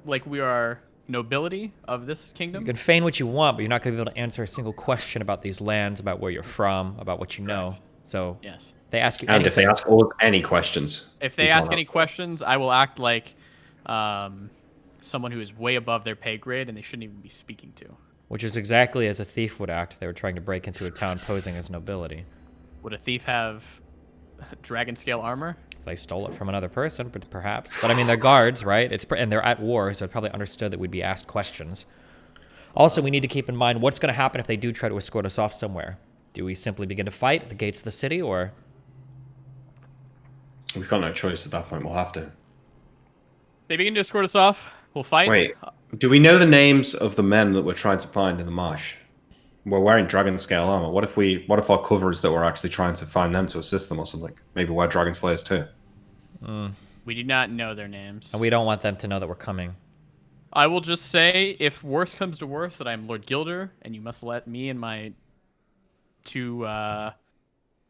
like we are nobility of this kingdom? You can feign what you want, but you're not going to be able to answer a single question about these lands, about where you're from, about what you know. Correct. So Yes. they ask you And if they anything. ask all any questions, If they we ask can't any help. questions, I will act like someone who is way above their pay grade and they shouldn't even be speaking to. Which is exactly as a thief would act if they were trying to break into a town posing as nobility. Would a thief have dragon scale armor? If they stole it from another person, but perhaps. But I mean, they're guards, right? And they're at war, so it probably understood that we'd be asked questions. Also, we need to keep in mind what's going to happen if they do try to escort us off somewhere. Do we simply begin to fight at the gates of the city, or? We've got no choice at that point. We'll have to. They begin to escort us off. We'll fight. Wait, do we know the names of the men that we're trying to find in the marsh? We're wearing dragon scale armor. What if our cover is that we're actually trying to find them to assist them or something? Maybe we're dragon slayers too. We do not know their names. And we don't want them to know that we're coming. I will just say, if worse comes to worse, that I'm Lord Gilder, and you must let me and my two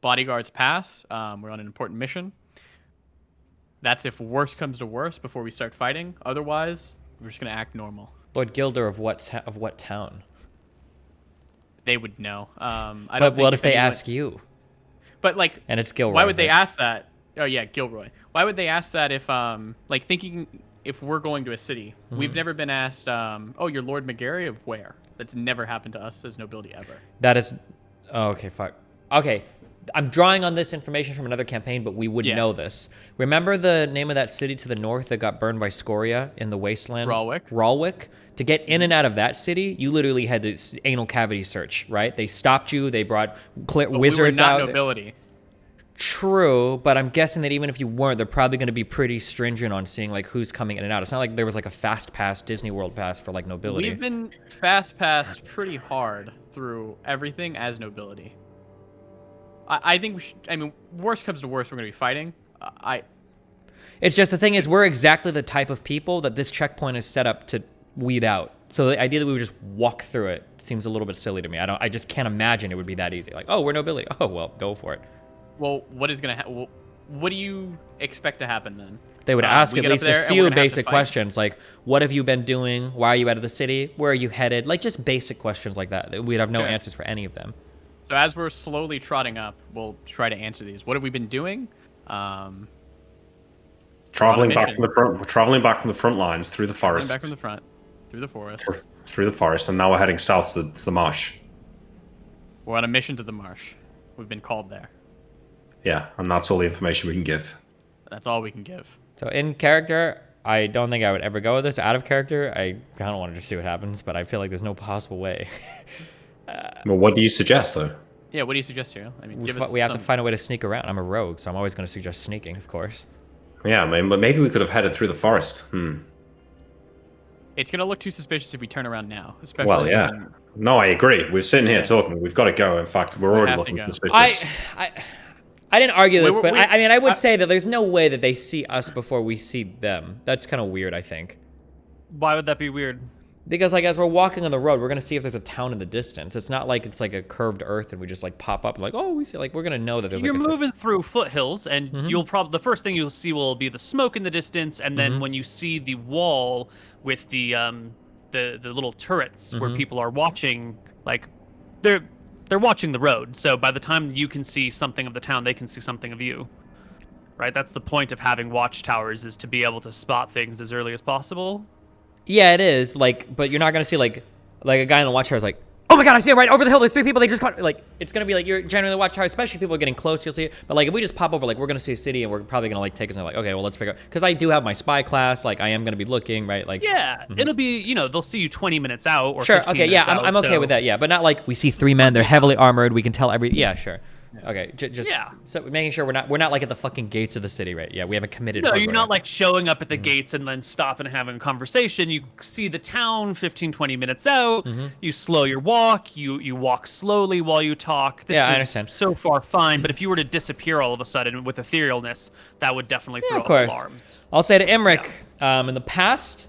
bodyguards pass. We're on an important mission. That's if worse comes to worse before we start fighting. Otherwise, we're just gonna act normal. Lord Gilder of what town? They would know. I don't But what think if they anyone- ask you? But like, And it's Gilroy. why would they right? ask that? Oh yeah, Gilroy. Why would they ask that if like thinking if we're going to a city? We've never been asked. Oh, you're Lord McGarry of where? That's never happened to us as nobility ever. That is. Oh, okay, fuck. Okay, I'm drawing on this information from another campaign, but we would Yeah. know this. Remember the name of that city to the north that got burned by Scoria in the wasteland? Rawwick. Rawwick. To get in and out of that city, you literally had to anal cavity search, right? They stopped you. They brought But wizards we were not out. nobility. True, but I'm guessing that even if you weren't, they're probably going to be pretty stringent on seeing like who's coming in and out. It's not like there was like a fast pass Disney World pass for like nobility. We've been fast passed pretty hard through everything as nobility. I think we should. I mean, worst comes to worst, we're gonna be fighting. It's just the thing is, we're exactly the type of people that this checkpoint is set up to weed out. So the idea that we would just walk through it seems a little bit silly to me. I just can't imagine it would be that easy. Like, oh, we're nobility. Oh, well, go for it. Well, what is gonna happen? What do you expect to happen then? They would ask we at get up least there a and we're few gonna have to basic fight? questions like, what have you been doing? Why are you out of the city? Where are you headed? Like just basic questions like that. We'd have no Okay. answers for any of them. So as we're slowly trotting up, we'll try to answer these. What have we been doing? Traveling back mission. from the front. We're traveling back from the front lines through the Traveling forest. back from the front, through the forest. Through the forest, and now we're heading south to the marsh. We're on a mission to the marsh. We've been called there. Yeah, and that's all the information we can give. That's all we can give. So in character, I don't think I would ever go with this. Out of character, I kind of want to just see what happens, but I feel like there's no possible way. Well, what do you suggest, though? Yeah, what do you suggest here? I mean, We have to find a way to sneak around. I'm a rogue, so I'm always going to suggest sneaking, of course. Yeah, but maybe we could have headed through the forest. It's gonna look too suspicious if we turn around now, especially. Well, yeah. No, I agree. We're sitting here talking. We've got to go. In fact, we're already have to looking go. suspicious. I didn't argue this, but wait, I mean, I would say that there's no way that they see us before we see them. That's kind of weird, I think. Why would that be weird? Because like as we're walking on the road, we're gonna see if there's a town in the distance. It's not like it's like a curved earth and we just like pop up and like, oh, we see. Like we're gonna know that there's You're like a moving through foothills, and you'll probably the first thing you'll see will be the smoke in the distance, and then when you see the wall with the little turrets where people are watching, like they're watching the road. So by the time you can see something of the town, they can see something of you. Right? That's the point of having watchtowers, is to be able to spot things as early as possible. Yeah, it is. Like, but you're not gonna see like a guy in the watchtower is like, oh my god, I see it right over the hill. There's 3 people. They just caught. Like, it's gonna be like you're generally the watchtower, especially if people are getting close. You'll see it. But like, if we just pop over, like, we're gonna see a city, and we're probably gonna like take us and like, okay, well, let's figure out. Because I do have my spy class. Like, I am gonna be looking, right? Like, Yeah, it'll be, they'll see you 20 minutes out or sure, 15 okay, yeah, minutes I'm out, okay so- with that. Yeah, but not like we see 3 men. They're heavily armored. We can tell every. Yeah, sure. Okay, just Yeah. So making sure we're not like at the fucking gates of the city, right? Yeah, we haven't committed. No, hardcore you're not yet. like showing up at the gates and then stopping and having a conversation. You see the town 15, 20 minutes out. You slow your walk. You walk slowly while you talk. This Yeah, I is understand. so far fine, but if you were to disappear all of a sudden with etherealness, that would definitely throw of up course. alarms. I'll say to Imric, in the past,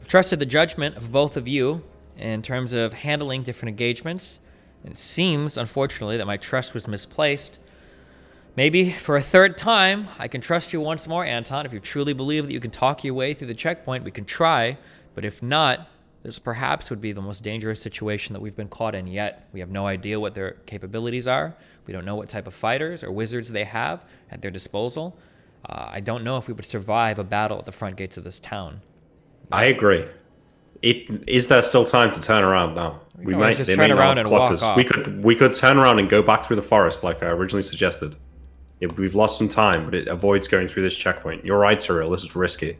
I've trusted the judgment of both of you in terms of handling different engagements. It seems, unfortunately, that my trust was misplaced. Maybe for a third time, I can trust you once more, Anton. If you truly believe that you can talk your way through the checkpoint, we can try. But if not, this perhaps would be the most dangerous situation that we've been caught in yet. We have no idea what their capabilities are. We don't know what type of fighters or wizards they have at their disposal. I don't know if we would survive a battle at the front gates of this town. I agree. Is there still time to turn around now? We can always just turn around and walk off. We could turn around and go back through the forest like I originally suggested. Yeah, we've lost some time, but it avoids going through this checkpoint. You're right, Cyril. This is risky.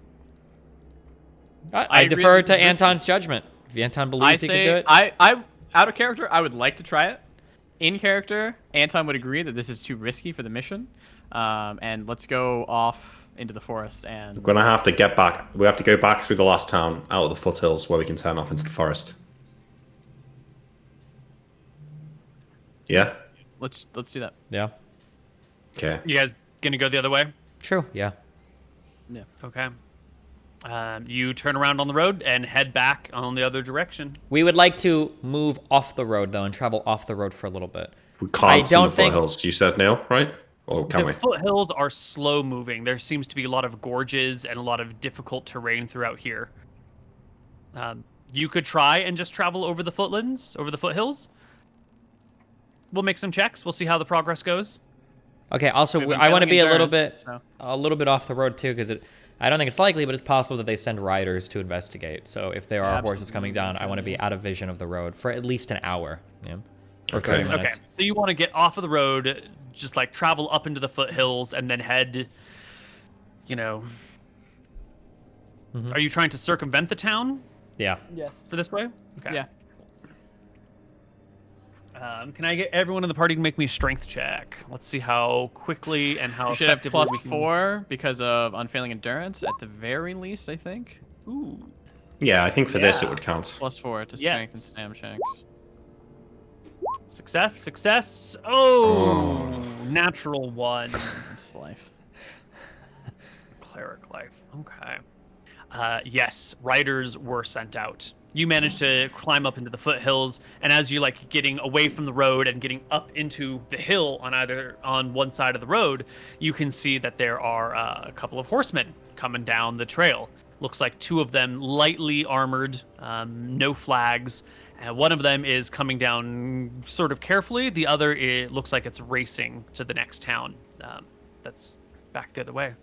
I agree defer this to is risky. Anton's judgment. If Anton believes he can do it. I out of character, I would like to try it. In character, Anton would agree that this is too risky for the mission. And let's go off into the forest and. We're gonna have to get back. We have to go back through the last town, out of the foothills, where we can turn off into the forest. Yeah. Let's do that. Yeah. Okay. You guys gonna go the other way? True. Yeah. Yeah. Okay. You turn around on the road and head back on the other direction. We would like to move off the road though and travel off the road for a little bit. We can't see don't the think- foothills. You said, Neil, right? Or can The we? foothills are slow moving. There seems to be a lot of gorges and a lot of difficult terrain throughout here. You could try and just travel over the foothills. We'll make some checks. We'll see how the progress goes. Okay. Also, We've been I want to failing be endurance, a little bit off the road too, because I don't think it's likely, but it's possible that they send riders to investigate. So if there are horses coming down, I want to be out of vision of the road for at least an hour. Yeah. Or Okay. 30 Okay. minutes. So you want to get off of the road, just like travel up into the foothills, and then head. Are you trying to circumvent the town Yeah. Yes. for this way? Okay. Yeah. Can I get everyone in the party to make me a strength check? Let's see how quickly and how You should have effectively we can... +4 because of unfailing endurance at the very least, I think. Ooh. Yeah, I think for this it Yeah. would count. +4 to Yes. strength and stam checks. Success. Oh, natural 1. That's life. Cleric life. Okay. Yes, riders were sent out. You manage to climb up into the foothills, and as you're like getting away from the road and getting up into the hill on one side of the road, you can see that there are a couple of horsemen coming down the trail. Looks like 2 of them lightly armored, no flags. One of them is coming down sort of carefully. The other, it looks like it's racing to the next town. That's back the other way.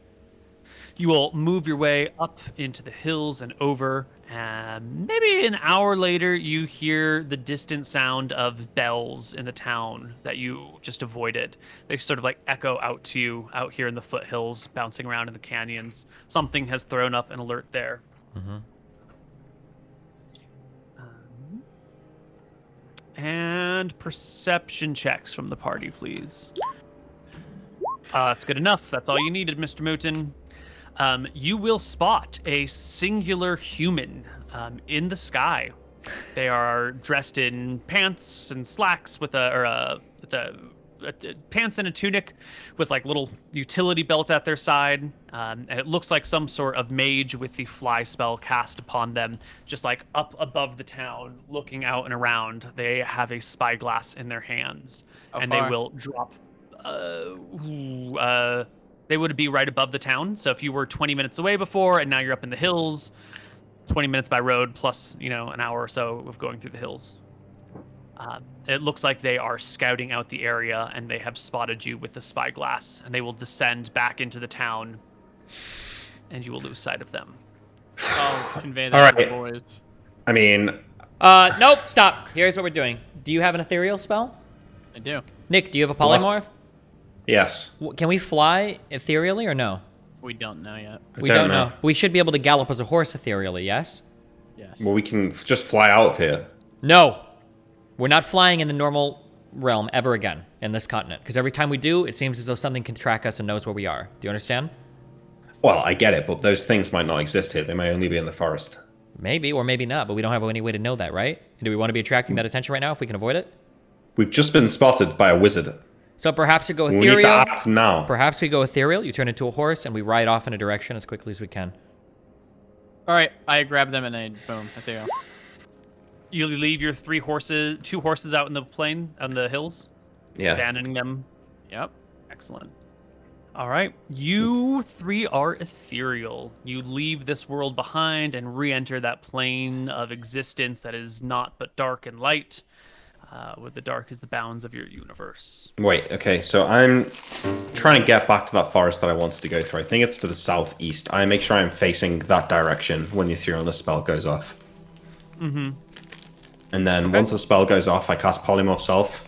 You will move your way up into the hills and over, and maybe an hour later, you hear the distant sound of bells in the town that you just avoided. They sort of like echo out to you out here in the foothills, bouncing around in the canyons. Something has thrown up an alert there. Mm-hmm. And perception checks from the party, please. That's good enough. That's all you needed, MrMouton. You will spot a singular human in the sky. They are dressed in pants and slacks with pants and a tunic with like little utility belt at their side. And it looks like some sort of mage with the fly spell cast upon them, just like up above the town, looking out and around. They have a spyglass in their hands, and they will drop. They would be right above the town. So if you were 20 minutes away before and now you're up in the hills, 20 minutes by road plus, an hour or so of going through the hills. It looks like they are scouting out the area and they have spotted you with the spyglass, and they will descend back into the town and you will lose sight of them. I'll convey that to the Alright. boys. I mean, Nope, stop. Here's what we're doing. Do you have an ethereal spell? I do. Nick, do you have a Bless- polymorph? yes. Can we fly ethereally or no? We don't know yet. We don't know. We should be able to gallop as a horse ethereally, yes? Yes. Well, we can just fly out of here. No. We're not flying in the normal realm ever again in this continent. Because every time we do, it seems as though something can track us and knows where we are. Do you understand? Well, I get it, but those things might not exist here. They may only be in the forest. Maybe or maybe not, but we don't have any way to know that, right? Do we want to be attracting that attention right now if we can avoid it? We've just been spotted by a wizard. So perhaps we go We need to ethereal. act now. Perhaps we go ethereal, you turn into a horse, and we ride off in a direction as quickly as we can. All right, I grab them and I boom. There you go. You leave your 2 horses out in the plain, on the hills, Yeah. abandoning them. Yep. Excellent. All right, you 3 are ethereal. You leave this world behind and re-enter that plane of existence that is not but dark and light, where the dark is the bounds of your universe. Wait, okay, so I'm trying to get back to that forest that I wanted to go through. I think it's to the southeast. I make sure I'm facing that direction when the ethereal spell goes off. Mm-hmm. And then once the spell goes off, I cast Polymorph Self.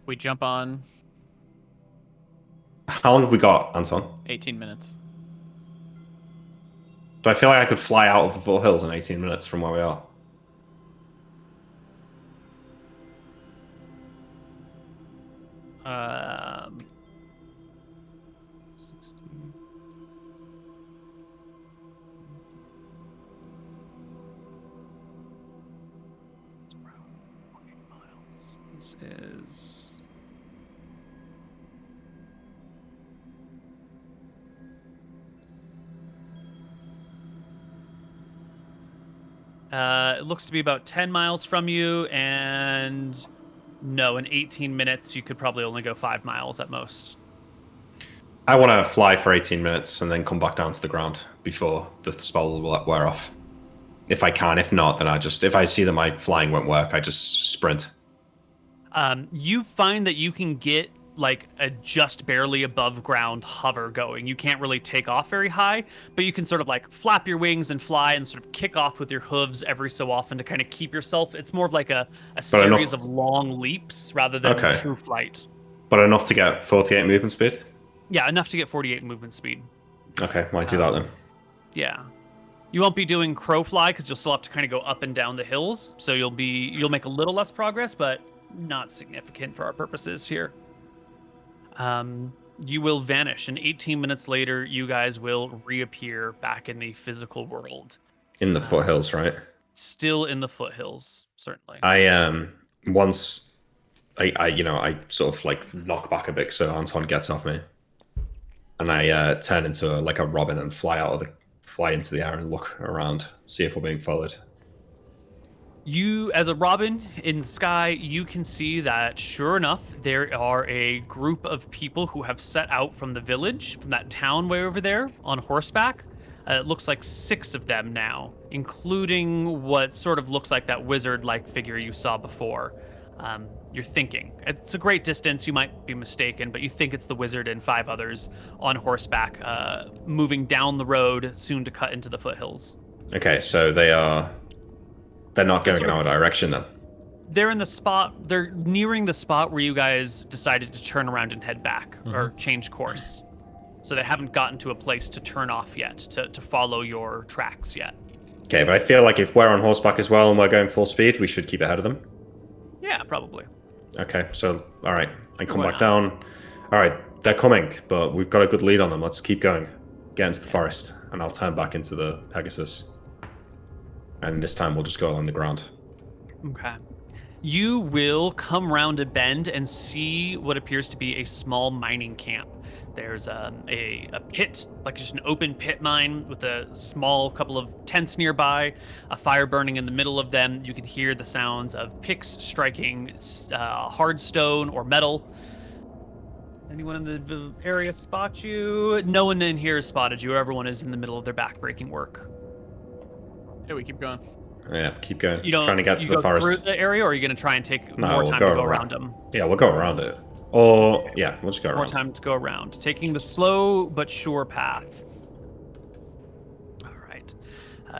We jump on How long have we got, Anton? 18 minutes. Do I feel like I could fly out of the foothills in 18 minutes from where we are? Um, This is it looks to be about 10 miles from you, and no, in 18 minutes you could probably only go 5 miles at most. I want to fly for 18 minutes and then come back down to the ground before the spell will wear off. If I can, if not, then if I see that my flying won't work, I just sprint. You find that you can get like a just barely above ground hover going. You can't really take off very high, but you can sort of like flap your wings and fly and sort of kick off with your hooves every so often to kind of keep yourself. It's more of like a series of long leaps rather than true flight. But enough to get 48 movement speed? Yeah, enough to get 48 movement speed. Okay, might do that then. Yeah. You won't be doing crow fly because you'll still have to kind of go up and down the hills. So you'll make a little less progress, but not significant for our purposes here. You will vanish, and 18 minutes later, you guys will reappear back in the physical world. In the foothills, right? Still in the foothills, certainly. Once I sort of like knock back a bit so Anton gets off me, and I turn into a robin and fly into the air and look around, see if we're being followed. You, as a robin in the sky, you can see that sure enough, there are a group of people who have set out from the village, from that town way over there, on horseback. It looks like 6 of them now, including what sort of looks like that wizard-like figure you saw before. You're thinking. It's a great distance, you might be mistaken, but you think it's the wizard and 5 others on horseback, moving down the road, soon to cut into the foothills. Okay, so they're not going in our direction then. They're in the spot, they're nearing the spot where you guys decided to turn around and head back, or change course. So they haven't gotten to a place to turn off yet, to follow your tracks yet. Okay, but I feel like if we're on horseback as well and we're going full speed, we should keep ahead of them. Yeah, probably. Okay, so, alright, and come Why back not? down. Alright, they're coming, but we've got a good lead on them. Let's keep going. Get into the forest, and I'll turn back into the Pegasus. And this time we'll just go along the ground. Okay. You will come round a bend and see what appears to be a small mining camp. There's a pit, like just an open pit mine with a small couple of tents nearby, a fire burning in the middle of them. You can hear the sounds of picks striking hard stone or metal. Anyone in the area spot you? No one in here has spotted you. Everyone is in the middle of their back-breaking work. Yeah, we keep going. Yeah, keep going. You don't Trying to get to you the go forest. through the area, or are you going to try and take No, more we'll time go to go around. around them? Yeah, we'll go around it. Or, yeah, we'll just go More around. time to go around, taking the slow but sure path. All right.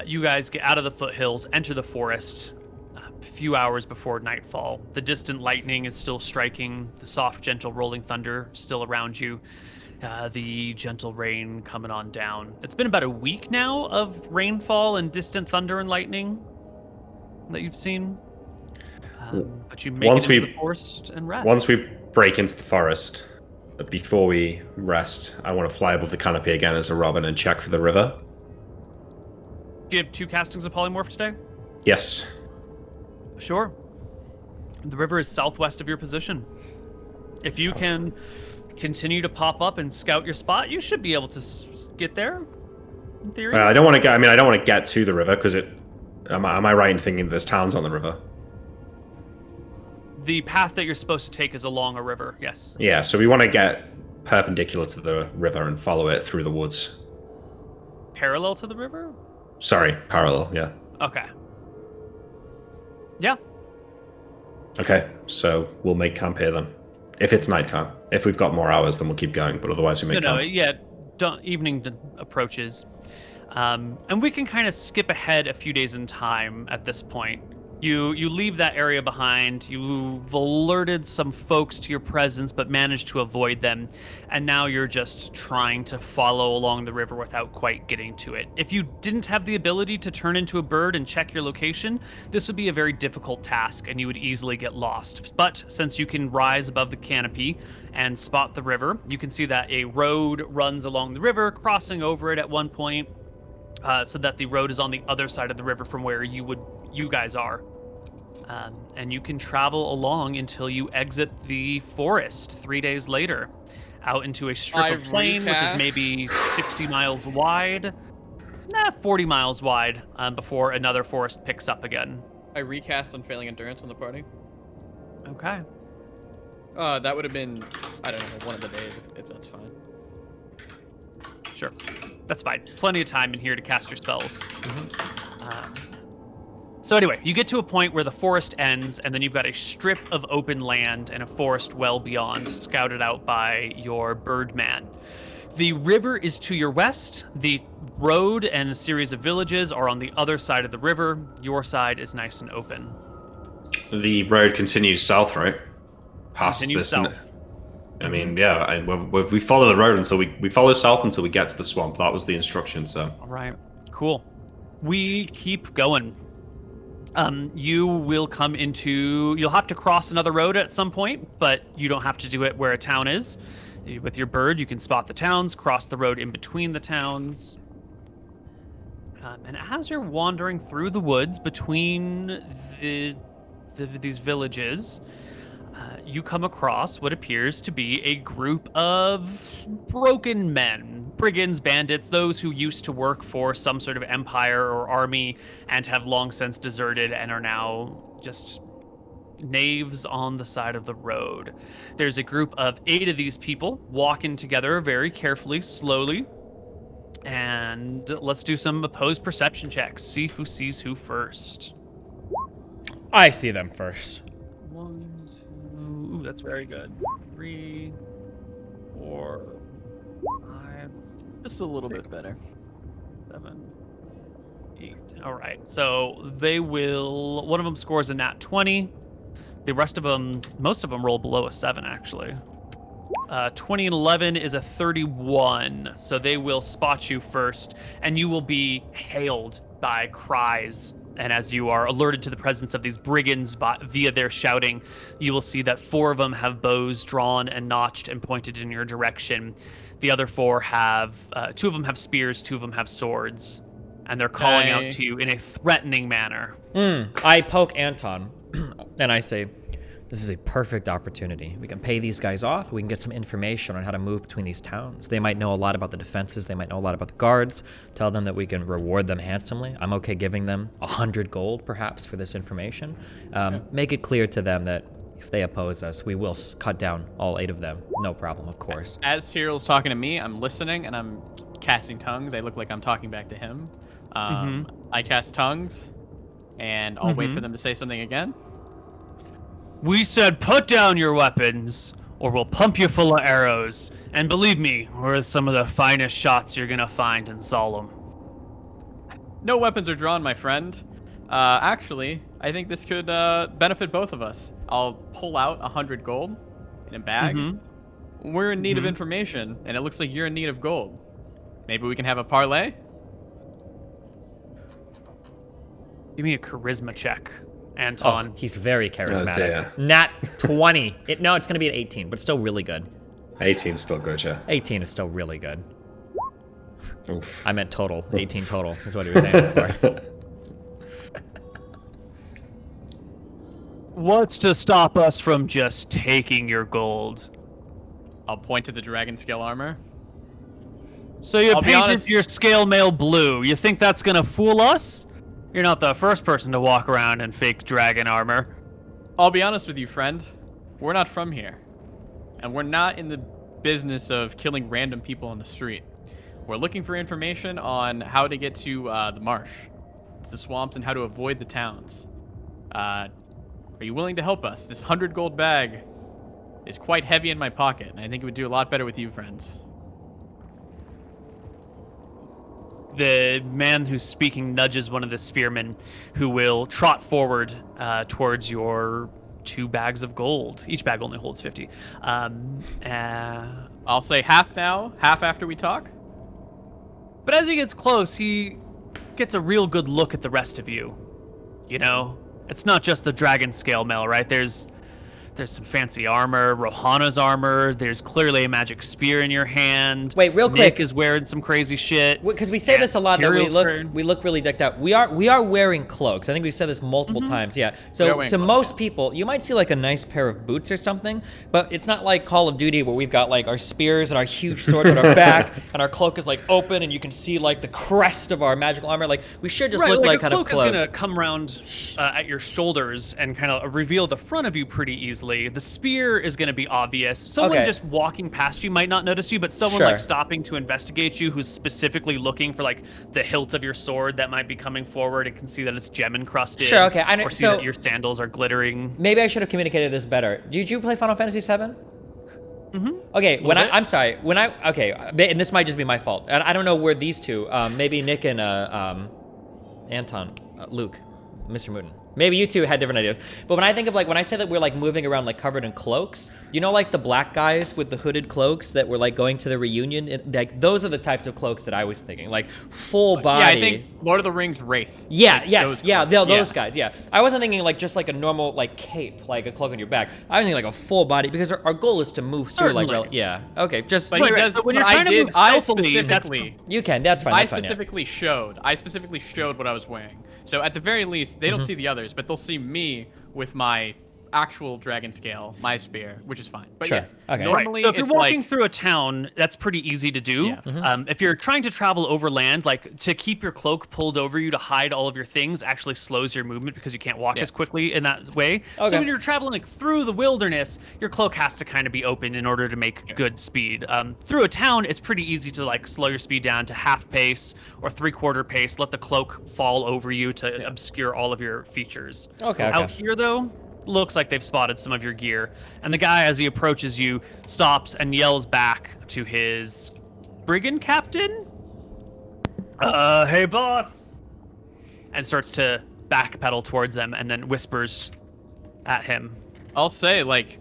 You guys get out of the foothills, enter the forest a few hours before nightfall. The distant lightning is still striking, the soft, gentle rolling thunder still around you. The gentle rain coming on down. It's been about a week now of rainfall and distant thunder and lightning that you've seen. But you make Once it into we- the forest and rest. Once we break into the forest, before we rest, I want to fly above the canopy again as a robin and check for the river. Do you have 2 castings of polymorph today? Yes. Sure. The river is southwest of your position. If you can continue to pop up and scout your spot, you should be able to get there. In theory. I don't want to get. I mean, I don't want to get to the river because it. Am I right in thinking there's towns on the river? The path that you're supposed to take is along a river. Yes. Yeah. So we want to get perpendicular to the river and follow it through the woods. Parallel to the river. Sorry, parallel. Yeah. Okay. Yeah. Okay. So we'll make camp here then. If it's nighttime. If we've got more hours, then we'll keep going. But otherwise, we make camp. Yeah. Evening approaches, and we can kind of skip ahead a few days in time at this point. You leave that area behind. You've alerted some folks to your presence, but managed to avoid them. And now you're just trying to follow along the river without quite getting to it. If you didn't have the ability to turn into a bird and check your location, this would be a very difficult task, and you would easily get lost. But since you can rise above the canopy and spot the river, you can see that a road runs along the river, crossing over it at one point, so that the road is on the other side of the river from where you guys are. And you can travel along until you exit the forest 3 days later, out into a strip of plain, which is maybe 60 miles wide, 40 miles wide, before another forest picks up again. I recast Unfailing Endurance on the party. Okay. That would have been, I don't know, one of the days, if that's fine. Sure. That's fine. Plenty of time in here to cast your spells. So anyway, you get to a point where the forest ends, and then you've got a strip of open land and a forest well beyond, scouted out by your birdman. The river is to your west. The road and a series of villages are on the other side of the river. Your side is nice and open. The road continues south, right? Past Continue this. south. I mean, yeah. We follow the road until we follow south until we get to the swamp. That was the instruction. So. All right. Cool. We keep going. You will come into... You'll have to cross another road at some point, but you don't have to do it where a town is. With your bird, you can spot the towns, cross the road in between the towns. And as you're wandering through the woods between these villages, you come across what appears to be a group of broken men, brigands, bandits, those who used to work for some sort of empire or army and have long since deserted and are now just knaves on the side of the road. There's a group of 8 of these people walking together very carefully, slowly. And let's do some opposed perception checks. See who sees who first. I see them first. 1, 2. Ooh, that's very good. 3, 4, 5. Just a little 6, bit better. 7, 8. All right. So they will. One of them scores a nat 20. The rest of them, most of them roll below a 7, actually. 20 and 11 is a 31. So they will spot you first, and you will be hailed by cries. And as you are alerted to the presence of these brigands via their shouting, you will see that 4 of them have bows drawn and notched and pointed in your direction. The other 4 have, 2 of them have spears, 2 of them have swords, and they're calling out to you in a threatening manner. I poke Anton, and I say, this is a perfect opportunity. We can pay these guys off. We can get some information on how to move between these towns. They might know a lot about the defenses. They might know a lot about the guards. Tell them that we can reward them handsomely. I'm okay giving them 100 gold, perhaps, for this information. Make it clear to them that if they oppose us, we will cut down all 8 of them. No problem, of course. As Cyril's talking to me, I'm listening and I'm casting tongues. I look like I'm talking back to him. I cast tongues, and I'll wait for them to say something again. We said put down your weapons, or we'll pump you full of arrows. And believe me, we're some of the finest shots you're gonna find in Solemn. No weapons are drawn, my friend. Actually, I think this could benefit both of us. I'll pull out 100 gold in a bag. We're in need of information, and it looks like you're in need of gold. Maybe we can have a parlay? Give me a charisma check, Anton. Oh, he's very charismatic. dear. Nat 20. No, it's going to be an 18, but still really good. 18's still good, yeah. 18 is still really good. Oof. I meant total. 18 total is what he was aiming for. What's to stop us from just taking your gold? I'll point to the dragon scale armor. So you I'll be painted honest- your scale mail blue. You think that's gonna fool us? You're not the first person to walk around in fake dragon armor. I'll be honest with you, friend. We're not from here. And we're not in the business of killing random people on the street. We're looking for information on how to get to the marsh, the swamps, and how to avoid the towns. Are you willing to help us? This 100 gold bag is quite heavy in my pocket, and I think it would do a lot better with you, friends. The man who's speaking nudges one of the spearmen, who will trot forward towards your 2 bags of gold. Each bag only holds 50. I'll say half now, half after we talk. But as he gets close, he gets a real good look at the rest of you. You know, it's not just the dragon scale mail, right? There's some fancy armor, Rohana's armor. There's clearly a magic spear in your hand. Wait, real quick. Nick is wearing some crazy shit. Because we say this a lot, that Tyrion's we look really decked out. We are wearing cloaks. I think we've said this multiple times. Yeah. We are So wearing to cloaks, most people, you might see like a nice pair of boots or something, but it's not like Call of Duty where we've got like our spears and our huge swords at our back, and our cloak is like open, and you can see like the crest of our magical armor. Like we should just look like a kind of cloak cloak. is gonna come around at your shoulders and kind of reveal the front of you pretty easily. The spear is going to be obvious. Someone Okay. just walking past you might not notice you, but someone Sure. like stopping to investigate you who's specifically looking for like the hilt of your sword that might be coming forward and can see that it's gem encrusted. Sure, okay, I know- Or see so- that your sandals are glittering. Maybe I should have communicated this better. Did you play Final Fantasy VII? Okay, bit. I'm sorry. And this might just be my fault. And I don't know where these two, maybe Nick and Anton, Luke, MrMouton. Maybe you two had different ideas. But when I think of like, when I say that we're like moving around like covered in cloaks, you know, like the black guys with the hooded cloaks that were like going to the reunion, like those are the types of cloaks that I was thinking, like full body. Yeah, I think Lord of the Rings Wraith. Yeah, Like, yes, those yeah, cloaks. those guys, yeah. I wasn't thinking like just like a normal like cape, like a cloak on your back. I was thinking like a full body, because our goal is to move through like, Certainly. yeah, okay, just, But he Right, does. so when but you're I trying to did. move I stealthily, that's specifically. you can, that's fine, I that's fine, yeah. specifically showed what I was wearing. So at the very least, they don't see the others, but they'll see me with my actual dragon scale, my spear, which is fine. But Sure. yes, Okay. normally So if you're it's walking like, through a town, that's pretty easy to do. Yeah. If you're trying to travel overland, like to keep your cloak pulled over you to hide all of your things, actually slows your movement because you can't walk Yeah. as quickly in that way. Okay. So when you're traveling like through the wilderness, your cloak has to kind of be open in order to make good speed. Through a town, it's pretty easy to like slow your speed down to half pace or 3/4 pace. Let the cloak fall over you to obscure all of your features. Okay, Out okay. here though, looks like they've spotted some of your gear, and the guy, as he approaches you, stops and yells back to his brigand captain, hey boss, and starts to backpedal towards them and then whispers at him. I'll say, like,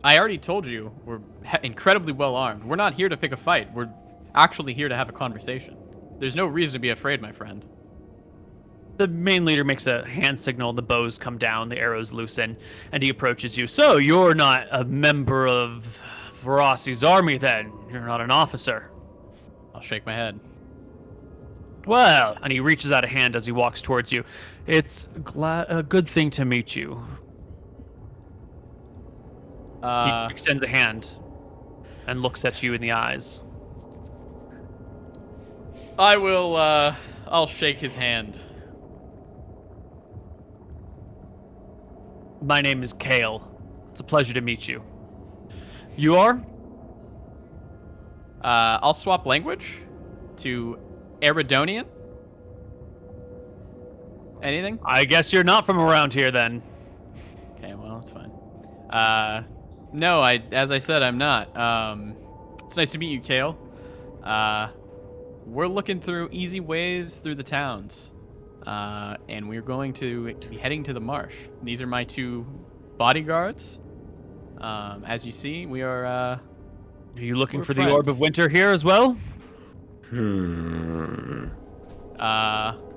I already told you, we're incredibly well armed. We're not here to pick a fight. We're actually here to have a conversation. There's no reason to be afraid, my friend. The main leader makes a hand signal, the bows come down, the arrows loosen, and he approaches you. So you're not a member of Varasi's army then? You're not an officer? I'll shake my head. Well, and he reaches out a hand as he walks towards you. It's a good thing to meet you. He extends a hand and looks at you in the eyes. I will, I'll shake his hand. My name is Kale. It's a pleasure to meet you. You are? I'll swap language to Eridonian. Anything? I guess you're not from around here then. Okay, well, that's fine. No, as I said, I'm not. It's nice to meet you, Kale. We're looking through easy ways through the towns. And we're going to be heading to the marsh. These are my 2 bodyguards. As you see, we are, Are you looking we're for the Orb friends. of Winter here as well?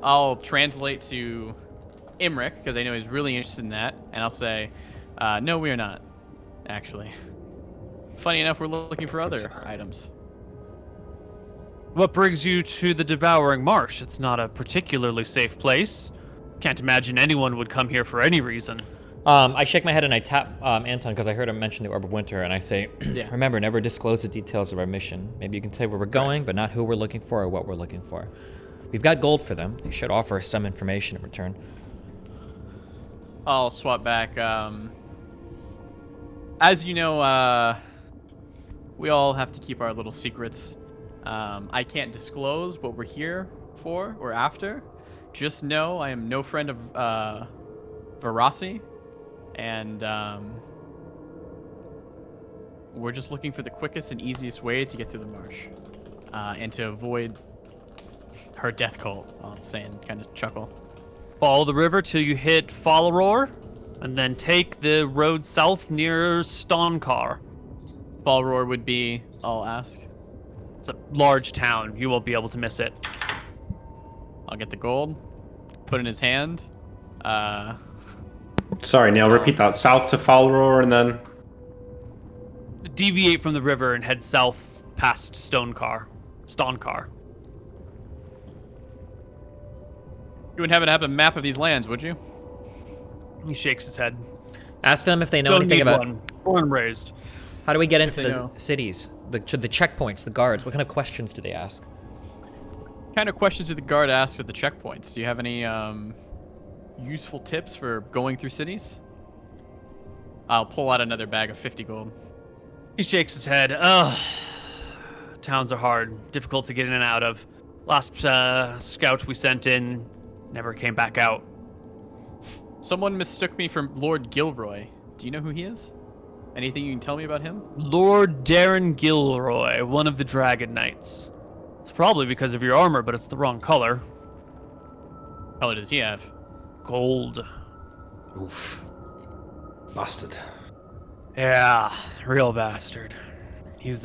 I'll translate to Imric, because I know he's really interested in that, and I'll say, no, we are not, actually. Funny enough, we're looking for other items. What brings you to the Devouring Marsh? It's not a particularly safe place. Can't imagine anyone would come here for any reason. I shake my head and I tap Anton because I heard him mention the Orb of Winter, and I say, Yeah. remember, never disclose the details of our mission. Maybe you can say where we're going, but not who we're looking for or what we're looking for. We've got gold for them. They should offer us some information in return. I'll swap back. As you know, we all have to keep our little secrets. I can't disclose what we're here for or after. Just know I am no friend of Varasi, and we're just looking for the quickest and easiest way to get through the marsh, and to avoid her death cult. I'll say and kind of chuckle. Follow the river till you hit Fallaror, and then take the road south near Stonkar. Balroar would be, I'll ask. It's a large town. You won't be able to miss it. I'll get the gold, put it in his hand. Sorry, Neil, repeat that. South to Falroar and then... Deviate from the river and head south past Stonkar. You wouldn't happen to have a map of these lands, would you? He shakes his head. Ask them if they know Don't anything need about one. Born and raised. how do we get into they the know. cities, the checkpoints, the guards. What kind of questions do they ask? What kind of questions do the guard ask at the checkpoints? Do you have any useful tips for going through cities? I'll pull out another bag of 50 gold. He shakes his head. Ugh. Towns are hard. Difficult to get in and out of. Last scout we sent in never came back out. Someone mistook me for Lord Gilroy. Do you know who he is? Anything you can tell me about him? Lord Darren Gilroy, one of the Dragon Knights. It's probably because of your armor, but it's the wrong color. What color does he have? Gold. Oof. Bastard. Yeah, real bastard. He's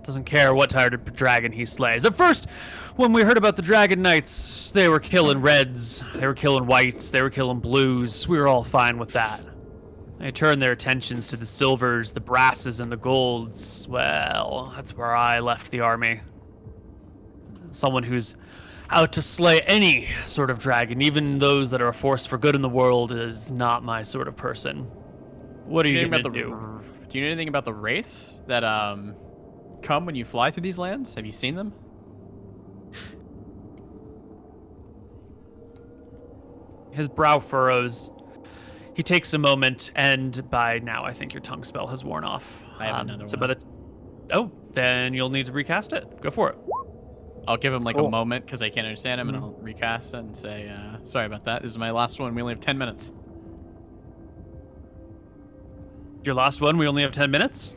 doesn't care what type of dragon he slays. At first, when we heard about the Dragon Knights, they were killing reds, they were killing whites, they were killing blues. We were all fine with that. They turned their attentions to the silvers, the brasses, and the golds. Well, that's where I left the army. Someone who's out to slay any sort of dragon, even those that are a force for good in the world, is not my sort of person. What are you gonna do? Do you know anything about the wraiths that come when you fly through these lands? Have you seen them? His brow furrows. He takes a moment, and by now, I think your tongue spell has worn off. I have another so one. Then you'll need to recast it. Go for it. I'll give him like Cool. a moment because I can't understand him, and I'll recast it and say, sorry about that. This is my last one. We only have 10 minutes. Your last one. We only have 10 minutes.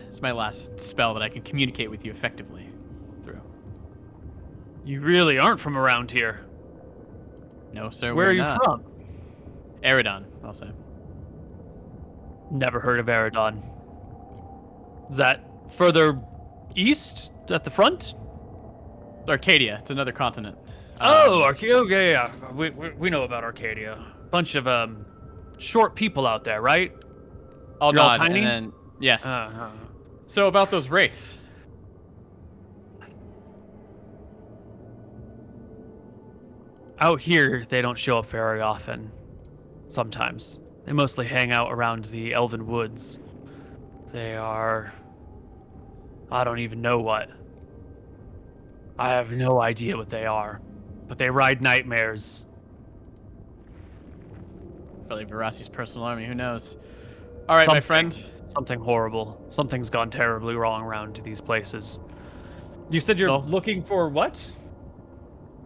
It's my last spell that I can communicate with you effectively through. You really aren't from around here. No, sir. Where we're are you not. from? Eridon, I'll say. Never heard of Eridon. Is that further east at the front? Arcadia. It's another continent. Oh, Arcadia. Yeah. We know about Arcadia. Bunch of short people out there, right? I'll You're all nod, tiny? and then yes. Uh-huh. So about those wraiths. Out here, they don't show up very often. Sometimes. They mostly hang out around the Elven Woods. They are... I don't even know what. I have no idea what they are. But they ride nightmares. Probably Veraci's personal army. Who knows? All right, my friend. Something horrible. Something's gone terribly wrong around these places. You said you're looking for what?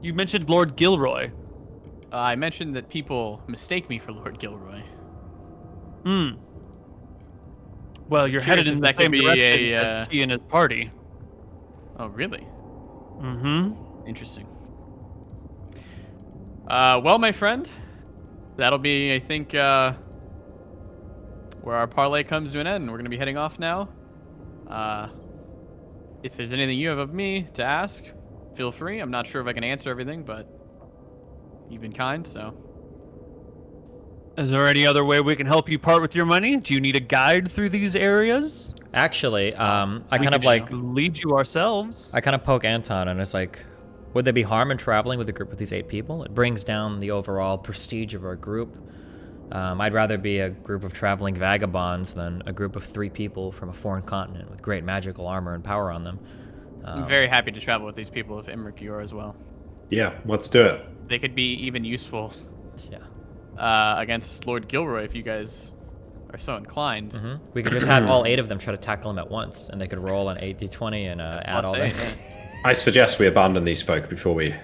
You mentioned Lord Gilroy. I mentioned that people mistake me for Lord Gilroy. Well, you're headed in the that could same be direction as he and his party. Oh, really? Mm-hmm. Interesting. Well, my friend, that'll be, I think, where our parlay comes to an end. We're going to be heading off now. If there's anything you have of me to ask, feel free. I'm not sure if I can answer everything, but you've been kind, so. Is there any other way we can help you part with your money? Do you need a guide through these areas? Actually, I We kind of could like lead you ourselves. I kind of poke Anton, and it's like, would there be harm in traveling with a group of these 8 people? It brings down the overall prestige of our group. I'd rather be a group of traveling vagabonds than a group of 3 people from a foreign continent with great magical armor and power on them. I'm very happy to travel with these people if Imric you are as well. Yeah, let's do it. They could be even useful Yeah. against Lord Gilroy if you guys are so inclined. We could just have all 8 of them try to tackle him at once, and they could roll an 8d20 and add all that. I suggest we abandon these folk before we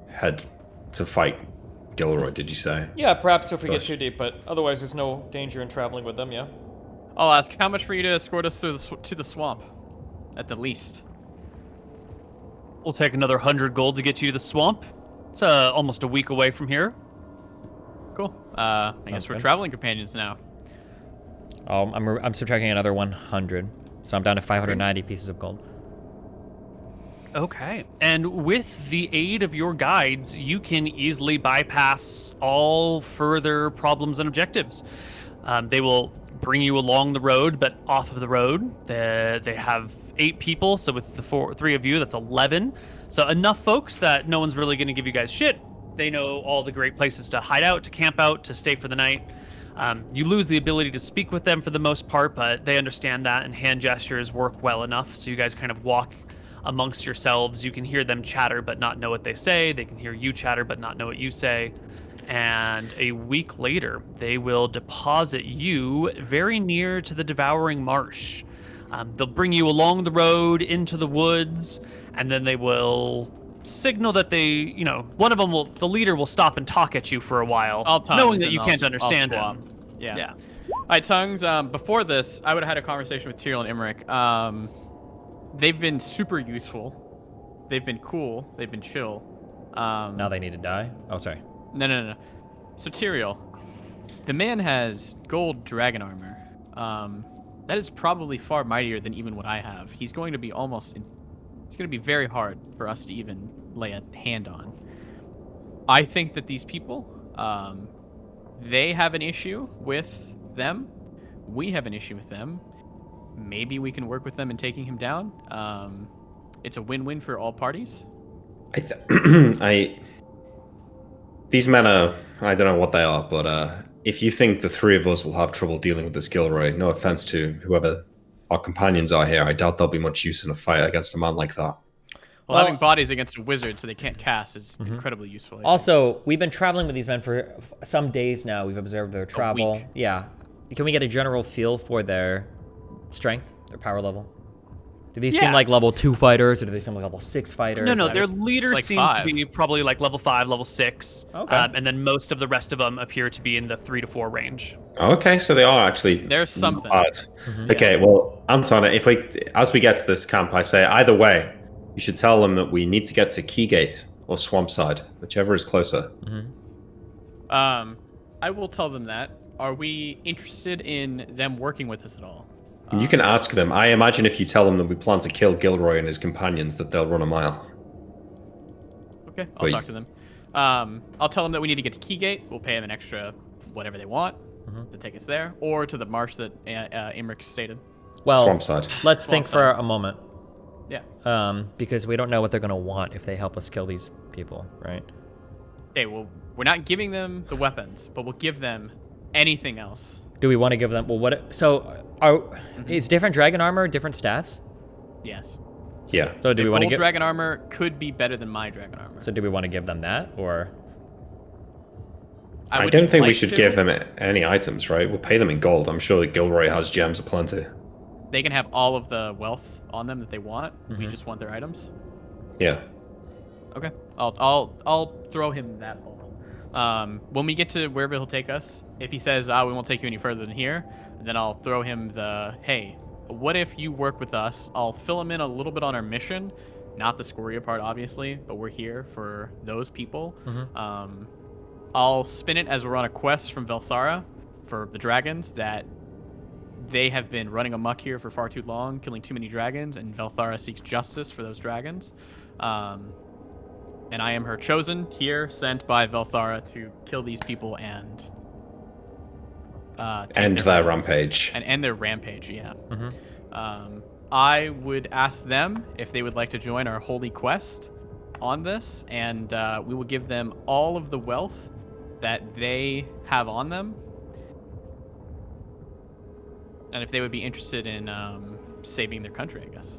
head to fight Gilroy, did you say? Yeah, perhaps if we get Gosh. too deep, but otherwise there's no danger in traveling with them, yeah? I'll ask, how much for you to escort us through to the swamp? At the least. We'll take another 100 gold to get you to the swamp. It's almost a week away from here. Cool. I guess we're traveling companions now. I'm subtracting another 100, so I'm down to 590 pieces of gold. Okay. And with the aid of your guides, you can easily bypass all further problems and objectives. They will bring you along the road, but off of the road. They have 8 people, so with the 3 of you, that's 11. So enough folks that no one's really going to give you guys shit. They know all the great places to hide out, to camp out, to stay for the night. You lose the ability to speak with them for the most part, but they understand that, and hand gestures work well enough, so you guys kind of walk amongst yourselves. You can hear them chatter but not know what they say. They can hear you chatter but not know what you say. And a week later, they will deposit you very near to the Devouring Marsh. They'll bring you along the road into the woods, and then they will signal that one of them the leader will stop and talk at you for a while, knowing that you can't understand him. Yeah. All right, Tongues, before this, I would have had a conversation with Tyrion and Imric. They've been super useful. They've been cool. They've been chill. Now they need to die? Oh, sorry. No. So Tyrion, the man has gold dragon armor. That is probably far mightier than even what I have. He's going to be it's going to be very hard for us to even lay a hand on. I think that these people, they have an issue with them. We have an issue with them. Maybe we can work with them in taking him down. It's a win-win for all parties. I these men are, I don't know what they are, but if you think the three of us will have trouble dealing with this Gilroy, no offense to whoever our companions are here, I doubt there'll be much use in a fight against a man like that. Well, having bodies against a wizard so they can't cast is incredibly useful. I think. Also, we've been traveling with these men for some days now. We've observed their travel. week. Yeah. Can we get a general feel for their strength, their power level? Do these seem Yeah. like level 2 fighters, or do they seem like level 6 fighters? No, Like- their leaders like seem 5. to be probably like level 5, level 6. Okay. And then most of the rest of them appear to be in the 3 to 4 range. Okay, so they are actually There's something. hard. Okay, well, Anton, as we get to this camp, I say either way, you should tell them that we need to get to Keygate or Swampside, whichever is closer. I will tell them that. Are we interested in them working with us at all? You can ask them. I imagine if you tell them that we plan to kill Gilroy and his companions, that they'll run a mile. Okay, I'll Wait. talk to them. I'll tell them that we need to get to Keygate. We'll pay them an extra whatever they want to take us there, or to the marsh that Imric stated. Well, Swampside. let's think for Swampside. a moment. Yeah. Because we don't know what they're going to want if they help us kill these people, right? Okay, well, we're not giving them the weapons, but we'll give them anything else. Do we want to give them... Well, what... So, is different dragon armor different stats? Yes. Yeah. So do The we want to gold give... dragon armor could be better than my dragon armor. So do we want to give them that, or... I would don't think we like should to. give them any items, right? We'll pay them in gold. I'm sure that Gilroy has gems aplenty. They can have all of the wealth on them that they want. We just want their items. Yeah. Okay. I'll throw him that ball. When we get to wherever he'll take us, if he says, we won't take you any further than here, then I'll throw him the, hey, what if you work with us? I'll fill him in a little bit on our mission. Not the Scoria part, obviously, but we're here for those people. I'll spin it as we're on a quest from Velthara for the dragons, that they have been running amok here for far too long, killing too many dragons, and Velthara seeks justice for those dragons. And I am her chosen here, sent by Velthara to kill these people and take End their homes. rampage. And end their rampage, yeah. I would ask them if they would like to join our holy quest on this, and we will give them all of the wealth that they have on them. And if they would be interested in saving their country, I guess.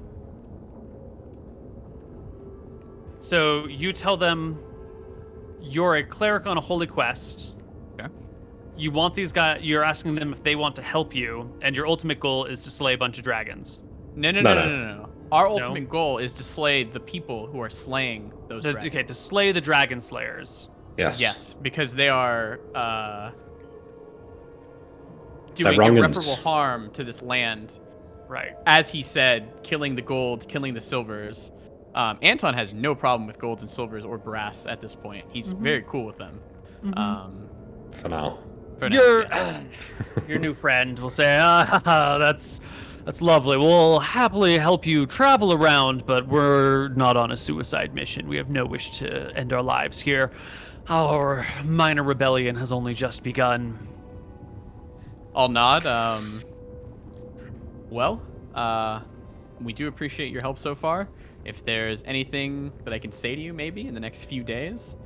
So you tell them you're a cleric on a holy quest. Okay. You want these guys, you're asking them if they want to help you, and your ultimate goal is to slay a bunch of dragons. No. Our ultimate goal is to slay the people who are slaying those dragons. Okay, to slay the dragon slayers. Yes. Yes, because they are They're doing wrongins. irreparable harm to this land. Right. As he said, killing the golds, killing the silvers. Anton has no problem with golds and silvers or brass at this point. He's very cool with them. For now. For now, Your yeah. your new friend will say, that's lovely. We'll happily help you travel around, but we're not on a suicide mission. We have no wish to end our lives here. Our minor rebellion has only just begun. I'll nod. We do appreciate your help so far. If there's anything that I can say to you, maybe in the next few days,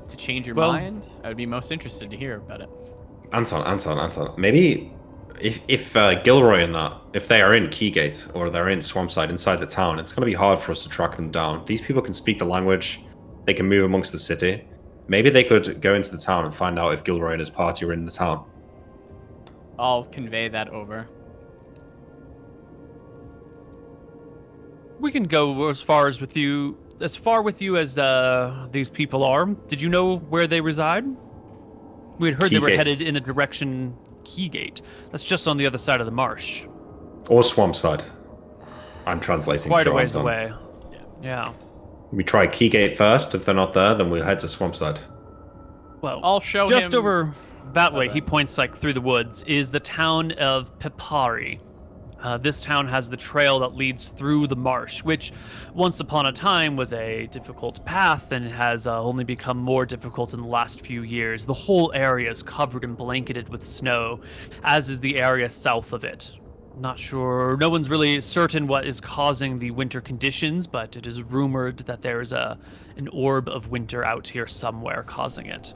to change your mind, I would be most interested to hear about it. Anton. Maybe if Gilroy and that, if they are in Keygate or they're in Swampside inside the town, it's going to be hard for us to track them down. These people can speak the language. They can move amongst the city. Maybe they could go into the town and find out if Gilroy and his party are in the town. I'll convey that over. We can go as far with you as these people are. Did you know where they reside? We had heard they were Keygate. headed in a direction Keygate. That's just on the other side of the marsh. Or Swampside. I'm translating. Quite a through ways Anton. away. Yeah. We try Keygate first. If they're not there, then we'll head to Swampside. Well, I'll show just him- over that way, Okay. he points like through the woods, is the town of Pipari. This town has the trail that leads through the marsh, which once upon a time was a difficult path and has only become more difficult in the last few years. The whole area is covered and blanketed with snow, as is the area south of it. Not sure. No one's really certain what is causing the winter conditions, but it is rumored that there is an orb of winter out here somewhere causing it.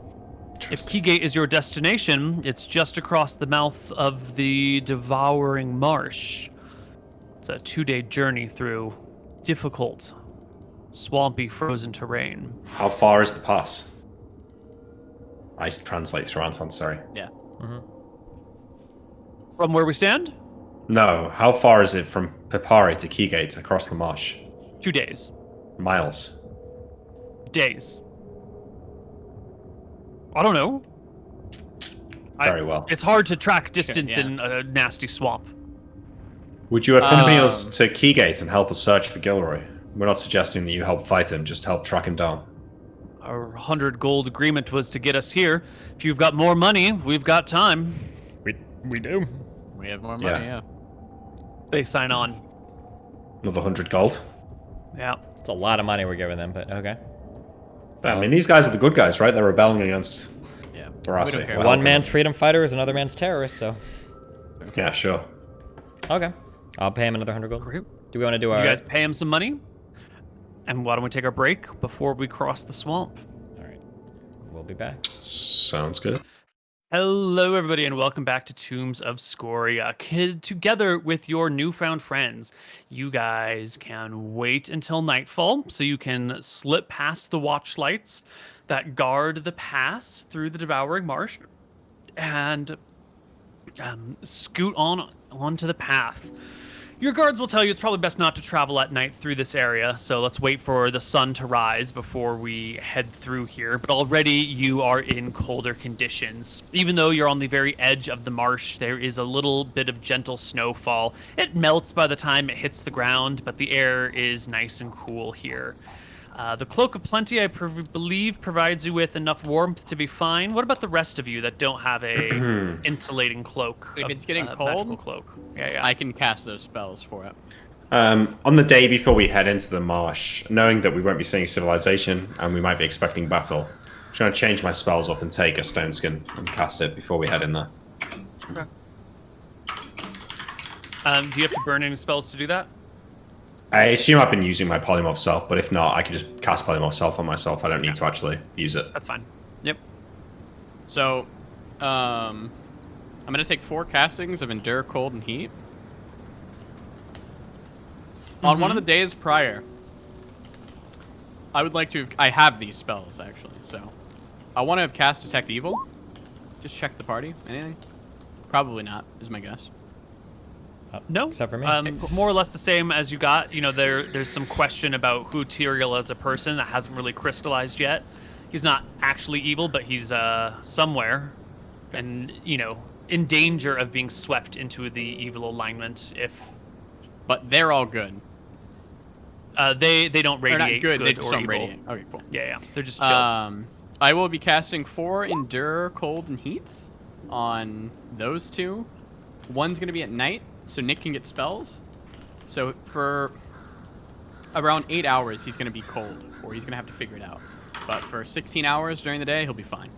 If Interesting. Keygate is your destination, it's just across the mouth of the Devouring Marsh. It's a 2-day journey through difficult, swampy, frozen terrain. How far is the pass? I translate through Anton, sorry. Yeah. From where we stand, No, how far is it from Pipari to Keygate across the marsh? 2 days. Miles. Days. I don't know. Very well. It's hard to track distance yeah. in a nasty swamp. Would you accompany us to Keygate and help us search for Gilroy? We're not suggesting that you help fight him, just help track him down. Our 100 gold agreement was to get us here. If you've got more money, we've got time. We do. We have more money, Yeah. yeah. They sign on. Another 100 gold? Yeah. It's a lot of money we're giving them, but okay. I mean, these guys are the good guys, right? They're rebelling against Yeah. Barassi. We don't care. We're One helping man's them. freedom fighter is another man's terrorist, so. Yeah, sure. Okay. I'll pay him another 100 gold. Great. Do we want to do our... You guys pay him some money? And why don't we take our break before we cross the swamp? All right. We'll be back. Sounds good. Hello, everybody, and welcome back to Tombs of Scoria. Together with your newfound friends, you guys can wait until nightfall so you can slip past the watch lights that guard the pass through the Devouring Marsh and scoot onto the path. Your guards will tell you it's probably best not to travel at night through this area, so let's wait for the sun to rise before we head through here. But already you are in colder conditions. Even though you're on the very edge of the marsh, there is a little bit of gentle snowfall. It melts by the time it hits the ground, but the air is nice and cool here. The Cloak of Plenty, I believe, provides you with enough warmth to be fine. What about the rest of you that don't have a insulating cloak? If it's getting magical cold, cloak. Yeah. I can cast those spells for it. On the day before we head into the marsh, knowing that we won't be seeing civilization and we might be expecting battle, I'm just going to change my spells up and take a stone skin and cast it before we head in there. Okay. Do you have to burn any spells to do that? I assume I've been using my polymorph self, but if not, I can just cast polymorph self on myself. I don't need to actually use it. That's fine. Yep. So, I'm gonna take 4 castings of Endure Cold and Heat. On one of the days prior, I would like to I have these spells, actually, so. I want to have cast Detect Evil. Just check the party. Anything? Probably not, is my guess. No, Except for me. More or less the same as you got. You know, there's some question about who Tyrael as a person that hasn't really crystallized yet. He's not actually evil, but he's somewhere, and you know, in danger of being swept into the evil alignment. But they're all good. They don't They're radiate not good, they good just or don't evil. radiate. Okay, cool. Yeah, they're just chill. I will be casting 4 Endure Cold and Heats on those 2. One's going to be at night, so Nick can get spells. So for around 8 hours, he's going to be cold, or he's going to have to figure it out. But for 16 hours during the day, he'll be fine.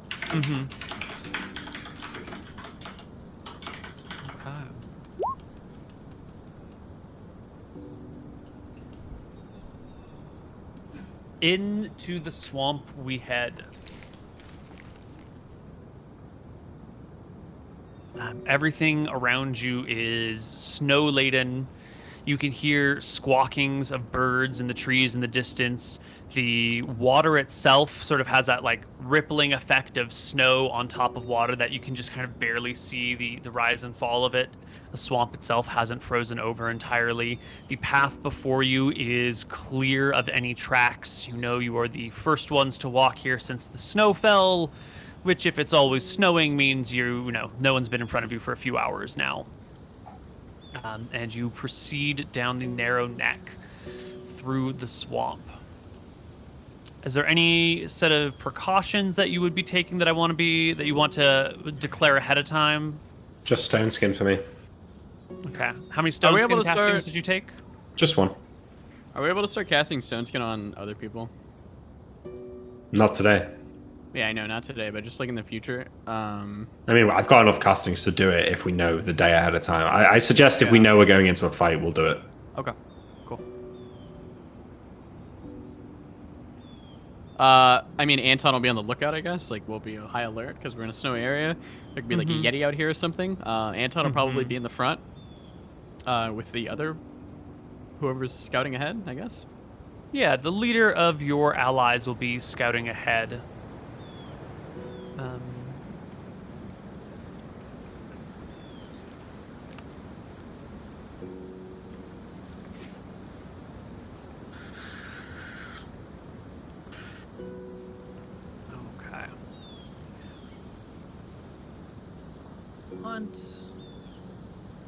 Mm-hmm. Into the swamp we head. Everything around you is snow-laden. You can hear squawkings of birds in the trees in the distance. The water itself sort of has that like rippling effect of snow on top of water that you can just kind of barely see the rise and fall of it. The swamp itself hasn't frozen over entirely. The path before you is clear of any tracks. You know you are the first ones to walk here since the snow fell, which if it's always snowing means you know no one's been in front of you for a few hours now. And you proceed down the narrow neck through the swamp. Is there any set of precautions that you would be taking that you want to declare ahead of time? Just stone skin for me. Okay. How many stone we skin able to castings start- did you take? Just one. Are we able to start casting Stone Skin on other people? Not today. Yeah, I know, not today, but just like in the future. I mean, I've got enough castings to do it if we know the day ahead of time. I suggest if we know we're going into a fight, we'll do it. Okay, cool. I mean, Anton will be on the lookout, I guess. Like, we'll be on high alert because we're in a snowy area. There could be like a Yeti out here or something. Anton will probably be in the front with the other whoever's scouting ahead, I guess. Yeah, the leader of your allies will be scouting ahead. Okay. Hunt.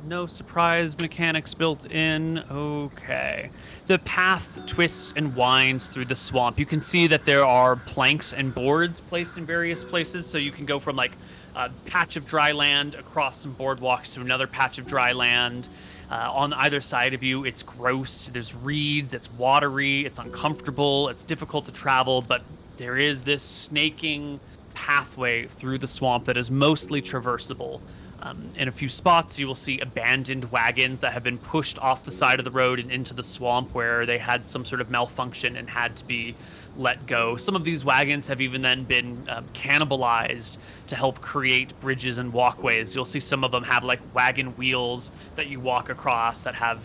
No surprise mechanics built in. Okay. The path twists and winds through the swamp. You can see that there are planks and boards placed in various places, so you can go from like a patch of dry land across some boardwalks to another patch of dry land. On either side of you, it's gross. There's reeds. It's watery. It's uncomfortable. It's difficult to travel, but there is this snaking pathway through the swamp that is mostly traversable. In a few spots, you will see abandoned wagons that have been pushed off the side of the road and into the swamp where they had some sort of malfunction and had to be let go. Some of these wagons have even then been cannibalized to help create bridges and walkways. You'll see some of them have like wagon wheels that you walk across that have,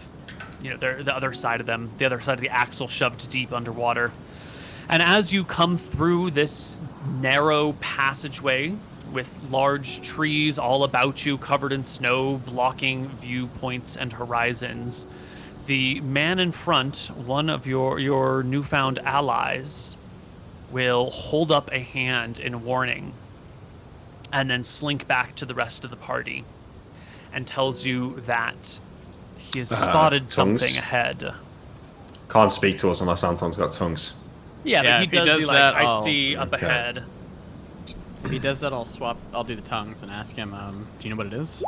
you know, the other side of them, the other side of the axle shoved deep underwater. And as you come through this narrow passageway, with large trees all about you, covered in snow, blocking viewpoints and horizons, the man in front, one of your newfound allies, will hold up a hand in warning and then slink back to the rest of the party and tells you that he has spotted tongues? something ahead. Can't speak to us unless Anton's got tongues. Yeah, Yeah, but if he he does does the, that, I I'll- see up Okay. ahead. If he does that, I'll do the tongues and ask him, do you know what it is?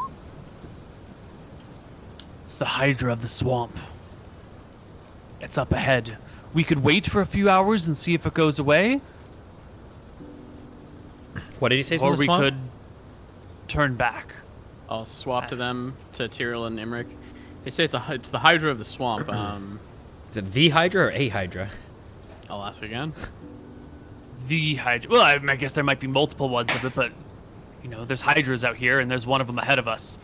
It's the Hydra of the swamp. It's up ahead. We could wait for a few hours and see if it goes away, What did you say? or The we swamp? could turn back. I'll swap to them, to Tyrell and Imric. They say it's the Hydra of the swamp. Is it the Hydra or a Hydra? I'll ask again. The Hydra. Well, I guess there might be multiple ones of it, but you know, there's Hydras out here, and there's one of them ahead of us.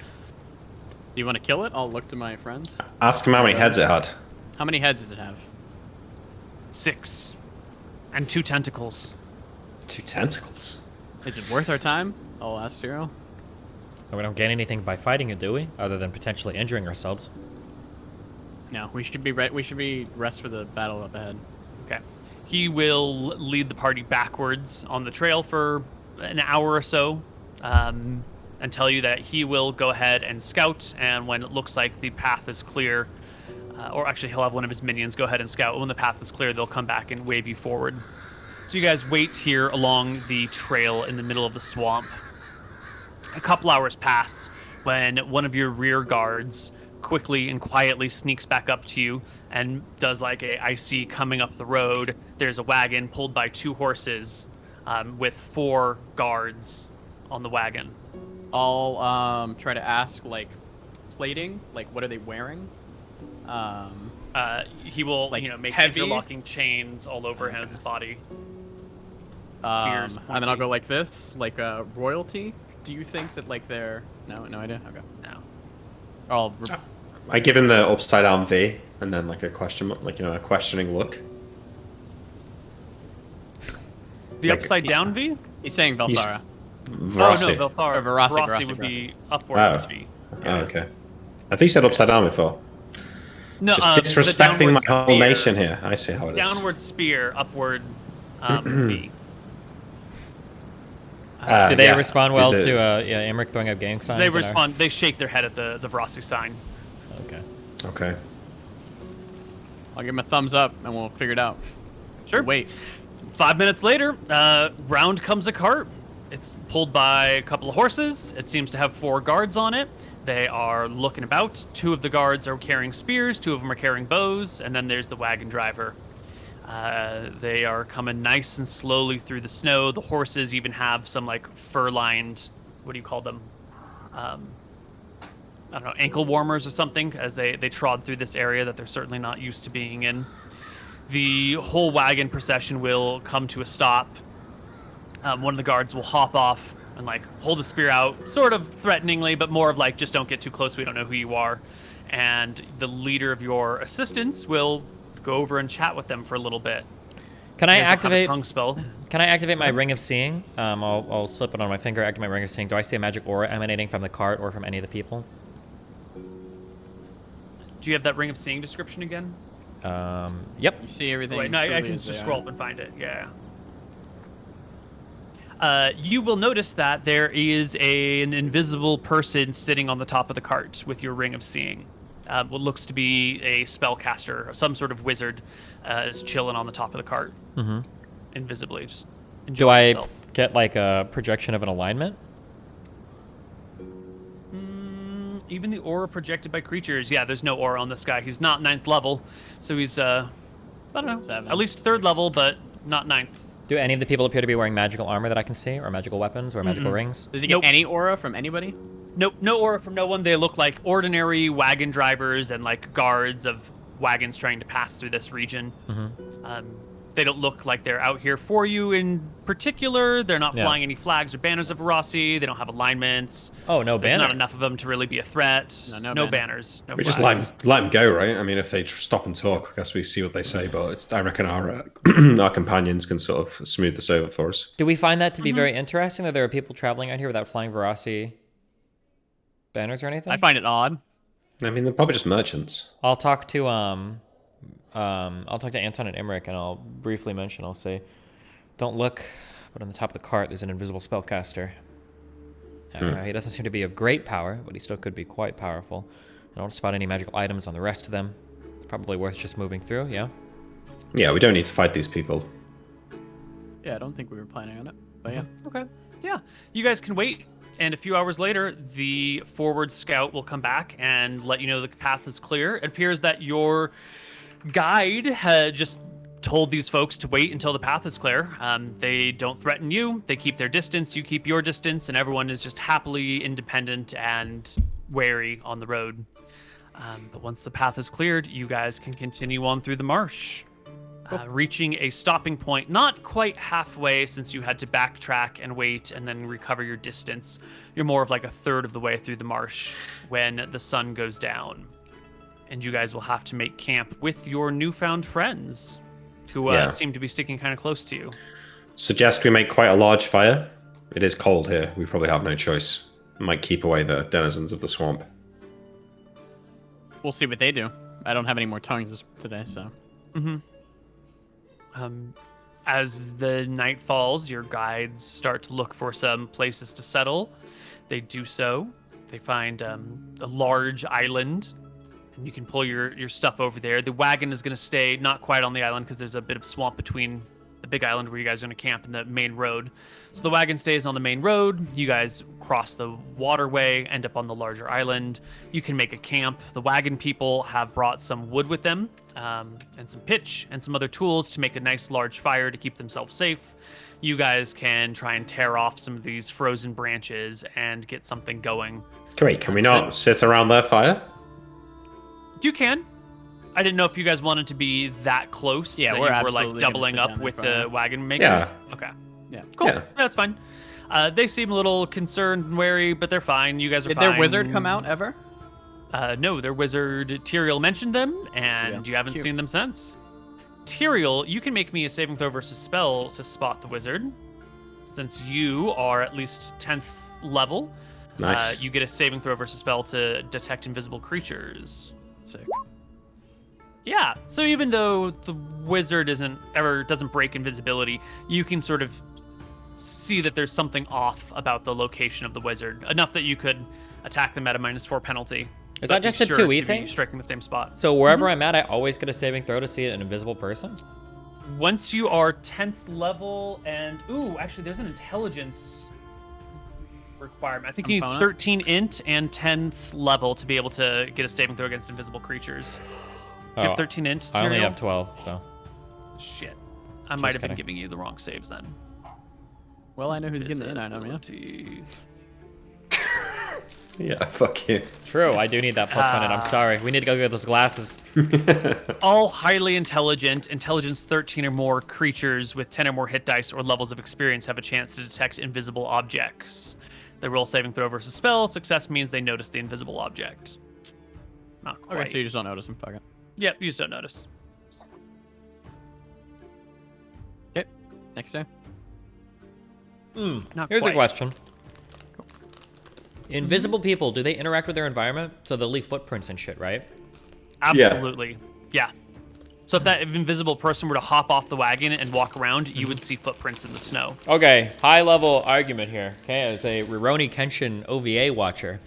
Do you want to kill it? I'll look to my friends. Ask him how many heads it had. How many heads does it have? 6, and 2 tentacles. 2 tentacles. Is it worth our time? I'll ask Tyrell. So we don't gain anything by fighting it, do we? Other than potentially injuring ourselves. No, we should be rest for the battle up ahead. Okay. He will lead the party backwards on the trail for an hour or so, and tell you that he will go ahead and scout, and when it looks like the path is clear, or actually he'll have one of his minions go ahead and scout. When the path is clear, they'll come back and wave you forward. So you guys wait here along the trail in the middle of the swamp. A couple hours pass when one of your rear guards quickly and quietly sneaks back up to you and does like I see coming up the road, there's a wagon pulled by 2 horses with 4 guards on the wagon. I'll try to ask like plating, like what are they wearing? He will, Like, you know, make heavy? interlocking chains all over his body. Spears And then I'll pointy. go like this, like royalty. Do you think that like they're no idea? Okay. No. I'll I give him the upside down V and then like a question, like, you know, a questioning look. The Like- upside down V? He's saying Velthara. Verasi. Oh no, Velthara. Or Verasi, Verasi Verasi, would Verasi. be upwards Oh. V. Oh, okay. I think you said upside down before. No, Just the disrespecting my downward whole spear. nation here. I see how it is. Downward spear, upward V. Do they Yeah. respond well Is it- to Emmerich throwing up gang signs? They in our- respond. They shake their head at the Vrasi sign. Okay. Okay. I'll give him a thumbs up and we'll figure it out. Sure. Wait. 5 minutes later, round comes a cart. It's pulled by a couple of horses. It seems to have 4 guards on it. They are looking about. 2 of the guards are carrying spears. 2 of them are carrying bows. And then there's the wagon driver. They are coming nice and slowly through the snow. The horses even have some like fur-lined, what do you call them? I don't know, ankle warmers or something, as they trod through this area that they're certainly not used to being in. The whole wagon procession will come to a stop. One of the guards will hop off and like hold a spear out, sort of threateningly, but more of like, just don't get too close. We don't know who you are. And the leader of your assistants will go over and chat with them for a little bit. Can I You guys don't have a activate? tongue spell? Can I activate my ring of seeing? I'll slip it on my finger. Activate my ring of seeing. Do I see a magic aura emanating from the cart or from any of the people? Do you have that ring of seeing description again? Yep. You see everything. Wait, no, I truly can as they just are. scroll up and find it. Yeah. You will notice that there is an invisible person sitting on the top of the cart with your ring of seeing. What looks to be a spellcaster, or some sort of wizard, is chilling on the top of the cart, invisibly, just Do enjoying I himself. get like a projection of an alignment? Even the aura projected by creatures, yeah, there's no aura on this guy. He's not 9th level, so he's, I don't know, 7, at least 3rd 6. level, but not 9th. Do any of the people appear to be wearing magical armor that I can see, or magical weapons, or magical rings? Does he get Nope. any aura from anybody? Nope, no aura from no one. They look like ordinary wagon drivers and like guards of wagons trying to pass through this region. They don't look like they're out here for you in particular. They're not Yeah. flying any flags or banners of Rossi. They don't have alignments. Oh, no There's banner. not enough of them to really be a threat. No No banner. banners. No We just flags. let them go, right? I mean, if they stop and talk, I guess we see what they say. But I reckon our our companions can sort of smooth this over for us. Do we find that to be very interesting that there are people traveling out here without flying Verasi banners or anything? I find it odd. I mean, they're probably just merchants. I'll talk to Anton and Emmerich, and I'll briefly mention. I'll say, "Don't look, but on the top of the cart there's an invisible spellcaster. He doesn't seem to be of great power, but he still could be quite powerful. I don't spot any magical items on the rest of them. It's probably worth just moving through. Yeah. Yeah, we don't need to fight these people. Yeah, I don't think we were planning on it, but yeah. Okay. Yeah. You guys can wait. And a few hours later, the forward scout will come back and let you know the path is clear. It appears that your guide had just told these folks to wait until the path is clear. They don't threaten you. They keep their distance. You keep your distance. And everyone is just happily independent and wary on the road. But once the path is cleared, you guys can continue on through the marsh. Reaching a stopping point, not quite halfway, since you had to backtrack and wait and then recover your distance. You're more of like a third of the way through the marsh when the sun goes down. And you guys will have to make camp with your newfound friends, who Yeah. seem to be sticking kind of close to you. Suggest we make quite a large fire. It is cold here. We probably have no choice. Might keep away the denizens of the swamp. We'll see what they do. I don't have any more tongues today, so. As the night falls, your guides start to look for some places to settle. They do so. They find a large island, and you can pull your stuff over there. The wagon is going to stay not quite on the island because there's a bit of swamp between the big island where you guys are going to camp and the main road. So the wagon stays on the main road. You guys cross the waterway, end up on the larger island. You can make a camp. The wagon people have brought some wood with them, and some pitch and some other tools to make a nice large fire to keep themselves safe. You guys can try and tear off some of these frozen branches and get something going. Great. Can we not sit around their fire? You can. I didn't know if you guys wanted to be that close. Yeah, that we're you were absolutely like gonna doubling sit up down there with for the it. wagon makers. Yeah. Okay. Yeah. Cool. Yeah. That's fine. They seem a little concerned and wary, but they're fine. You guys are Did fine. their wizard come out ever? No, their wizard Tyrael mentioned them, and you haven't Cute. seen them since. Tyrael, you can make me a saving throw versus spell to spot the wizard. Since you are at least 10th level, Nice. you get a saving throw versus spell to detect invisible creatures. Sick. Yeah, so even though the wizard doesn't break invisibility, you can sort of see that there's something off about the location of the wizard, enough that you could attack them at a -4 penalty. Is but that be just a sure 2e to be thing? Striking the same spot. So wherever I'm at, I always get a saving throw to see an invisible person? Once you are 10th level, and actually, there's an intelligence requirement. I think you need Component? 13 int and 10th level to be able to get a saving throw against invisible creatures. Do you have 13 int? I only Tyrael? have 12, so. Shit. I might have been kidding. giving you the wrong saves then. Well, I know who's getting in on them, yeah. Visibility. Yeah, fuck you. True, I do need that plus 1 in. I'm sorry. We need to go get those glasses. All highly intelligent, intelligence 13 or more creatures with 10 or more hit dice or levels of experience have a chance to detect invisible objects. They roll saving throw versus spell. Success means they notice the invisible object. Not quite. Okay, so you just don't notice them. Fuck it. Yep, you just don't notice. Okay, next day. Not Here's quite. a question. Invisible people, do they interact with their environment? So they'll leave footprints and shit, right? Absolutely. Yeah. So if that invisible person were to hop off the wagon and walk around, you would see footprints in the snow. Okay, high-level argument here. Okay, as a Rurouni Kenshin OVA watcher,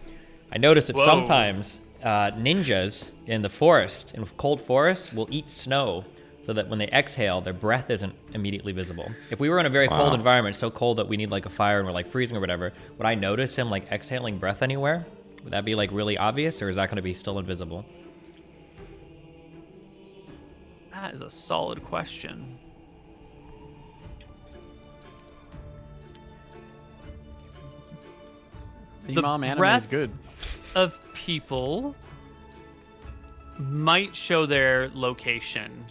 I noticed that Whoa. sometimes ninjas in the forest, in cold forests, will eat snow so that when they exhale, their breath isn't immediately visible. If we were in a very cold environment, so cold that we need like a fire and we're like freezing or whatever, would I notice him like exhaling breath anywhere? Would that be like really obvious, or is that going to be still invisible? That is a solid question. The The mom anime is breath good. of people might show their location.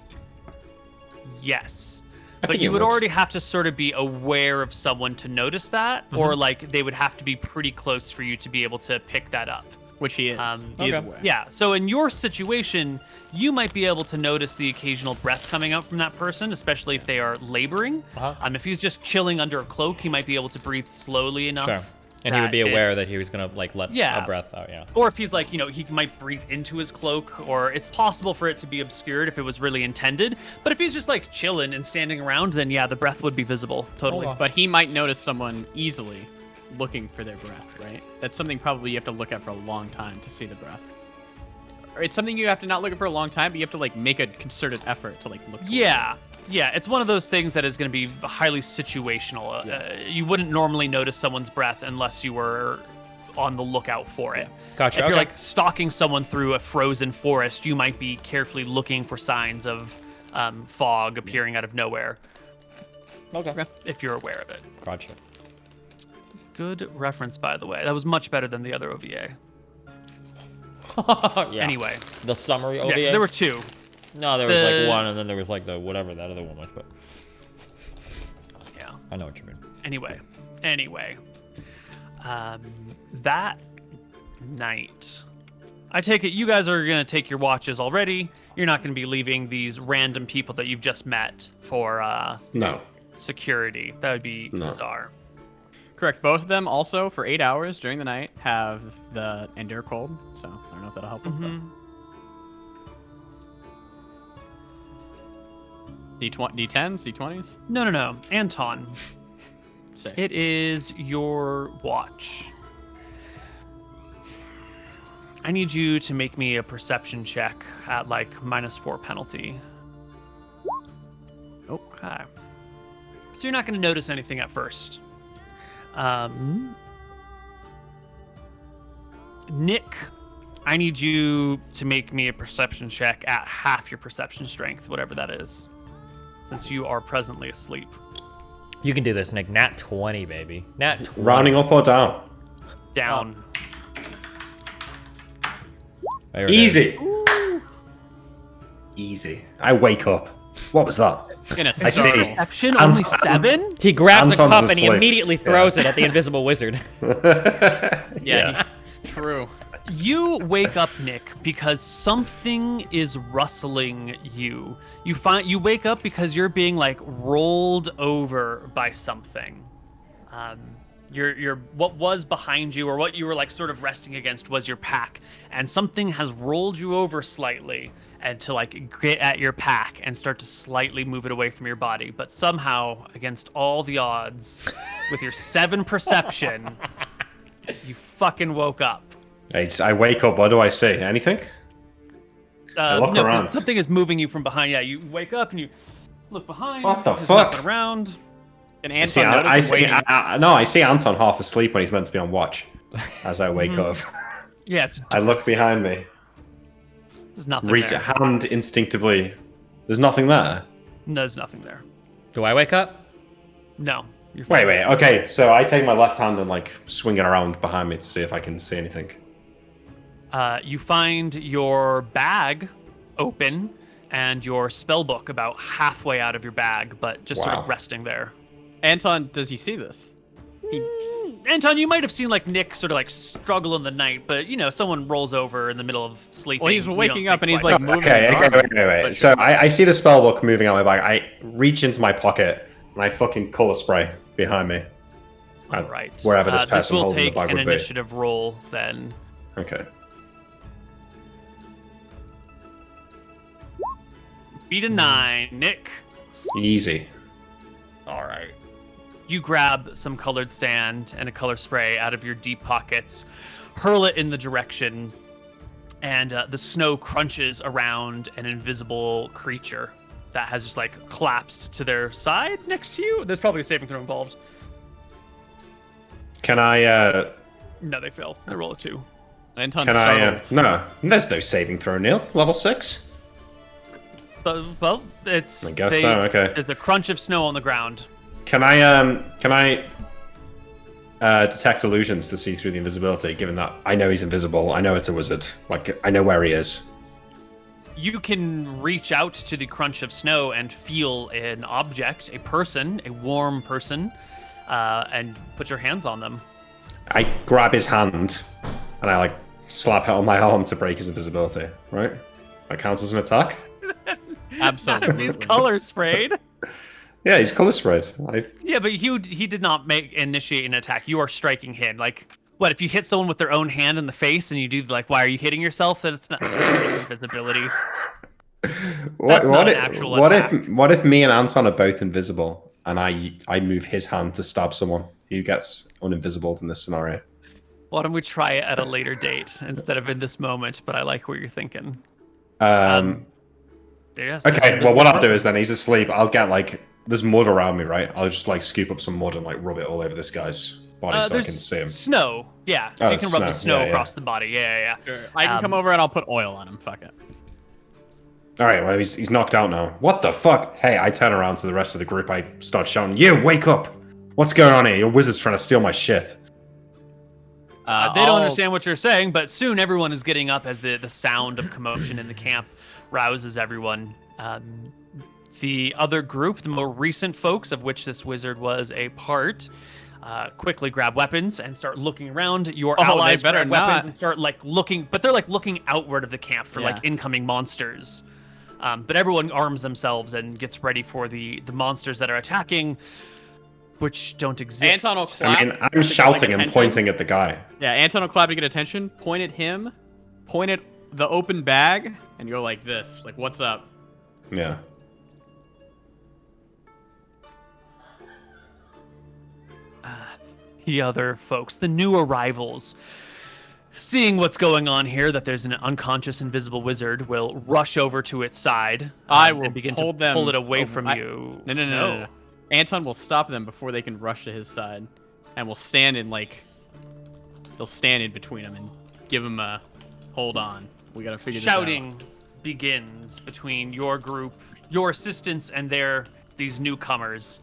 Yes. But think you it would would. already have to sort of be aware of someone to notice that, or like they would have to be pretty close for you to be able to pick that up. Which he is. He is Okay. aware. Yeah, so in your situation, you might be able to notice the occasional breath coming out from that person, especially if they are laboring. If he's just chilling under a cloak, he might be able to breathe slowly enough. Sure. And he would that be it- aware that he was going to like let Yeah. a breath out, yeah. Or if he's like, he might breathe into his cloak, or it's possible for it to be obscured if it was really intended. But if he's just like chilling and standing around, then yeah, the breath would be visible. Totally. Oh, But he might notice someone easily looking for their breath, right? That's something probably you have to look at for a long time to see the breath. Or it's something you have to not look at for a long time, but you have to like make a concerted effort to like look for it. Yeah, it's one of those things that is going to be highly situational. You wouldn't normally notice someone's breath unless you were on the lookout for it. Gotcha, If you're okay. like stalking someone through a frozen forest, you might be carefully looking for signs of fog appearing out of nowhere. Okay. If you're aware of it. Gotcha. Good reference, by the way. That was much better than the other OVA. Yeah. Anyway, The summary yeah, OVA? 'cause there were two. No, there was the- like one, and then there was like the whatever that other one was, but Yeah. I know what you mean. Anyway, that night, I take it you guys are gonna take your watches already. You're not gonna be leaving these random people that you've just met for No. security. That would be No. bizarre. Correct. Both of them also for 8 hours during the night have the endure cold. So I don't know if that'll help them. D10s, D20s. No. Anton, Sick. it is your watch. I need you to make me a perception check at like -4 penalty. Okay. So you're not going to notice anything at first. Nick, I need you to make me a perception check at half your perception strength, whatever that is, since you are presently asleep. You can do this, Nick. Nat 20, baby. Nat 20. Rounding up or down? Down. There it is. Easy. Easy. I wake up. What was that? In a I see. circle. Perception And- only 7? He grabs a Anton's cup and he asleep. immediately throws it at the invisible wizard. Yeah. True. You wake up, Nick, because something is rustling you. You wake up because you're being like rolled over by something. Your what was behind you, or what you were like sort of resting against, was your pack, and something has rolled you over slightly and to like get at your pack and start to slightly move it away from your body. But somehow, against all the odds, with your 7 perception, you fucking woke up. I wake up. What do I see? Anything? look no, 'cause around. something is moving you from behind. Yeah, you wake up and you look behind. What the There's fuck? nothing around. And I see, Anton I notices see, waiting. no, I see Anton half asleep when he's meant to be on watch. As I wake up, Yeah, it's I look behind me, there's nothing reach a there. hand instinctively. There's nothing there. There's nothing there. Do I wake up? No. You're Wait, fine. wait. Okay, so I take my left hand and like swing it around behind me to see if I can see anything. You find your bag open and your spell book about halfway out of your bag, but just sort of Wow. resting there. Anton, does he see this? Anton, you might have seen like Nick sort of like struggle in the night, but you know, someone rolls over in the middle of sleeping. Well, he's You don't waking up think and he's twice like about it. moving Okay, his okay, arm, wait. but So I see the spell book moving out my bag. I reach into my pocket and I fucking color spray behind me. All right. Wherever this This person will holding the take bag an would be. initiative roll then. Okay. Beat a 9, Nick. Easy. All right. You grab some colored sand and a color spray out of your deep pockets, hurl it in the direction, and the snow crunches around an invisible creature that has just like collapsed to their side next to you. There's probably a saving throw involved. Can I, No, they fail. They roll a 2. Anton can I, startles. no, there's no saving throw, Neil. Level 6? But, well, it's. I guess so, okay. There's a crunch of snow on the ground. Can I detect illusions to see through the invisibility, given that I know he's invisible, I know it's a wizard, like, I know where he is. You can reach out to the crunch of snow and feel an object, a person, a warm person, and put your hands on them. I grab his hand, and I, like, slap it on my arm to break his invisibility, right? That counts as an attack? Absolutely. He's color sprayed. Yeah, he's color sprayed. Yeah, but he did not initiate an attack. You are striking him. Like, what if you hit someone with their own hand in the face and you do like, why are you hitting yourself? That it's not invisibility. That's not an actual attack. What if me and Anton are both invisible, and I move his hand to stab someone? Who gets uninvisibled in this scenario? Why don't we try it at a later date instead of in this moment? But I like what you're thinking. Yes, Okay, well, what I'll do is then he's asleep. I'll get like there's mud around me, right? I'll just like scoop up some mud and like rub it all over this guy's body so I there's can see him. Snow, yeah. So Oh, you can rub the snow. snow Yeah, across the body. Yeah. Sure. I can come over and I'll put oil on him. Fuck it. All right, well he's knocked out now. What the fuck? Hey, I turn around to the rest of the group. I start shouting, "You wake up! What's going on here? Your wizard's trying to steal my shit." They don't understand what you're saying, but soon everyone is getting up as the sound of commotion in the camp rouses everyone. The other group, the more recent folks of which this wizard was a part, quickly grab weapons and start looking around. Your allies better grab weapons not. and start like looking, but they're like looking outward of the camp for like Yeah. incoming monsters. But everyone arms themselves and gets ready for the monsters that are attacking, which don't exist. Anton will clap. I mean, I'm to get, shouting and attention. pointing at the guy. Yeah, Anton will clap to get attention. Point at him. Point at the open bag, and go like this. Like, what's up? Yeah. The other folks, the new arrivals, seeing what's going on here, that there's an unconscious invisible wizard, will rush over to its side. I will and begin hold to them pull it away over- from I- you. No. Anton will stop them before they can rush to his side, and will stand in he'll stand in between them and give him a hold on. We gotta figure this out. Shouting begins between your group, your assistants, and these newcomers.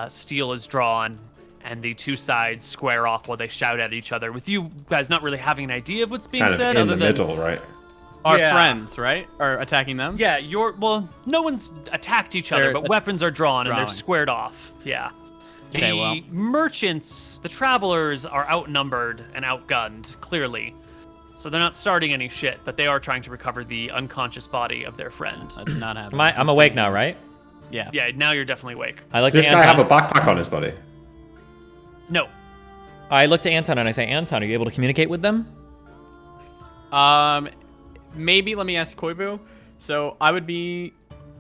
Steel is drawn, and the two sides square off while they shout at each other, with you guys not really having an idea of what's being Kind of said. in other the than, middle, right? Our Yeah. friends, right? Are attacking them? Yeah, no one's attacked each other, They're but weapons are drawn and they're drawing. squared off. Yeah. Okay, The well. merchants, the travelers, are outnumbered and outgunned, clearly. So they're not starting any shit, but they are trying to recover the unconscious body of their friend. That's not happening. I'm awake now, right? Yeah. Yeah, now you're definitely awake. I look Does this to guy have Anton. a backpack on his body? No. I look to Anton and I say, Anton, are you able to communicate with them? Maybe let me ask Koibu. So I would be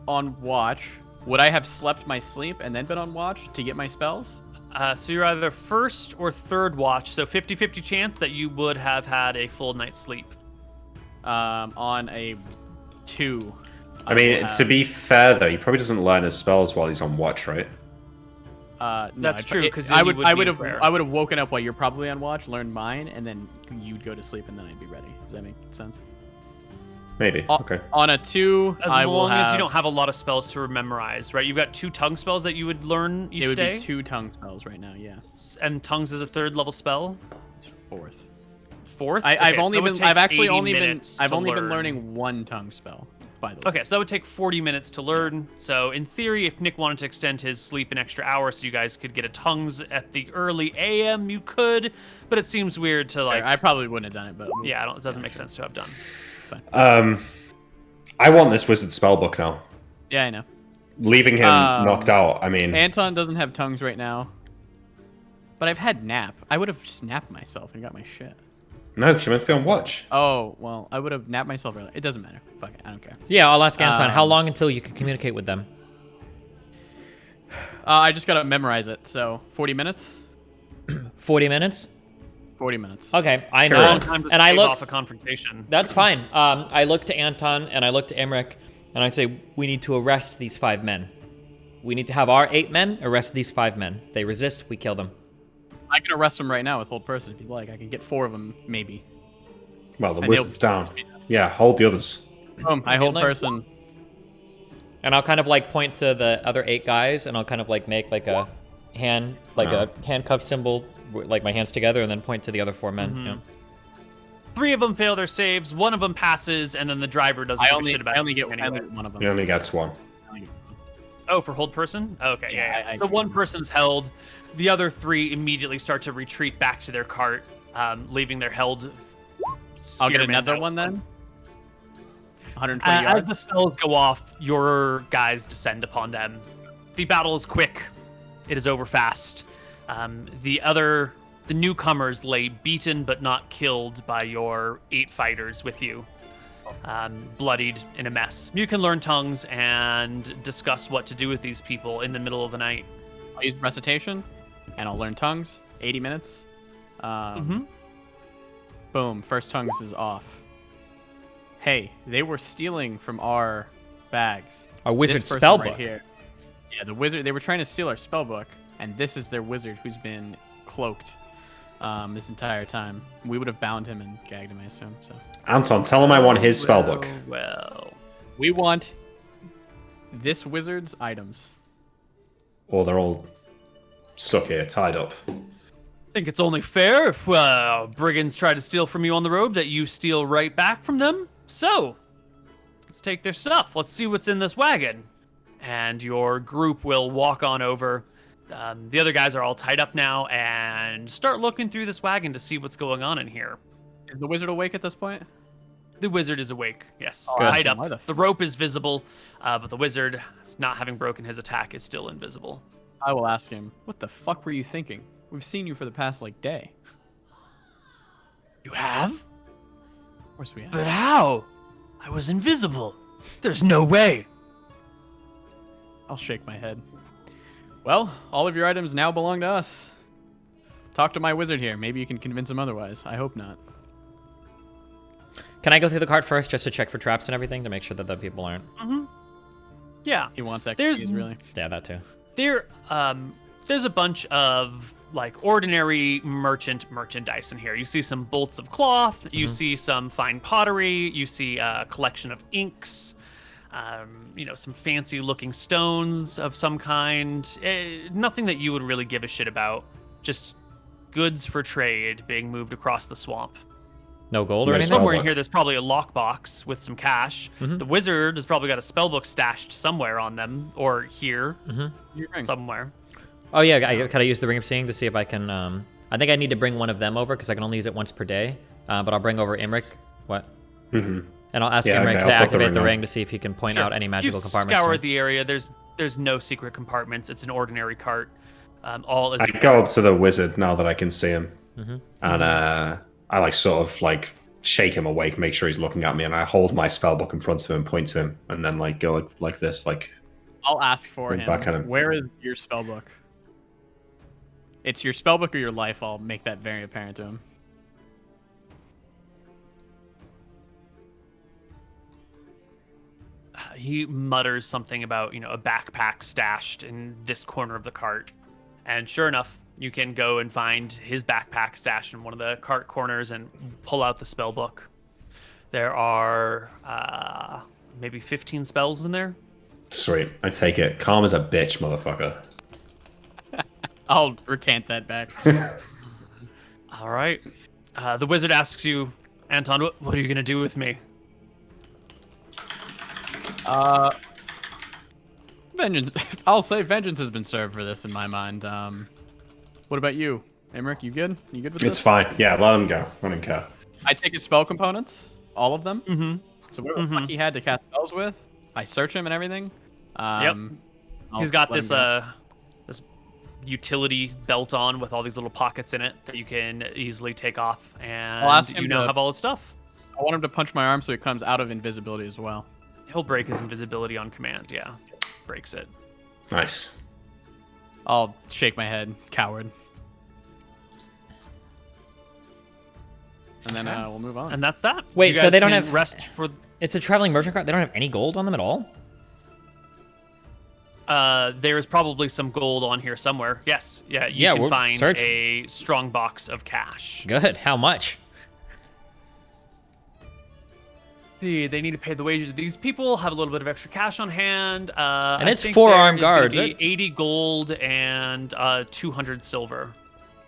on watch. Would I have slept my sleep and then been on watch to get my spells? So you're either first or third watch, so 50-50 chance that you would have had a full night's sleep. On a 2. I mean, will to have- be fair though, he probably doesn't learn his spells while he's on watch, right? No, That's true, 'cause I then would you would I be would have aware. I would have woken up while you're probably on watch, learned mine, and then you'd go to sleep, and then I'd be ready. Does that make sense? Maybe. Okay. On a 2, As I will long have... as you don't have a lot of spells to memorize, right? You've got 2 tongue spells that you would learn each It would day. be 2 tongue spells right now, yeah. And tongues is a 3rd level spell. It's 4th. 4th. I've Okay, so only that would been... take I've actually 80 only been... minutes I've to only been learn. learning 1 tongue spell, by the way. Okay, so that would take 40 minutes to learn. So in theory, if Nick wanted to extend his sleep an extra hour so you guys could get a tongues at the early AM, you could. But it seems weird to like. I probably wouldn't have done it, but... Yeah, it doesn't make sense to have done. It's fine. I want this wizard spellbook now. Yeah, I know. Leaving him knocked out. I mean, Anton doesn't have tongues right now. But I've had nap. I would have just napped myself and got my shit. no, she meant to be on watch. Oh, well, I would have napped myself earlier. It doesn't matter. Fuck it, I don't care. Yeah, I'll ask Anton. How long until you can communicate with them? I just gotta memorize it, so 40 minutes? 40 minutes? 40 minutes. Okay, I Sure. know. Long time to And I stave look. off a confrontation. That's fine. I look to Anton and I look to Emmerich and I say, we need to arrest these 5 men. We need to have our 8 men arrest these 5 men. They resist, we kill them. I can arrest them right now with hold person if you'd like. I can get 4 of them, maybe. Well, the And wizard's they'll- down. Yeah, hold the others. Boom, I hold like- person. And I'll kind of like point to the other 8 guys and I'll kind of like make like a hand, like a handcuff symbol, like my hands together, and then point to the other 4 men. Yeah. 3 of them fail their saves, 1 of them passes, and then the driver doesn't give a shit about I only get it anyway. one of them. He only gets 1. Oh, for hold person? Okay, Yeah, yeah. I The one person's held. The other 3 immediately start to retreat back to their cart, leaving their held. I'll get spearmen another out. one then. 120 As yards. the spells go off, your guys descend upon them. The battle is quick. It is over fast. The newcomers lay beaten but not killed by your 8 fighters with you, bloodied in a mess. You can learn tongues and discuss what to do with these people in the middle of the night. I'll use recitation, and I'll learn tongues. 80 minutes. Boom. First tongues is off. Hey, they were stealing from our bags. Our wizard This person spell right book. here. Yeah, the wizard. They were trying to steal our spell book, and this is their wizard who's been cloaked this entire time. We would have bound him and gagged him, I assume. So Anton, tell him I want his spellbook. Well, we want this wizard's items. Or they're all stuck here, tied up. I think it's only fair if brigands try to steal from you on the road that you steal right back from them. So, let's take their stuff. Let's see what's in this wagon. And your group will walk on over. The other guys are all tied up now and start looking through this wagon to see what's going on in here. Is the wizard awake at this point? The wizard is awake, yes. Good. Tied Why the up. The rope is visible, but the wizard, not having broken his attack, is still invisible. I will ask him, what the fuck were you thinking? We've seen you for the past, day. You have? Of course we have. But how? I was invisible. There's no way. I'll shake my head. Well, all of your items now belong to us. Talk to my wizard here. Maybe you can convince him otherwise. I hope not. Can I go through the cart first just to check for traps and everything to make sure that the people aren't? Yeah. He wants extra There's- keys, really. Yeah, that too. There's a bunch of ordinary merchandise in here. You see some bolts of cloth, you see some fine pottery, you see a collection of inks, some fancy looking stones of some kind. Nothing that you would really give a shit about. Just goods for trade being moved across the swamp. No gold or No anything? Somewhere in Spellbook. here, there's probably a lockbox with some cash. The wizard has probably got a spellbook stashed somewhere on them, or here, Your ring. somewhere. Oh yeah, can I use the Ring of Seeing to see if I can? I think I need to bring one of them over because I can only use it once per day. But I'll bring over Imric. What? And I'll ask Yeah, Imric okay, to I'll put the activate ring the on. ring to see if he can point Sure. out any magical You've compartments. to scoured me. the area. There's no secret compartments. It's an ordinary cart. All is. I go up to the wizard now that I can see him. And I sort of shake him awake, make sure he's looking at me, and I hold my spellbook in front of him and point to him, and then go like this, I'll ask for Bring him. back at him. Where is your spellbook? It's your spellbook or your life. I'll make that very apparent to him. He mutters something about a backpack stashed in this corner of the cart, and sure enough, you can go and find his backpack stashed in one of the cart corners and pull out the spell book. There are maybe 15 spells in there. Sweet. I take it. Calm as a bitch, motherfucker. I'll recant that back. All right. The wizard asks you, Anton, what are you going to do with me? Vengeance. I'll say vengeance has been served for this in my mind. What about you, Emmerich? You good? You good with It's this? fine. Yeah, let him go. Let him go. I take his spell components, all of them. Mm-hmm. So whatever the fuck he had to cast spells with, I search him and everything. Yep. I'll He's got let this him go. this utility belt on with all these little pockets in it that you can easily take off, and ask him you now to- have all his stuff. I want him to punch my arm so he comes out of invisibility as well. He'll break his invisibility on command. Yeah, breaks it. Nice. I'll shake my head, coward. And then we'll move on. And that's that. Wait, You so guys they don't can have- rest for. It's a traveling merchant cart. They don't have any gold on them at all. There is probably some gold on here somewhere. Yes, yeah, you Yeah, can we'll find search. a strong box of cash. Good. How much? See, they need to pay the wages of these people. Have a little bit of extra cash on hand. And I it's think 4 there armed is gonna guards, be right? 80 gold and 200 silver.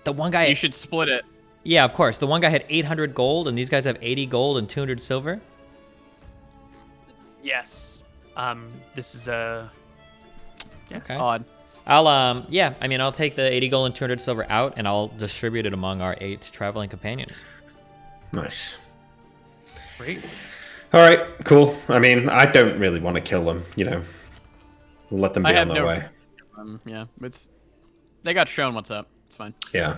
The one guy. You should split it. Yeah, of course. The one guy had 800 gold, and these guys have 80 gold and 200 silver. Yes. This is a. Yes. Okay. Odd. I'll yeah. I mean, I'll take the 80 gold and 200 silver out, and I'll distribute it among our 8 traveling companions. Nice. Great. All right, cool. I mean, I don't really want to kill them, you know. We'll let them be I on have their no- way. Yeah, they got shown what's up. It's fine. Yeah.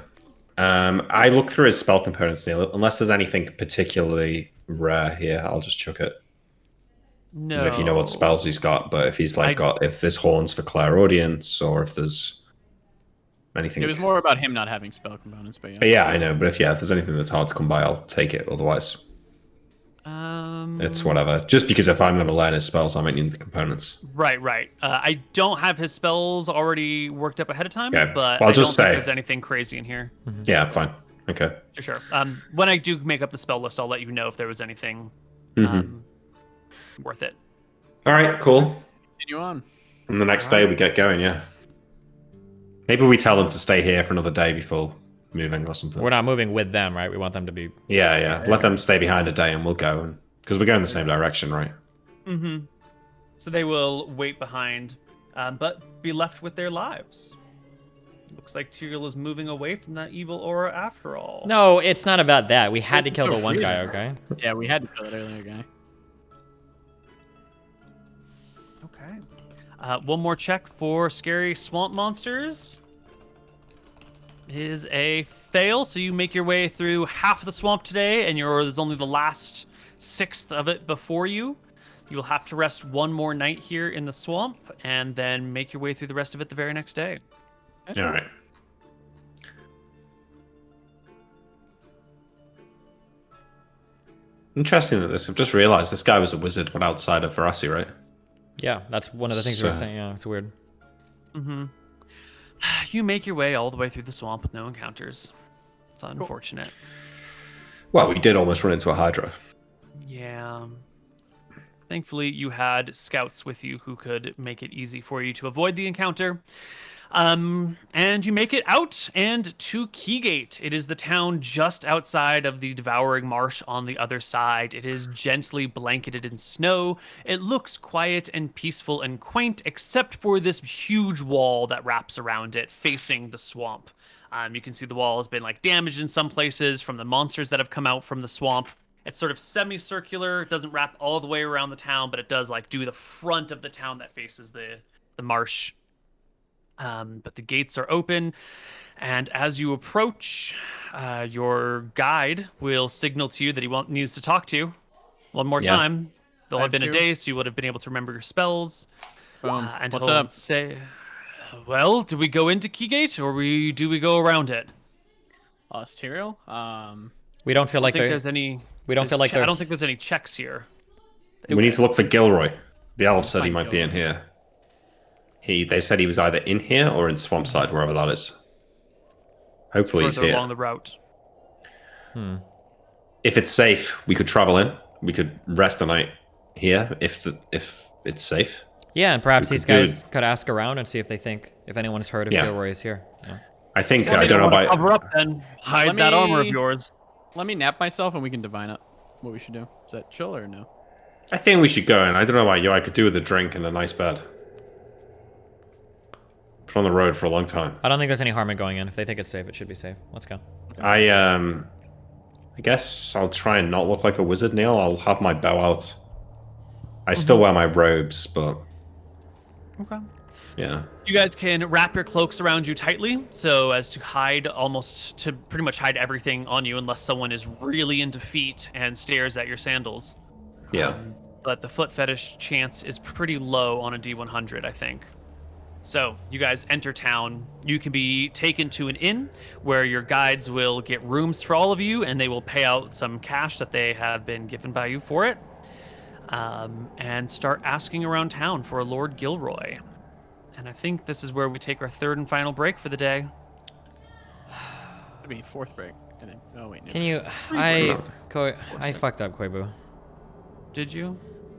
I look through his spell components, Neil. Unless there's anything particularly rare here, I'll just chuck it. No. I don't know if you know what spells he's got, but if he's like if there's horns for clairaudience, or if there's anything. It was more about him not having spell components, but yeah. But yeah, I know. But if there's anything that's hard to come by, I'll take it. Otherwise, it's whatever. Just because if I'm going to learn his spells, I might need the components. Right. I don't have his spells already worked up ahead of time, Okay. but Well, I just don't think say- there's anything crazy in here. Yeah, fine. Okay. Sure. When I do make up the spell list, I'll let you know if there was anything worth it. All right, cool. Continue on. And the next day we get going, yeah. Maybe we tell them to stay here for another day before moving or something. We're not moving with them, right? We want them to be. Yeah. Let them stay behind a day and we'll go. Because we're going the same direction, right? Mm-hmm. So they will wait behind, but be left with their lives. Looks like Tyrael is moving away from that evil aura after all. No, it's not about that. We had to kill the one guy, okay? Yeah, we had to kill that earlier guy. Okay. One more check for scary swamp monsters. Is a fail, so you make your way through half of the swamp today, and there's only the last sixth of it before you. You will have to rest one more night here in the swamp, and then make your way through the rest of it the very next day. All right. Interesting that this. I've just realized this guy was a wizard when outside of Verasi, right? Yeah, that's one of the things we were So- saying. Yeah, it's weird. Mm-hmm. You make your way all the way through the swamp with no encounters. It's unfortunate. Well, we did almost run into a Hydra. Yeah. Thankfully, you had scouts with you who could make it easy for you to avoid the encounter. And you make it out and to Keygate. It is the town just outside of the Devouring Marsh on the other side. It is gently blanketed in snow. It looks quiet and peaceful and quaint, except for this huge wall that wraps around it, facing the swamp. You can see the wall has been damaged in some places from the monsters that have come out from the swamp. It's sort of semicircular. It doesn't wrap all the way around the town, but it does do the front of the town that faces the marsh. But the gates are open, and as you approach, your guide will signal to you that he needs to talk to you one more Yeah. time. There'll have been a too. day, so you would have been able to remember your spells. Boom. And What's he'll up? say, well, do we go into Keygate, or do we go around it? Tyrael? We don't feel I like think they're. there's any... We don't feel like I they're. don't think there's any checks here. We need to look for Gilroy. The owl said he Find might be in Gilroy. here. They said he was either in here or in Swampside, wherever that is. Hopefully he's Further here. along the route. If it's safe, we could travel in we could rest the night here if it's safe. Yeah, and perhaps We these could do guys could ask around and see if they think if anyone's heard of Yeah. Gilroy is here. Yeah. I think Well, I you don't know wanna about. cover up then. Hide Let that armor of me- yours. Let me nap myself and we can divine up what we should do. Is that chill or no? I think we should go, and I don't know about you. I could do with a drink and a nice bed. Been on the road for a long time. I don't think there's any harm in going in. If they think it's safe, it should be safe. Let's go. I guess I'll try and not look like a wizard, Neil. I'll have my bow out. I still wear my robes, but Okay. yeah. You guys can wrap your cloaks around you tightly, so as to pretty much hide everything on you, unless someone is really into feet and stares at your sandals. Yeah. But the foot fetish chance is pretty low on a D100, I think. So you guys enter town. You can be taken to an inn where your guides will get rooms for all of you, and they will pay out some cash that they have been given by you for it, and start asking around town for a Lord Gilroy. And I think this is where we take our third and final break for the day. It'd be fourth break, I think. Oh wait. Can you? I fucked up, Koibu. Did you?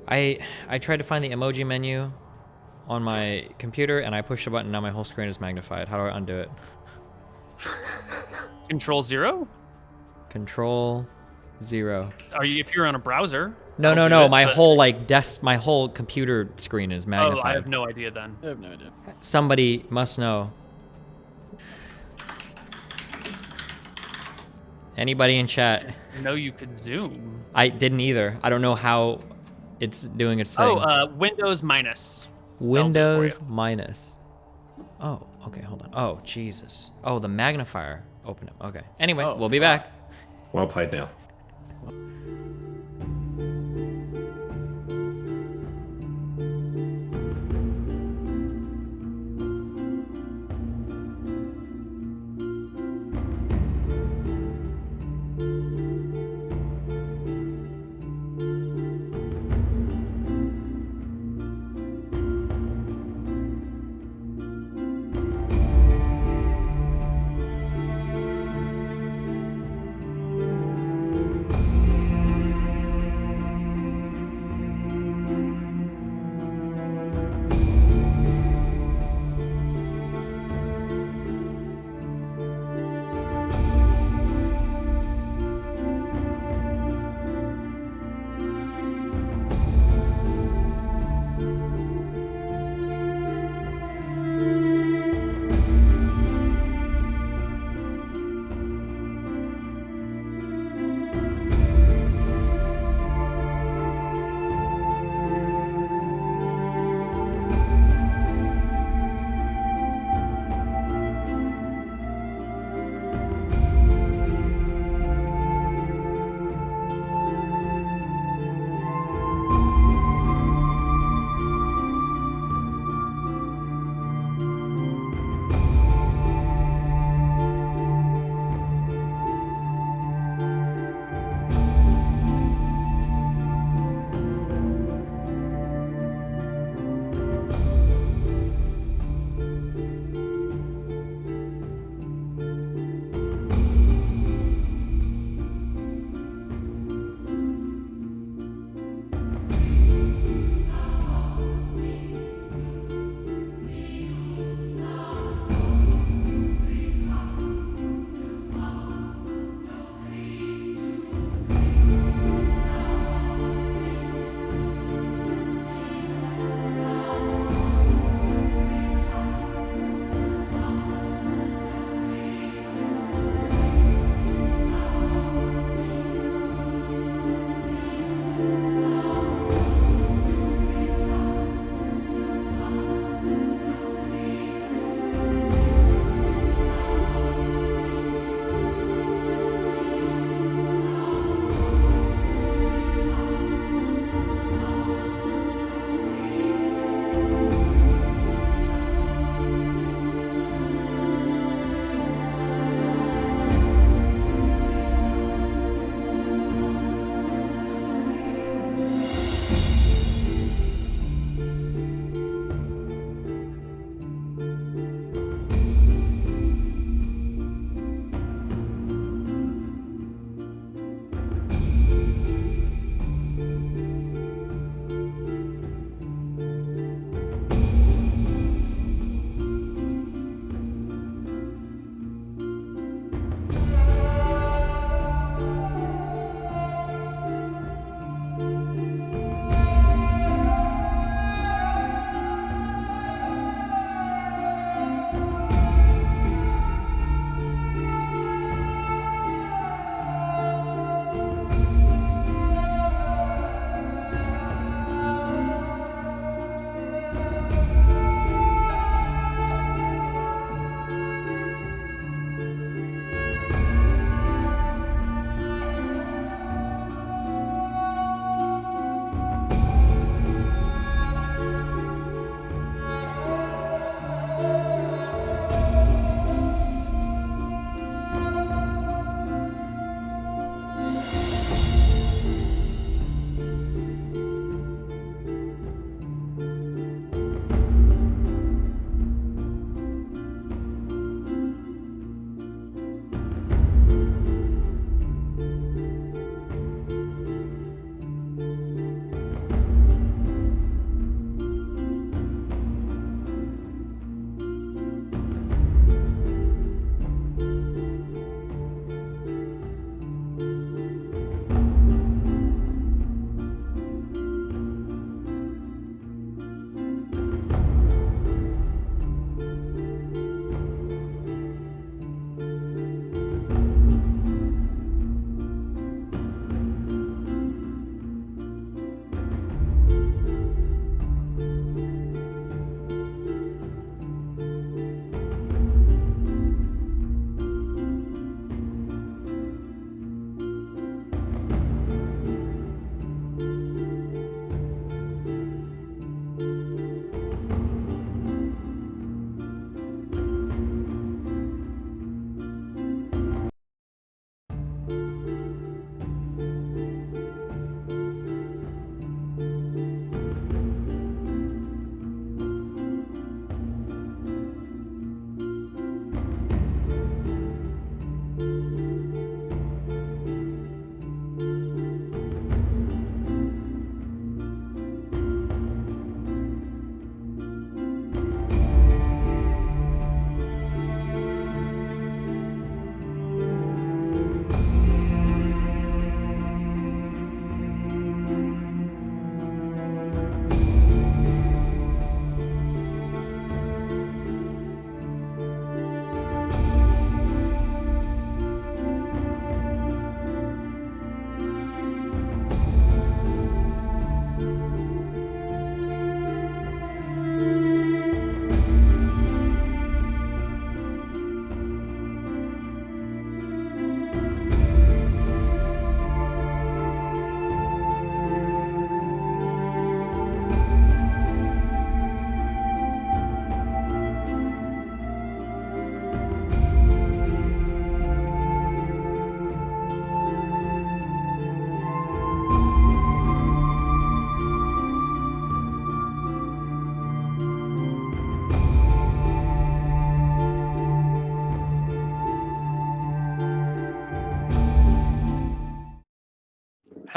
I tried to find the emoji menu on my computer and I pushed a button. Now my whole screen is magnified. How do I undo it? Control 0? Control 0. If you're on a browser? No, I'll no, do no. it, My but- whole my whole computer screen is magnified. Oh, I have no idea then. I have no idea. Somebody must know. Anybody in chat? No, you could zoom. I didn't either. I don't know how it's doing its thing. Windows minus. Windows minus. Oh, okay, hold on. Oh, Jesus. Oh, the magnifier opened up. Okay. Anyway, Oh, we'll be back. Well played, Neil.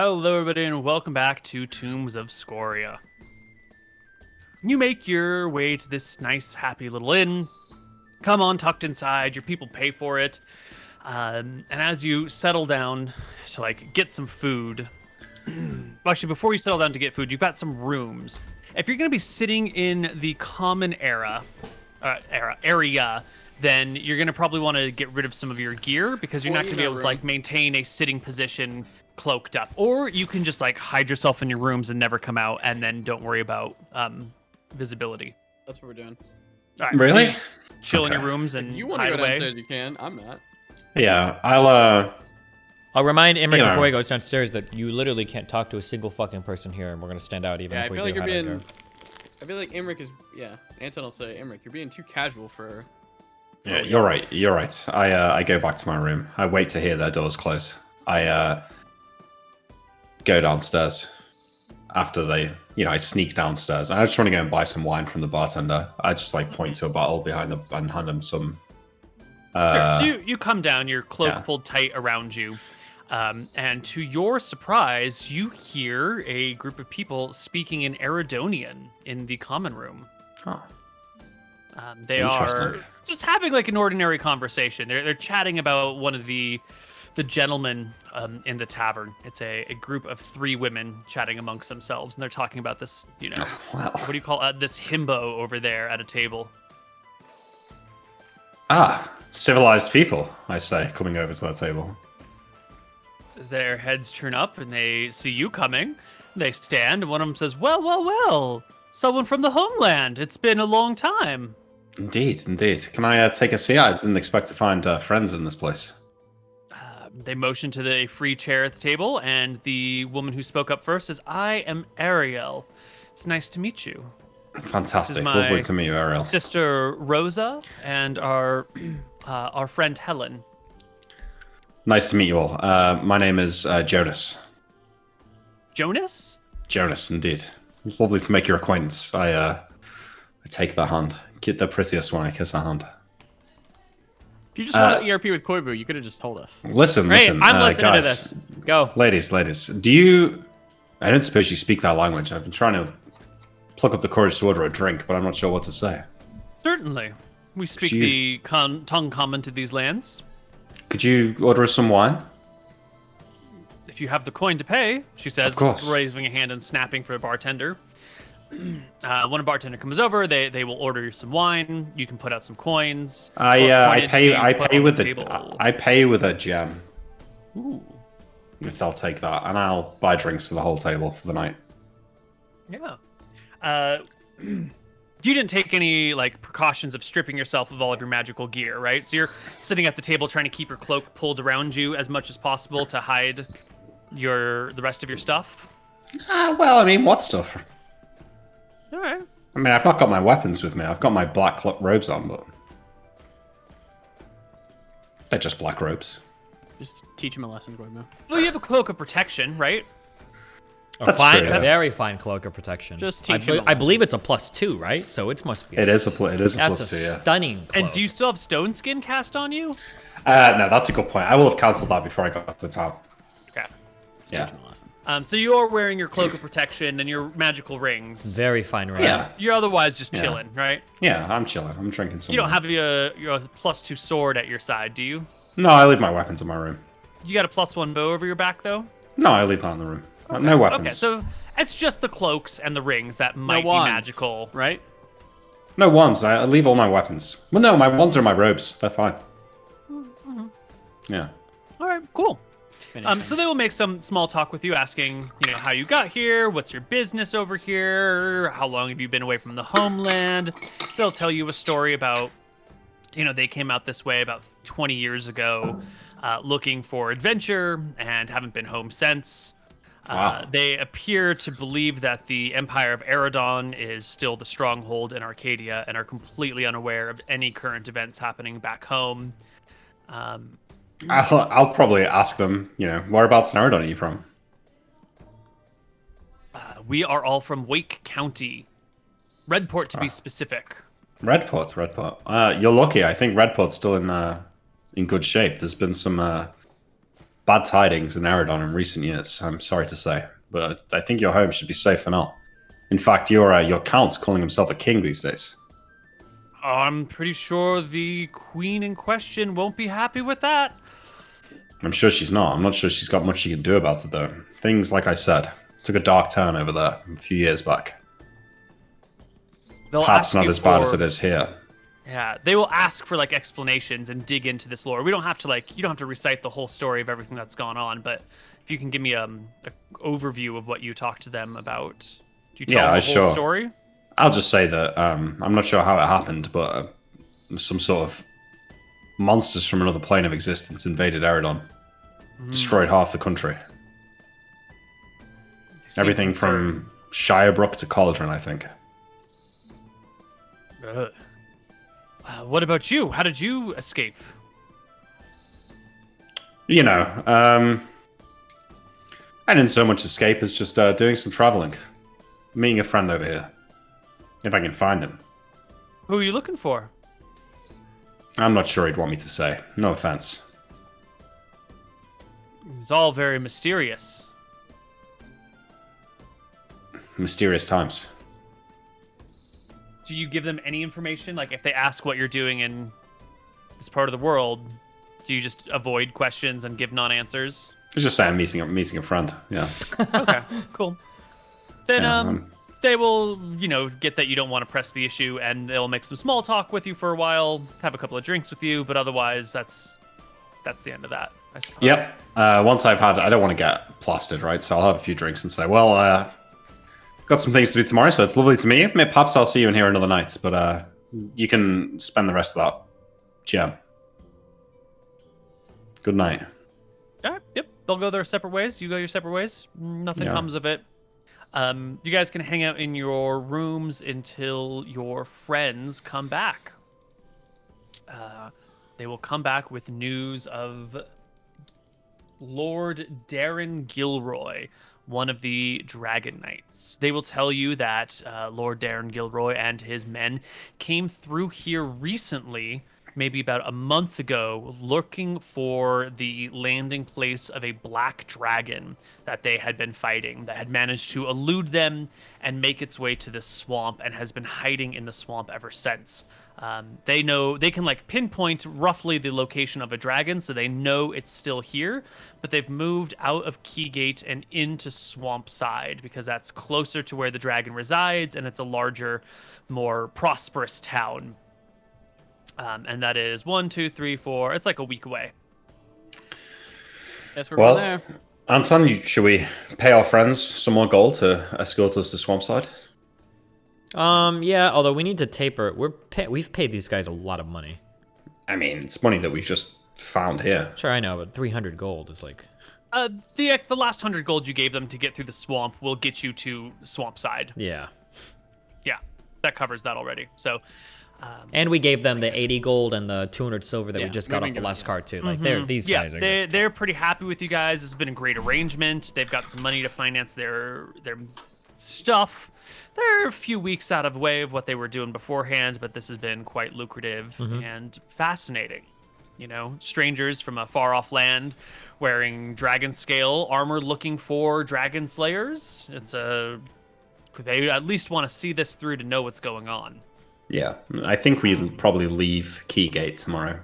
Hello, everybody, and welcome back to Tombs of Scoria. You make your way to this nice, happy little inn. Come on, tucked inside. Your people pay for it. And as you settle down to get some food, actually, before you settle down to get food, you've got some rooms. If you're going to be sitting in the common area, then you're going to probably want to get rid of some of your gear because you're not going to be able to maintain a sitting position cloaked up. Or you can just hide yourself in your rooms and never come out, and then don't worry about visibility. That's what we're doing. All right, Really? so you just chill in your rooms and If you want to hide go away. downstairs, you can. I'm not. Yeah, I'll remind Imric You know. before he goes downstairs that you literally can't talk to a single fucking person here, and we're gonna stand out even Yeah, if I we feel do like you're hide our being. gear. I feel like Imric is. Yeah, Anton will say, Imric, you're being too casual for. Yeah, you're right. You're right. I go back to my room. I wait to hear their doors close. I go downstairs after they, I sneak downstairs. I just want to go and buy some wine from the bartender. I just point to a bottle behind and hand him some. Sure. So you come down, your cloak yeah. pulled tight around you, and to your surprise, you hear a group of people speaking in Eridonian in the common room. Oh, They are Interesting. just having an ordinary conversation. They're chatting about one of the gentlemen in the tavern. It's a group of 3 women chatting amongst themselves, and they're talking about this, wow. what do you call this himbo over there at a table. Civilized people, I say, coming over to that table. Their heads turn up and they see you coming. They stand, and one of them says, well, well, well, someone from the homeland. It's been a long time. Indeed, indeed. Can I take a seat? I didn't expect to find friends in this place. They motion to the free chair at the table, and the woman who spoke up first says, I am Ariel. It's nice to meet you. Fantastic. my Lovely to meet you, Ariel. Sister Rosa and our friend Helen. Nice to meet you all. My name is Jonas. Jonas? Jonas, indeed. Lovely to make your acquaintance. I take the hand. Get the prettiest one. I kiss her hand. If you just want to ERP with Koibu, you could have just told us. Listen, Great, listen. I'm listening guys, to this. Go. Ladies. Do you... I don't suppose you speak that language. I've been trying to pluck up the courage to order a drink, but I'm not sure what to say. Certainly. We speak you- the tongue common to these lands. Could you order us some wine? If you have the coin to pay, she says, Of course. raising a hand and snapping for a bartender. When a bartender comes over, they will order you some wine. You can put out some coins. I pay with the the table. I pay with a gem. Ooh, If they'll take that, and I'll buy drinks for the whole table for the night. yeah. You didn't take any precautions of stripping yourself of all of your magical gear, right? So you're sitting at the table trying to keep your cloak pulled around you as much as possible to hide the rest of your stuff. Well, I mean, what stuff? All right. I mean, I've not got my weapons with me. I've got my black robes on, but they're just black robes. Just teach him a lesson, Koibu. Well, you have a cloak of protection, right? A That's fine, true, yeah. very fine cloak of protection. Just I, teach him a I lesson. believe it's a +2, right? So it must be. It is a That's plus a 2, yeah. stunning cloak. And do you still have stone skin cast on you? No, that's a good point. I will have cancelled that before I got to the town. Okay. Yeah. Teach him a lesson. So you are wearing your cloak of protection and your magical rings. Very fine rings. Yeah. You're otherwise just Yeah. chilling, right? Yeah, I'm chilling. I'm drinking some. You don't wine. have your +2 sword at your side, do you? No, I leave my weapons in my room. You got a +1 bow over your back, though? No, I leave that in the room. No weapons. Okay, so it's just the cloaks and the rings that might be wands, magical. right? No wands. I leave all my weapons. Well, no, my wands are my robes. They're fine. Yeah. All right, cool. Finish So they will make some small talk with you, asking, how you got here, what's your business over here, how long have you been away from the homeland. They'll tell you a story about, they came out this way about 20 years ago, looking for adventure and haven't been home since. Wow. They appear to believe that the Empire of Eridon is still the stronghold in Arcadia and are completely unaware of any current events happening back home. I'll probably ask them, whereabouts in Eridon are you from? We are all from Wake County. Redport, to be specific. Redport. You're lucky. I think Redport's still in good shape. There's been some bad tidings in Eridon in recent years, I'm sorry to say. But I think your home should be safe for now. In fact, your count's calling himself a king these days. I'm pretty sure the queen in question won't be happy with that. I'm sure she's not. I'm not sure she's got much she can do about it, though. Things, like I said, took a dark turn over there a few years back. They'll Perhaps ask not you as bad as for- it is here. Yeah, they will ask for like explanations and dig into this lore. We don't have to you don't have to recite the whole story of everything that's gone on, but if you can give me a overview of what you talked to them about. Do you tell them the whole sure. story? I'll just say that I'm not sure how it happened, but some sort of monsters from another plane of existence invaded Eridon, destroyed half the country. They seem Everything concerned. from Shirebrook to Cauldron, I think. Ugh. What about you? How did you escape? You know, I didn't so much escape as just doing some traveling. Meeting a friend over here. If I can find him. Who are you looking for? I'm not sure he'd want me to say. No offense. It's all very mysterious. Mysterious times. Do you give them any information? Like, if they ask what you're doing in this part of the world, do you just avoid questions and give non-answers? I was just saying meeting a friend. Yeah. Okay, cool. Then, Yeah, they will, get that you don't want to press the issue, and they'll make some small talk with you for a while, have a couple of drinks with you, but otherwise, that's the end of that, I suppose. Yep. Once I don't want to get plastered, right? So I'll have a few drinks and say, well, got some things to do tomorrow, so it's lovely to meet you. Perhaps I'll see you in here another night, but you can spend the rest of that jam. Good night. All right, yep. They'll go their separate ways. You go your separate ways. Nothing Yeah. comes of it. You guys can hang out in your rooms until your friends come back. They will come back with news of Lord Darren Gilroy, one of the Dragon Knights. They will tell you that Lord Darren Gilroy and his men came through here recently, maybe about a month ago, looking for the landing place of a black dragon that they had been fighting, that had managed to elude them and make its way to this swamp and has been hiding in the swamp ever since. They can pinpoint roughly the location of a dragon, so they know it's still here, but they've moved out of Keygate and into Swampside because that's closer to where the dragon resides and it's a larger, more prosperous town. And that is 1, 2, 3, 4. It's like a week away. Guess we're Well, going there. Anton, should we pay our friends some more gold to escort us to Swampside? Yeah, although we need to taper. We've paid these guys a lot of money. I mean, it's money that we've just found here. Sure, I know, but 300 gold is like... The last 100 gold you gave them to get through the swamp will get you to Swampside. Yeah. Yeah, that covers that already. So, And we gave them the 80 gold and the 200 silver that we Yeah, just we've got been off the giving last them. card too. Like these yeah, guys are good. they're pretty happy with you guys. This has been a great arrangement. They've got some money to finance their stuff. They're a few weeks out of way of what they were doing beforehand, but this has been quite lucrative and fascinating. Strangers from a far-off land wearing dragon scale armor looking for dragon slayers. They at least want to see this through to know what's going on. Yeah, I think we'll probably leave Keygate tomorrow.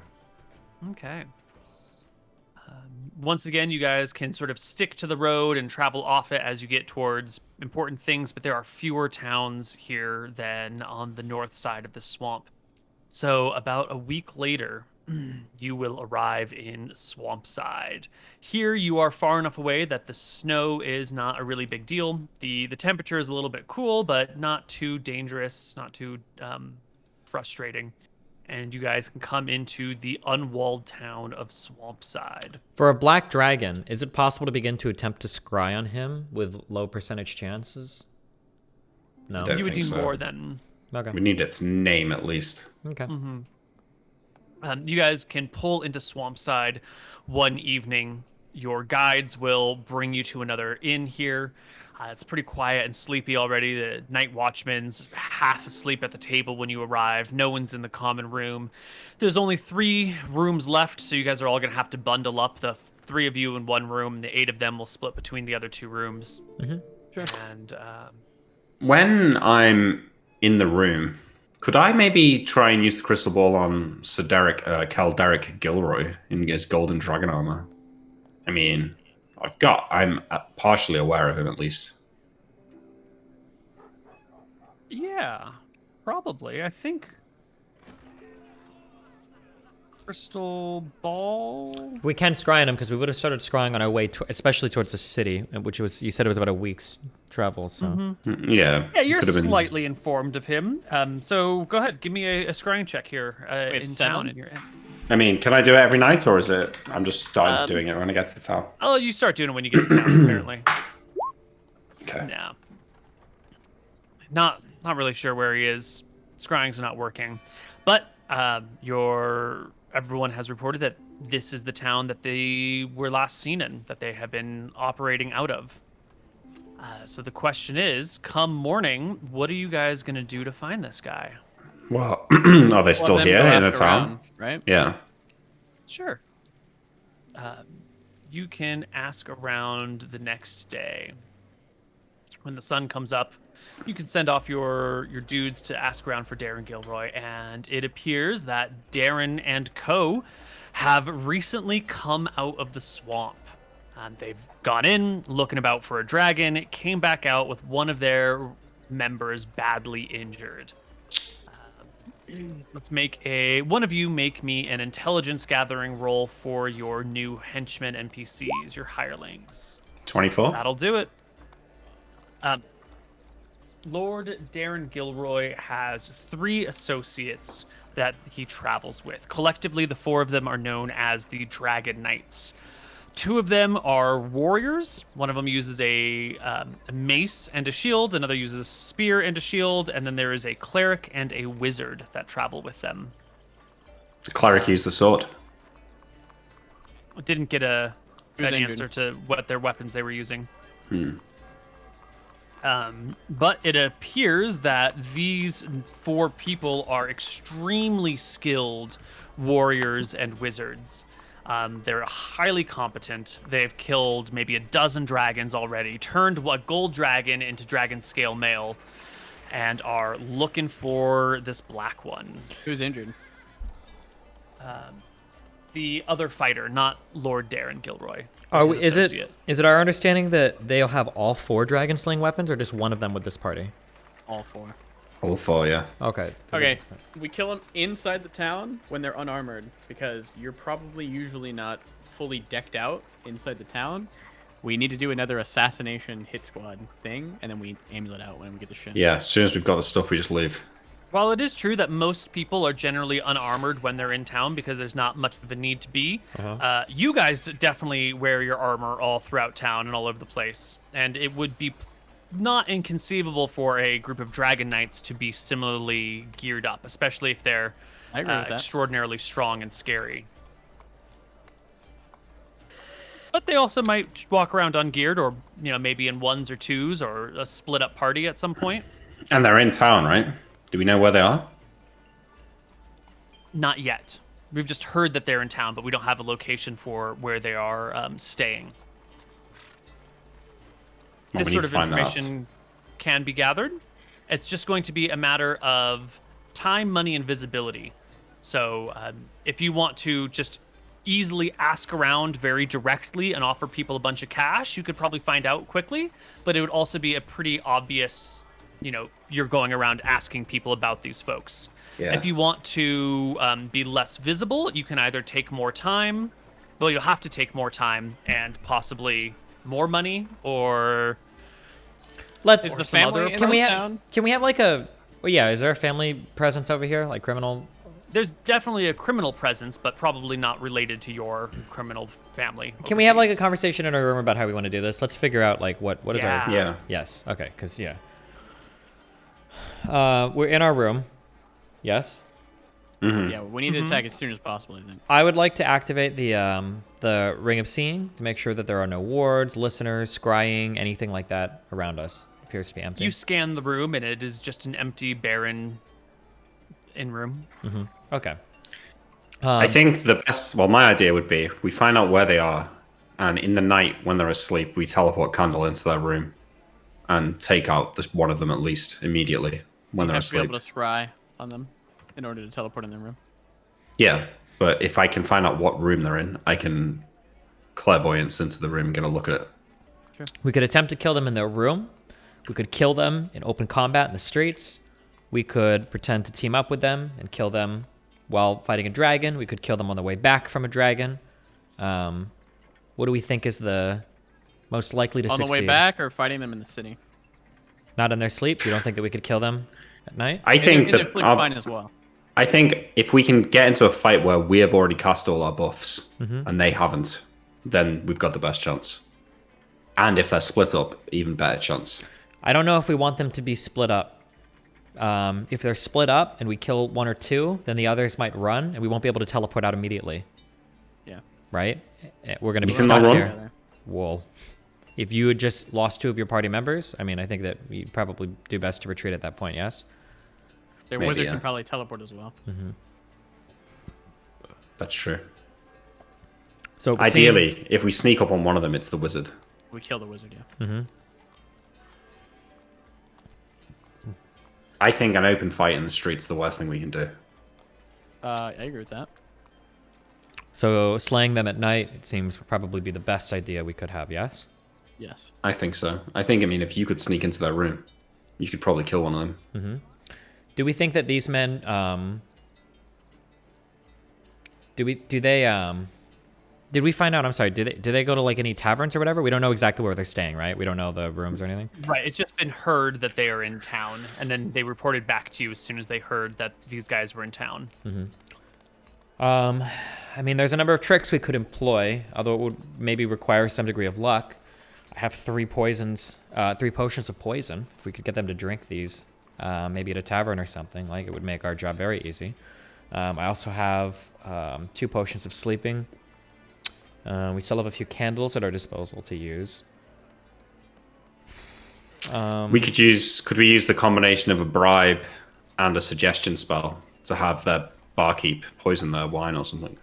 Okay. Once again, you guys can sort of stick to the road and travel off it as you get towards important things, but there are fewer towns here than on the north side of the swamp. So about a week later, you will arrive in Swampside. Here you are far enough away that the snow is not a really big deal. The temperature is a little bit cool, but not too dangerous, not too frustrating. And you guys can come into the unwalled town of Swampside. For a black dragon, is it possible to begin to attempt to scry on him with low percentage chances? No. Don't You would think do so. more than... Okay. We need its name at least. Okay. You guys can pull into Swampside one evening. Your guides will bring you to another inn here. It's pretty quiet and sleepy already. The night watchman's half asleep at the table when you arrive. No one's in the common room. There's only 3 rooms left, so you guys are all going to have to bundle up. The 3 of you in one room. The 8 of them will split between the other 2 rooms. Sure. And When I'm in the room, could I maybe try and use the crystal ball on Sir Derek, Derek Gilroy in his golden dragon armor? I mean, I'm partially aware of him at least. yeah, probably. I think crystal ball. We can scry on him because we would have started scrying on our way, especially towards the city, which was, you said it was about a week's travel. So Yeah. Yeah, you're could have been- slightly informed of him. So go ahead, give me a scrying check here in 7? town. And you're I mean, can I do it every night, or is it? I'm just starting doing it when I get to the town. Oh, you start doing it when you get to town, apparently. Okay. Yeah. Not really sure where he is. Scrying's not working, but everyone has reported that this is the town that they were last seen in, that they have been operating out of. So the question is, come morning, what are you guys gonna do to find this guy? Well, are they still Then here go in the ask town? around, right? Yeah. Sure. You can ask around the next day. When the sun comes up, you can send off your dudes to ask around for Darren Gilroy, and it appears that Darren and co have recently come out of the swamp. They've gone in, looking about for a dragon, came back out with one of their members badly injured. Let's make one of you make me an intelligence gathering roll for your new henchmen NPCs, your hirelings. 24. That'll do it. Lord Darren Gilroy has 3 associates that he travels with. Collectively, the 4 of them are known as the Dragon Knights. 2 of them are warriors. One of them uses a mace and a shield. Another uses a spear and a shield. And then there is a cleric and a wizard that travel with them. The cleric used the sword. Didn't get an was injured. answer to what their weapons they were using. But it appears that these 4 people are extremely skilled warriors and wizards. They're highly competent. They've killed maybe a dozen dragons already, turned a gold dragon into dragon scale mail, and are looking for this black one. Who's injured? The other fighter, not Lord Darren Gilroy. is it our understanding that they'll have all 4 dragon sling weapons, or just one of them with this party? All 4. All 4, yeah. Okay. Okay, we kill them inside the town when they're unarmored, because you're probably usually not fully decked out inside the town. We need to do another assassination hit squad thing, and then we amulet out when we get the shit. Yeah, as soon as we've got the stuff, we just leave. While it is true that most people are generally unarmored when they're in town because there's not much of a need to be, you guys definitely wear your armor all throughout town and all over the place. And it would be not inconceivable for a group of Dragon Knights to be similarly geared up, especially if they're I agree with that. extraordinarily strong and scary. But they also might walk around ungeared, or maybe in 1s or 2s, or a split up party at some point. And they're in town, right? Do we know where they are? Not yet. We've just heard that they're in town, but we don't have a location for where they are staying. Well, This we sort need of to find that out. information can be gathered. It's just going to be a matter of time, money, and visibility. So if you want to just easily ask around very directly and offer people a bunch of cash, you could probably find out quickly, but it would also be a pretty obvious, you're going around asking people about these folks. Yeah. If you want to be less visible, you can either take more time, well, you'll have to take more time and possibly more money, or Let's. Is the some other family in Can we this have? town? Can we have like a? Well, yeah. Is there a family presence over here, like criminal? there's definitely a criminal presence, but probably not related to your criminal family. Can we have like a overseas. conversation in our room about how we want to do this? Let's figure out like what is our. Yeah. Yeah. Yes. Okay. Because yeah. We're in our room. Yes. Yeah, we need to attack as soon as possible, I think. I would like to activate the Ring of Seeing to make sure that there are no wards, listeners, scrying, anything like that around us. Appears to be empty. You scan the room, and it is just an empty, barren in-room. Okay. I think the best, well, my idea would be we find out where they are, and in the night when they're asleep, we teleport Candle into their room and take out this one of them at least immediately when You they're have to be asleep. able to scry on them in order to teleport in their room. Yeah, but if I can find out what room they're in, I can clairvoyance into the room and get a look at it. We could attempt to kill them in their room. We could kill them in open combat in the streets. We could pretend to team up with them and kill them while fighting a dragon. We could kill them on the way back from a dragon. What do we think is the most likely to On succeed? the way back or fighting them in the city? Not in their sleep? You don't think that we could kill them at night? I think in that their sleep fine as well. I think if we can get into a fight where we have already cast all our buffs and they haven't, then we've got the best chance. And if they're split up, even better chance. I don't know if we want them to be split up. If they're split up and we kill one or two, then the others might run and we won't be able to teleport out immediately. Yeah. Right? We're going to be You can stuck run? here. Whoa. If you had just lost two of your party members, I mean, I think that you'd probably do best to retreat at that point, yes? Their Maybe, wizard yeah. can probably teleport as well. That's true. So Ideally, if we sneak up on one of them, it's the wizard. We kill the wizard, yeah. I think an open fight in the street's the worst thing we can do. I agree with that. So slaying them at night, it seems would probably be the best idea we could have, yes? Yes. I think so. I think, if you could sneak into their room, you could probably kill one of them. Do we think that these men, did we find out, I'm sorry, do they go to like any taverns or whatever? We don't know exactly where they're staying, right? We don't know the rooms or anything? Right. It's just been heard that they are in town, and then they reported back to you as soon as they heard that these guys were in town. I mean, there's a number of tricks we could employ, although it would maybe require some degree of luck. I have 3 potions of poison. If we could get them to drink these, maybe at a tavern or something, like it would make our job very easy. I also have 2 potions of sleeping. We still have a few candles at our disposal to use. Could we use the combination of a bribe and a suggestion spell to have their barkeep poison their wine or something?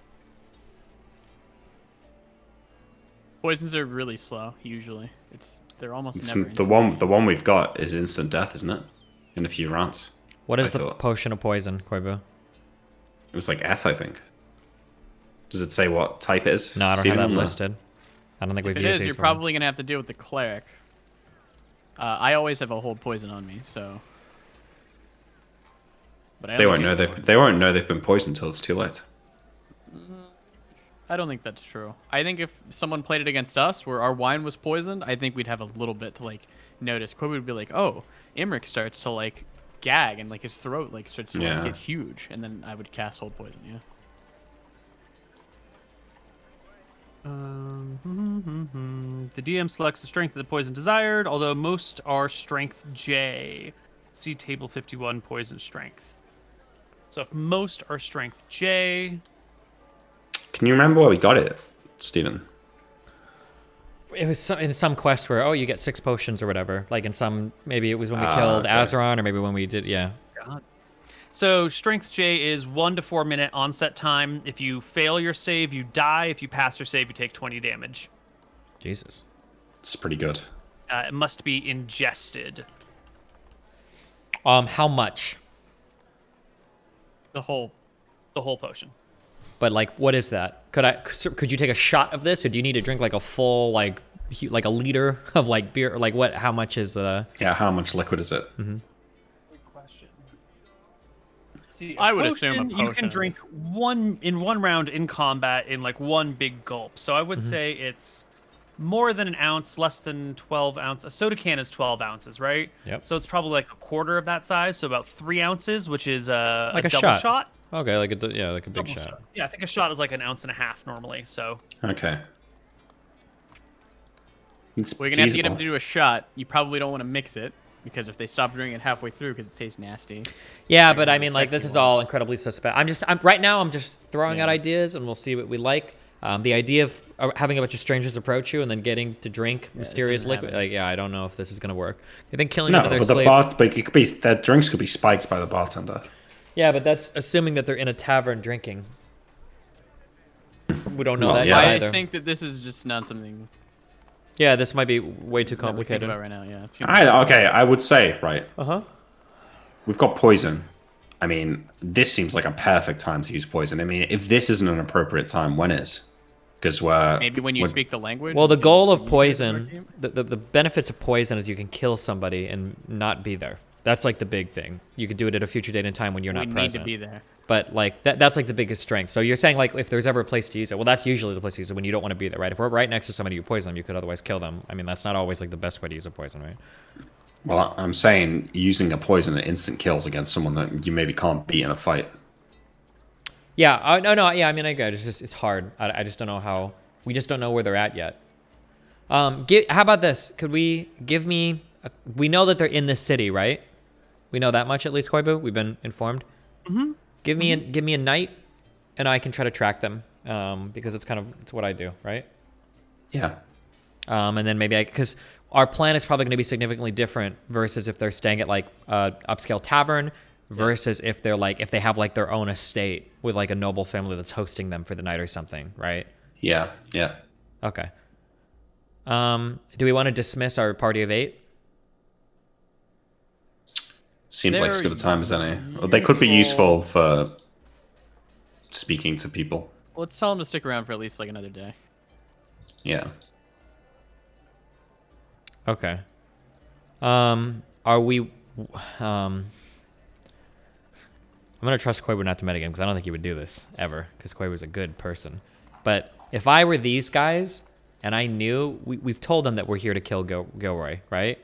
Poisons are really slow, usually. They're almost It's never the instant. one we've got is instant death, isn't it? In a few rounds. What is I the thought. potion of poison, Koibu? It was like F, I think. Does it say what type it is? No, I don't Steven, have that on listed. I don't think we've If used it is, these you're before. probably going to have to deal with the cleric. I always have a hold poison on me, so... But I They only won't know use poison. they won't know they've been poisoned until it's too late. I don't think that's true. I think if someone played it against us, where our wine was poisoned, I think we'd have a little bit to, like, notice. Koibu would be like, oh, Imric starts to, like, gag, and, like, his throat, like, starts to like, Yeah. get huge. And then I would cast hold poison, yeah. The DM selects the strength of the poison desired, although most are strength J. See table 51, poison strength. So if most are strength J, Can you remember where we got it, Steven? It was in some quest where, you get 6 potions or whatever. Like in some, maybe it was when we killed okay. Azeron, or maybe when we did, yeah. so strength J is 1 to 4 minute onset time. If you fail your save, you die. If you pass your save, you take 20 damage. Jesus. It's pretty good. It must be ingested. How much? The whole potion. But like, what is that? Could you take a shot of this, or do you need to drink like a full like a liter of like beer? Or like what? How much is Yeah, how much liquid is it? Good question. See, I would assume a You can potion. drink one round in combat in like one big gulp. So I would say it's more than an ounce, less than 12 ounces. A soda can is 12 ounces, right? Yep. So it's probably like a quarter of that size, so about 3 ounces, which is Like a a double shot. shot. Okay, like a big Double shot. Yeah, I think a shot is like an ounce and a half normally. So Okay. It's We're going to have to get him feasible. to do a shot. You probably don't want to mix it, because if they stop doing it halfway through because it tastes nasty. Yeah, but I mean, like, this is all incredibly suspect. Right now, I'm just throwing out ideas, and we'll see what we like. The idea of having a bunch of strangers approach you and then getting to drink mysterious isn't liquid, happening. like, yeah, I don't know if this is gonna work. They've been killing No, them in but their sleep. but it could be their drinks could be spiked by the bartender. Yeah, but that's assuming that they're in a tavern drinking. We don't know Well, that yeah. yet I either. think that this is just not something Yeah, this might be way too that we think complicated. about right now. Yeah. It's gonna be- Okay, I would say, right, Uh-huh. we've got poison. I mean, this seems like a perfect time to use poison. I mean, if this isn't an appropriate time, when is? Because Maybe when you speak the language. Well, the and can goal of communicate with our poison, team. the benefits of poison is you can kill somebody and not be there. That's like the big thing. You can do it at a future date and time when you're We not need present. to be there. But like that's like the biggest strength. So you're saying like if there's ever a place to use it, well, that's usually the place to use it when you don't want to be there, right? If we're right next to somebody you poison them, you could otherwise kill them. I mean, that's not always like the best way to use a poison, right? Well, I'm saying using a poison at instant kills against someone that you maybe can't beat in a fight. Yeah. No. Yeah. I mean, I get it. It's just it's hard. I just don't know how. We just don't know where they're at yet. How about this? Could we give me? We know that they're in this city, right? We know that much at least, Koibu. We've been informed. Mm-hmm. Give me a night, and I can try to track them. Because it's what I do, right? Yeah. And then maybe because our plan is probably going to be significantly different versus if they're staying at like upscale tavern versus if they're like if they have like their own estate with like a noble family that's hosting them for the night or something, right? Yeah. Yeah. Okay. Do we want to dismiss our party of 8? Seems like as They're good a time as any. Well, they could be useful for speaking to people. Let's tell them to stick around for at least like another day. Yeah. Okay. Are we? I'm gonna trust Koibu not to metagame because I don't think he would do this ever because Koibu's a good person. But if I were these guys and I knew we've told them that we're here to kill Gilroy, right?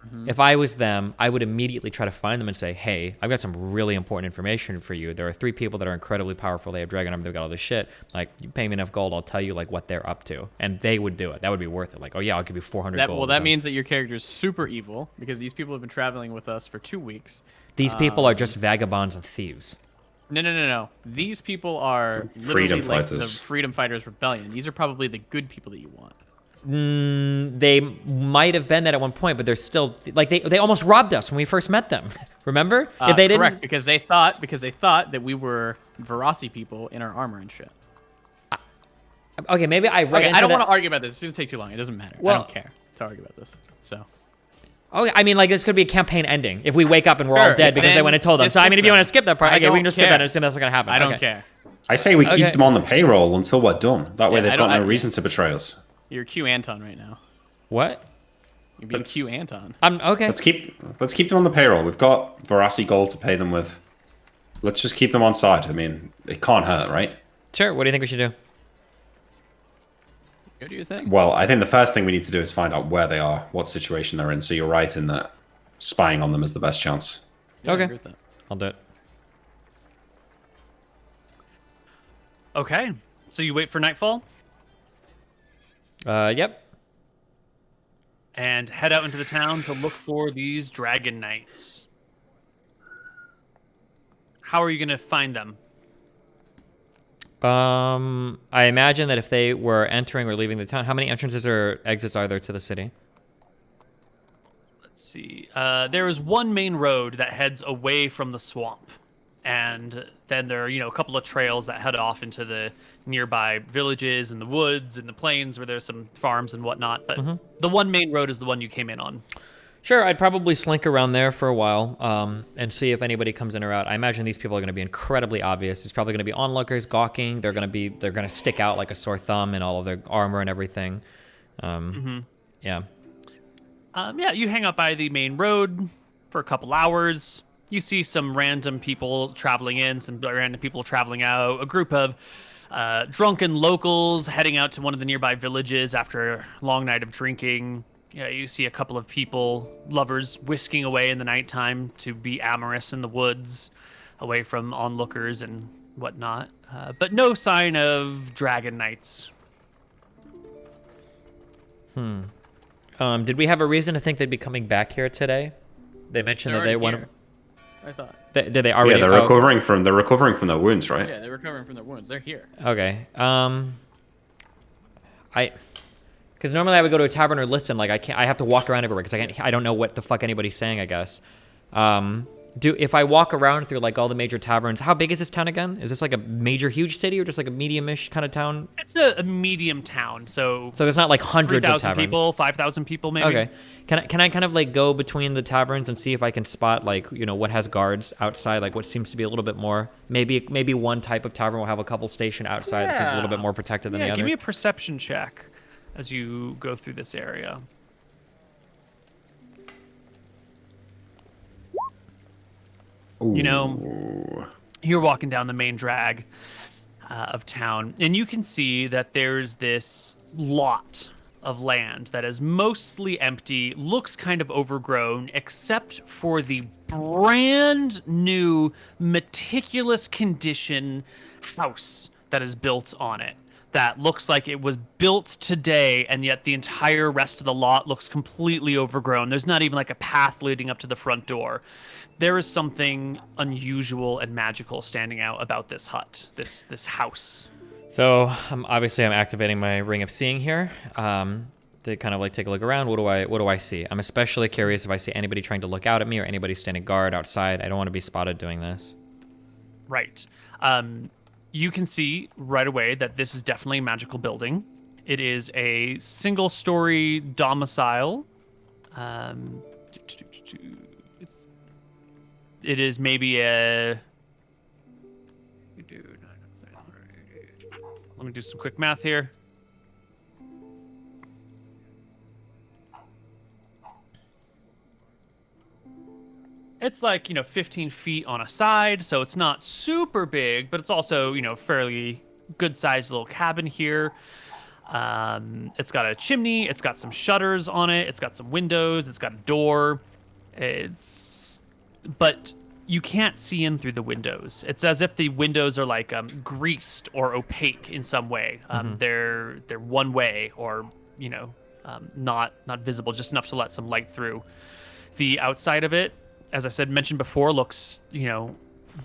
Mm-hmm. If I was them, I would immediately try to find them and say, hey, I've got some really important information for you. There are 3 people that are incredibly powerful. They have dragon armor. They've got all this shit. Like, you pay me enough gold, I'll tell you, like, what they're up to. And they would do it. That would be worth it. Like, oh, yeah, I'll give you 400 gold. Well, that means that your character is super evil because these people have been traveling with us for 2 weeks. These people are just vagabonds and thieves. No. These people are literally Freedom like fighters. the Freedom Fighters Rebellion. These are probably the good people that you want. They might have been that at one point, but they're still like they almost robbed us when we first met them. Remember? If they didn't, Correct, because they thought that we were Verasi people in our armor and shit. okay, maybe I read. Okay, into I don't that- want to argue about this. It's gonna take too long. It doesn't matter. I Well- don't care to argue about this. So. Oh, I mean, like this could be a campaign ending if we wake up and we're all Sure, dead because they then went and told them. So I mean, if you dismiss want to them. skip that part, I okay, we don't can just skip care. that and assume that's not gonna happen. I don't Okay. care. I say we keep Okay. them on the payroll until we're done. That way Yeah, they've I got don't- no reason to betray us. You're Q Anton right now. What? You're being That's- Q Anton. I'm okay. Let's keep them on the payroll. We've got Verasi gold to pay them with. Let's just keep them on side. I mean, it can't hurt, right? Sure. What do you think we should do? Go do your thing. Well, I think the first thing we need to do is find out where they are, what situation they're in. So you're right in that spying on them is the best chance. Yeah, I Okay. agree with that. I'll do it. Okay, so you wait for nightfall Yep. and head out into the town to look for these dragon knights. How are you going to find them? I imagine that if they were entering or leaving the town, how many entrances or exits are there to the city? Let's see. There is one main road that heads away from the swamp, and then there are a couple of trails that head off into the nearby villages and the woods and the plains where there's some farms and whatnot. But the one main road is the one you came in on. Sure, I'd probably slink around there for a while and see if anybody comes in or out. I imagine these people are going to be incredibly obvious. It's probably going to be onlookers gawking. They're going to stick out like a sore thumb in all of their armor and everything. Yeah. Yeah, you hang out by the main road for a couple hours. You see some random people traveling in, some random people traveling out. A group of drunken locals heading out to one of the nearby villages after a long night of drinking. You see a couple of people, lovers, whisking away in the nighttime to be amorous in the woods, away from onlookers and whatnot. But no sign of dragon knights. Did we have a reason to think they'd be coming back here today? They mentioned that they Already want here, I thought. to. Did they already? Yeah, they're recovering from their wounds, right? Yeah, they're recovering from their wounds. They're here. Okay. Because normally I would go to a tavern or listen. Like I have to walk around everywhere because I don't know what the fuck anybody's saying. I guess. If I walk around through like all the major taverns, how big is this town again? Is this like a major huge city or just like a medium-ish kind of town? It's a medium town, so So there's not like hundreds of 3,000 taverns. people, 5,000 people maybe. Okay. Can I kind of like go between the taverns and see if I can spot like, you know, what has guards outside, like what seems to be a little bit more, maybe one type of tavern will have a couple stationed outside that seems a little bit more protected than the Yeah, others. give me a perception check as you go through this area. You know, you're walking down the main drag of town, and you can see that there's this lot of land that is mostly empty, looks kind of overgrown, except for the brand new, meticulous condition house that is built on it. That looks like it was built today, and yet the entire rest of the lot looks completely overgrown. There's not even like a path leading up to the front door. There is something unusual and magical standing out about this hut, this house. So obviously I'm activating my ring of seeing here to kind of like take a look around. What do I see? I'm especially curious if I see anybody trying to look out at me or anybody standing guard outside. I don't want to be spotted doing this. Right. You can see right away that this is definitely a magical building. It is a single-story domicile. It is maybe a... Let me do some quick math here. It's like, 15 feet on a side, so it's not super big, but it's also, fairly good-sized little cabin here. It's got a chimney, it's got some shutters on it, it's got some windows, it's got a door. But you can't see in through the windows. It's as if the windows are like greased or opaque in some way. They're one way or not visible, just enough to let some light through. The outside of it, as I mentioned before, looks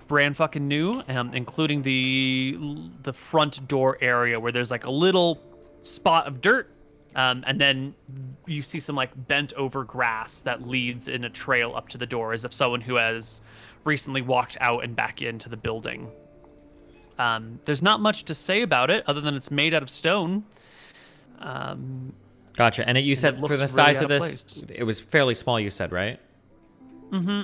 brand fucking new, including the front door area where there's like a little spot of dirt. And then you see some like bent over grass that leads in a trail up to the door, as if someone who has recently walked out and back into the building. There's not much to say about it other than it's made out of stone. Gotcha. And you said for the size of this, it was fairly small, you said, right?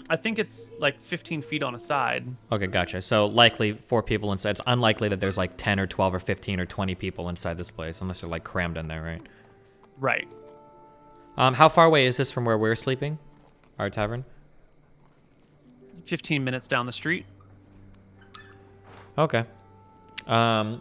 I think it's like 15 feet on a side. Okay, gotcha. So likely 4 people inside. It's unlikely that there's like 10 or 12 or 15 or 20 people inside this place, unless they're like crammed in there, right? Right. How far away is this from where we're sleeping? Our tavern? 15 minutes down the street. Okay. I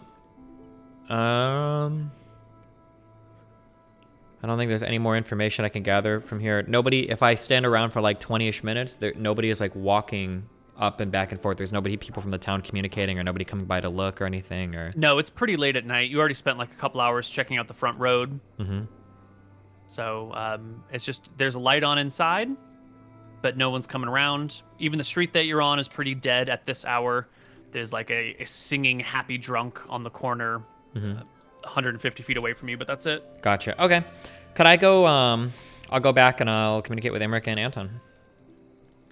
don't think there's any more information I can gather from here. Nobody, if I stand around for like 20-ish minutes, nobody is like walking up and back and forth. There's people from the town communicating or nobody coming by to look or anything or... No, it's pretty late at night. You already spent like a couple hours checking out the front road. So it's just, there's a light on inside, but no one's coming around. Even the street that you're on is pretty dead at this hour. There's like a singing happy drunk on the corner 150 feet away from you, but that's it. Gotcha. Okay. Could I go, I'll go back and I'll communicate with Emmerich and Anton.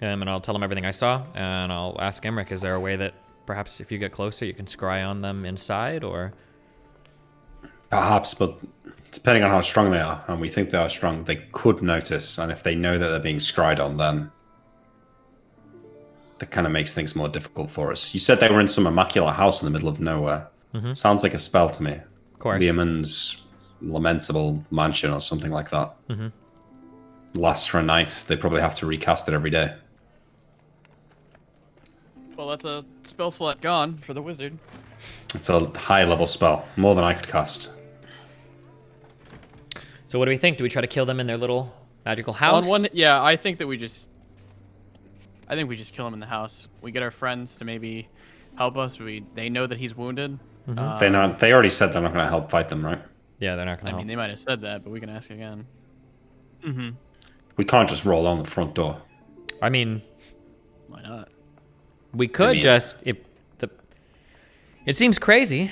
And I'll tell them everything I saw, and I'll ask Emmerich, is there a way that perhaps if you get closer you can scry on them inside, or? Perhaps, but depending on how strong they are, and we think they are strong, they could notice, and if they know that they're being scryed on, then that kind of makes things more difficult for us. You said they were in some immaculate house in the middle of nowhere. Sounds like a spell to me. Of course. Leomund's lamentable mansion or something like that. Lasts for a night. They probably have to recast it every day. Well, that's a spell slot gone for the wizard. It's a high-level spell, more than I could cast. So what do we think? Do we try to kill them in their little magical house? Yeah, I think we just kill him in the house. We get our friends to maybe help us. They know that he's wounded. They already said they're not going to help fight them, right? Yeah, they're not going to I help. mean, they might have said that, but we can ask again. We can't just roll on the front door. I mean, Why not? we could it seems crazy,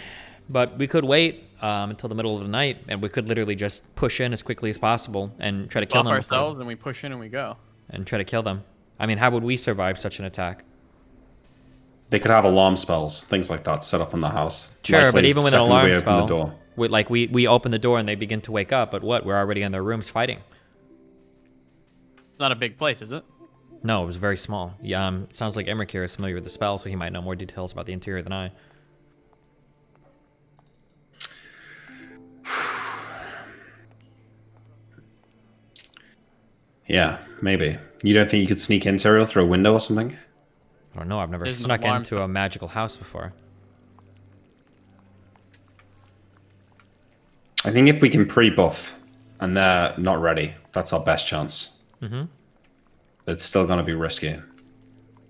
but we could wait until the middle of the night, and we could literally just push in as quickly as possible and try to kill Off them. ourselves, and we push in and we go. And try to kill them. I mean, how would we survive such an attack? They could have alarm spells, things like that, set up in the house. Sure, but Likely even with an second alarm we open spell, the door. we open the door and they begin to wake up, but what? We're already in their rooms fighting. It's not a big place, is it? No, it was very small. Yeah, it sounds like Emmerich here is familiar with the spell, so he might know more details about the interior than I. Yeah, maybe. You don't think you could sneak in, Tyrael, through a window or something? I don't know, I've never There's an snuck alarm into a magical house before. I think if we can pre-buff and they're not ready, that's our best chance. Mm-hmm. But it's still going to be risky.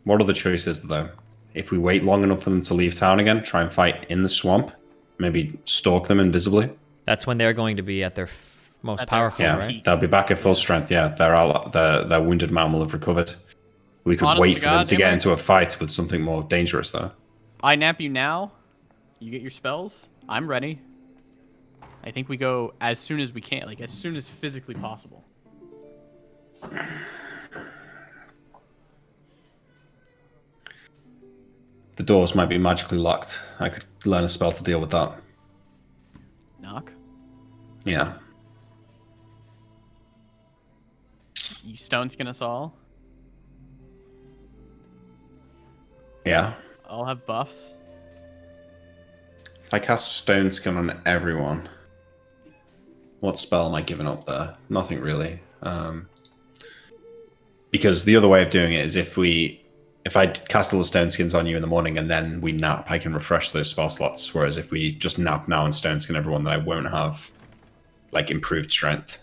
What are the choices, though? If we wait long enough for them to leave town again, try and fight in the swamp, maybe stalk them invisibly. That's when they're going to be at their most At their powerful, Yeah, right? they'll be back at full strength. Yeah, their wounded man will have recovered. We could Honest wait to for them God, to get Emmerich? into a fight with something more dangerous, though. I nap you now. You get your spells. I'm ready. I think we go as soon as we can, like as soon as physically possible. The doors might be magically locked. I could learn a spell to deal with that. Knock. Yeah. You stone skin us all. Yeah. I'll have buffs. If I cast Stone Skin on everyone, what spell am I giving up there? Nothing really. Because the other way of doing it is if I cast all the Stone Skins on you in the morning and then we nap, I can refresh those spell slots. Whereas if we just nap now and Stone Skin everyone, then I won't have like improved strength,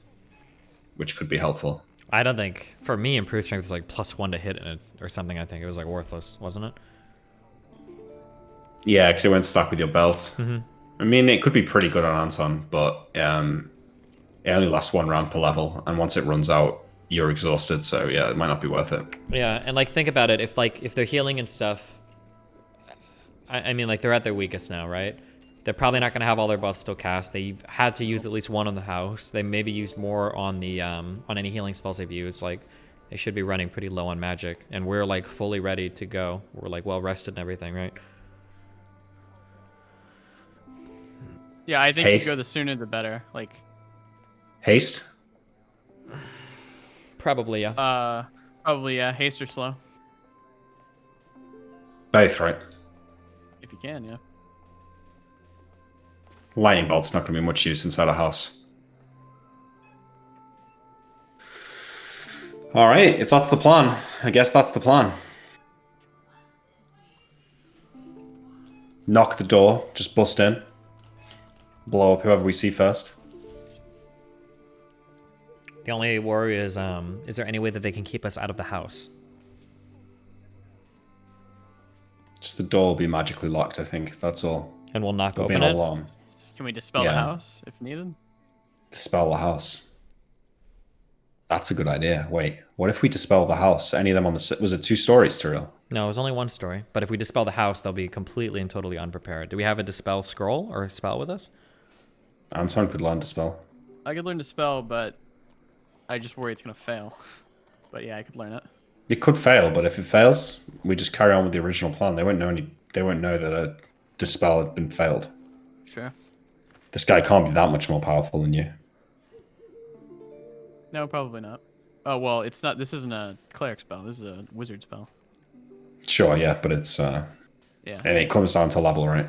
which could be helpful. I don't think, for me, improved strength was like +1 to hit in it or something. I think it was like worthless, wasn't it? Yeah, because it went stack with your belt. Mm-hmm. I mean, it could be pretty good on Anton, but it only lasts 1 round per level, and once it runs out, you're exhausted. So yeah, it might not be worth it. Yeah, and like think about it. If they're healing and stuff, I mean, like they're at their weakest now, right? They're probably not going to have all their buffs still cast. They've had to use at least one on the house. They maybe used more on the on any healing spells they've used. Like they should be running pretty low on magic, and we're like fully ready to go. We're like well rested and everything, right? Yeah, I think Haste. you go the sooner the better. Like, Haste? Probably, yeah. probably haste or slow Both, right? if you can. Yeah. Lightning bolt's not going to be much use inside a house. All right, if that's the plan, I guess that's the plan. Knock the door, just bust in. Blow up whoever we see first. The only worry is there any way that they can keep us out of the house? Just the door will be magically locked, I think. That's all. And we'll knock There'll be open an it? alarm. Can we dispel the Yeah. house if needed? Dispel the house. That's a good idea. Wait, what if we dispel the house? Any of them on the... Was it 2 stories, Tyrell? No, it was only 1 story. But if we dispel the house, they'll be completely and totally unprepared. Do we have a dispel scroll or a spell with us? Anton could learn dispel. I could learn to spell, but I just worry it's gonna fail. But yeah, I could learn it. It could fail, but if it fails, we just carry on with the original plan. They won't know They won't know that a dispel had been failed. Sure. This guy can't be that much more powerful than you. No, probably not. Oh well, it's not. This isn't a cleric spell. This is a wizard spell. Sure, yeah, but it's Yeah. and it comes down to level, right?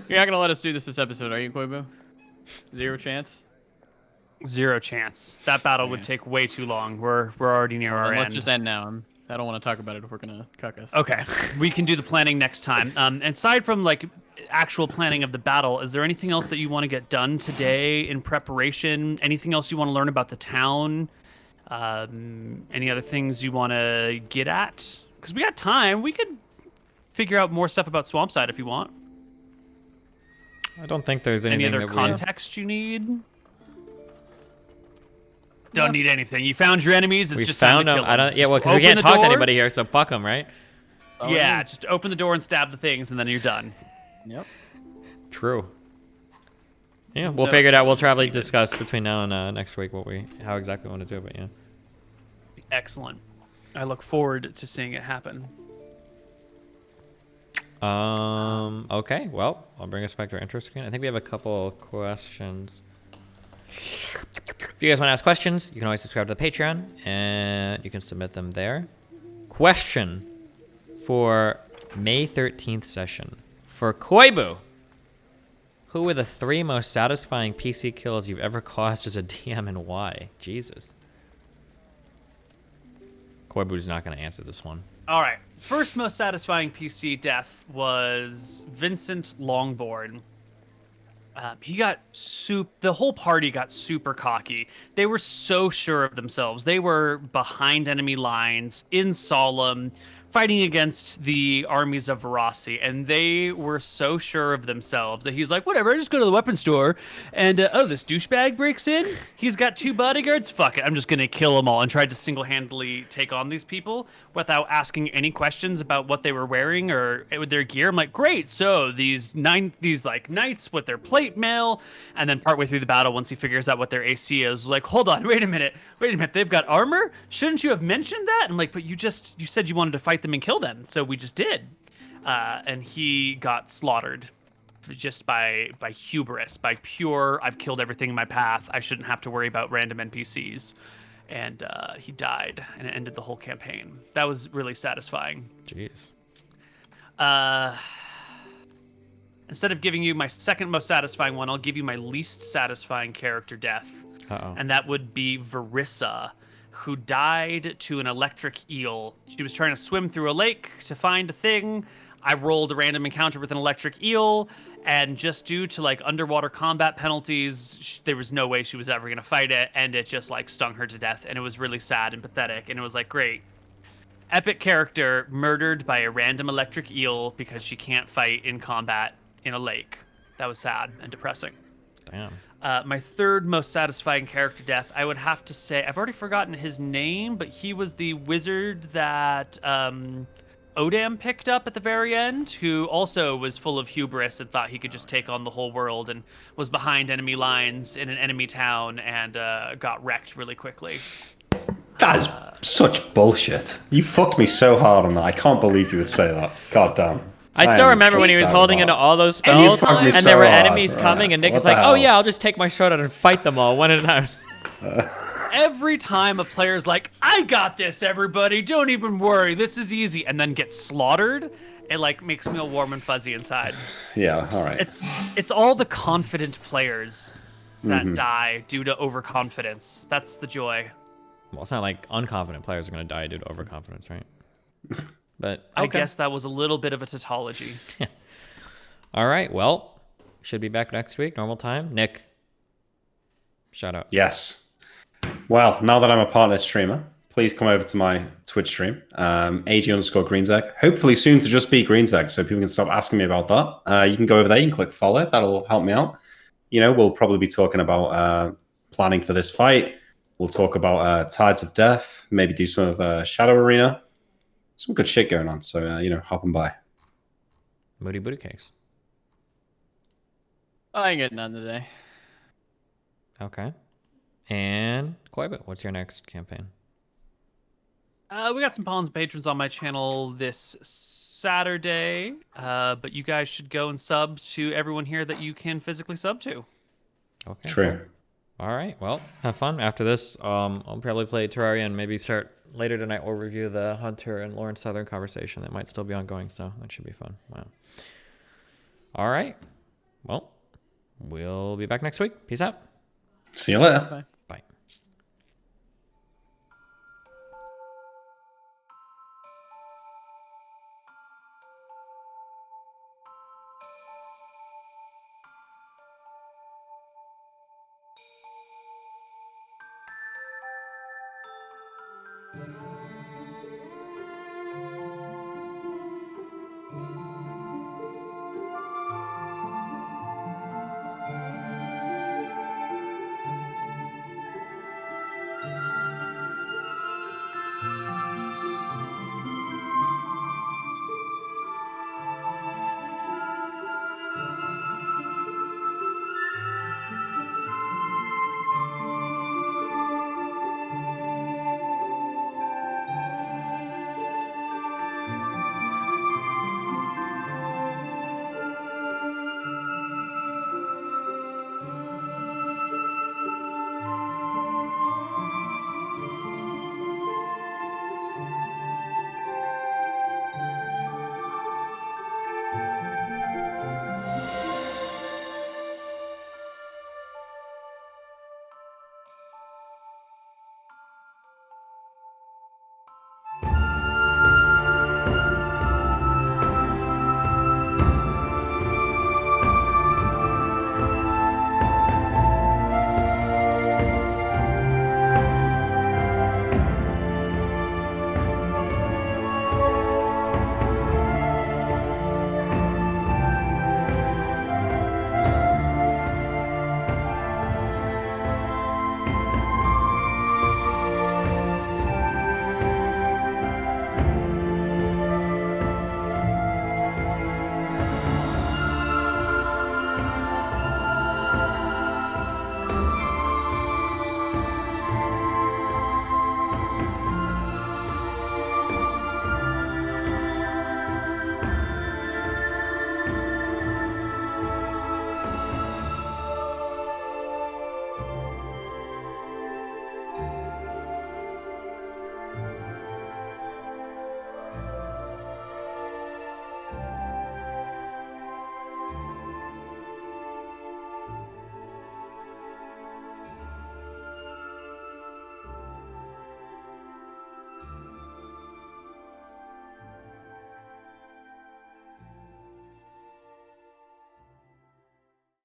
You're not gonna let us do this episode, are you, Koibu? 0 chance. 0 chance. That battle would take way too long. We're already near our Well, end. let's just end now. I don't want to talk about it if we're gonna cuck us. Okay, we can do the planning next time. And aside from like actual planning of the battle, is there anything else that you want to get done today in preparation? Anything else you want to learn about the town? Any other things you want to get at? Because we got time. We could figure out more stuff about Swampside if you want. I don't think there's Any anything other that context you need? Don't need anything. You found your enemies. It's we just time found to them. kill them. I don't. Yeah, well, Just because we open can't the talk to door. anybody here, so fuck them, right? Oh, Yeah, just open the door and stab the things, and then you're done. Yep. True. Yeah, we'll No, figure it out. We'll just probably leave it. discuss between now and next week how exactly we want to do it. But yeah. Excellent. I look forward to seeing it happen. Okay, well, I'll bring us back to our intro screen. I think we have a couple questions. If you guys want to ask questions, you can always subscribe to the Patreon, and you can submit them there. Question for May 13th session. For Koibu, who were the 3 most satisfying PC kills you've ever caused as a DM and why? Jesus. Koibu's not going to answer this one. All right. First most satisfying PC death was Vincent Longbourn. He got the whole party got super cocky. They were so sure of themselves. They were behind enemy lines in Solemn, fighting against the armies of Verossi, and they were so sure of themselves that he's like, whatever, I just go to the weapon store, and oh, this douchebag breaks in. He's got 2 bodyguards. Fuck it, I'm just gonna kill them all, and tried to single-handedly take on these people without asking any questions about what they were wearing or with their gear. I'm like, great. So these like knights with their plate mail, and then partway through the battle, once he figures out what their AC is, like, hold on, wait a minute, they've got armor? Shouldn't you have mentioned that? I'm like, but you said you wanted to fight them and kill them, so we just did. And he got slaughtered just by hubris, by pure, I've killed everything in my path, I shouldn't have to worry about random NPCs. And he died, and it ended the whole campaign. That was really satisfying. Jeez. Instead of giving you my second most satisfying one, I'll give you my least satisfying character death. Uh-oh. And that would be Verissa, who died to an electric eel. She was trying to swim through a lake to find a thing. I rolled a random encounter with an electric eel, and just due to like underwater combat penalties, there was no way she was ever going to fight it, and it just like stung her to death, and it was really sad and pathetic, and it was like, great. Epic character murdered by a random electric eel because she can't fight in combat in a lake. That was sad and depressing. Damn. My third most satisfying character death, I would have to say, I've already forgotten his name, but he was the wizard that Odam picked up at the very end, who also was full of hubris and thought he could just take on the whole world, and was behind enemy lines in an enemy town and got wrecked really quickly. That is such bullshit. You fucked me so hard on that. I can't believe you would say that. God damn. I still remember when he was holding into all those spells, and there were enemies coming, and Nick was like, oh yeah, I'll just take my sword out and fight them all one at a time. Every time a player's like, I got this, everybody, don't even worry, this is easy, and then gets slaughtered, it like makes me all warm and fuzzy inside. Yeah, all right. It's all the confident players that die due to overconfidence. That's the joy. Well, it's not like unconfident players are going to die due to overconfidence, right? But I guess that was a little bit of a tautology. All right, well, should be back next week, normal time. Nick, shout out. Yes. Well, now that I'm a partner streamer, please come over to my Twitch stream, AG_Greenzeg. Hopefully soon to just be Greenzeg, so people can stop asking me about that. You can go over there, you can click follow. That'll help me out. You know, we'll probably be talking about planning for this fight. We'll talk about Tides of Death, maybe do some of Shadow Arena. Some good shit going on, so, you know, hop on by. Moody Booty Cakes. I ain't getting none today. Okay. And Koibu, what's your next campaign? We got some Pawns patrons on my channel this Saturday, but you guys should go and sub to everyone here that you can physically sub to. Okay. True. All right. Well, have fun. After this, I'll probably play Terraria and maybe start later tonight. We'll review the Hunter and Lawrence Southern conversation. That might still be ongoing, so that should be fun. Wow. All right. Well, we'll be back next week. Peace out. See you later. Bye. Bye.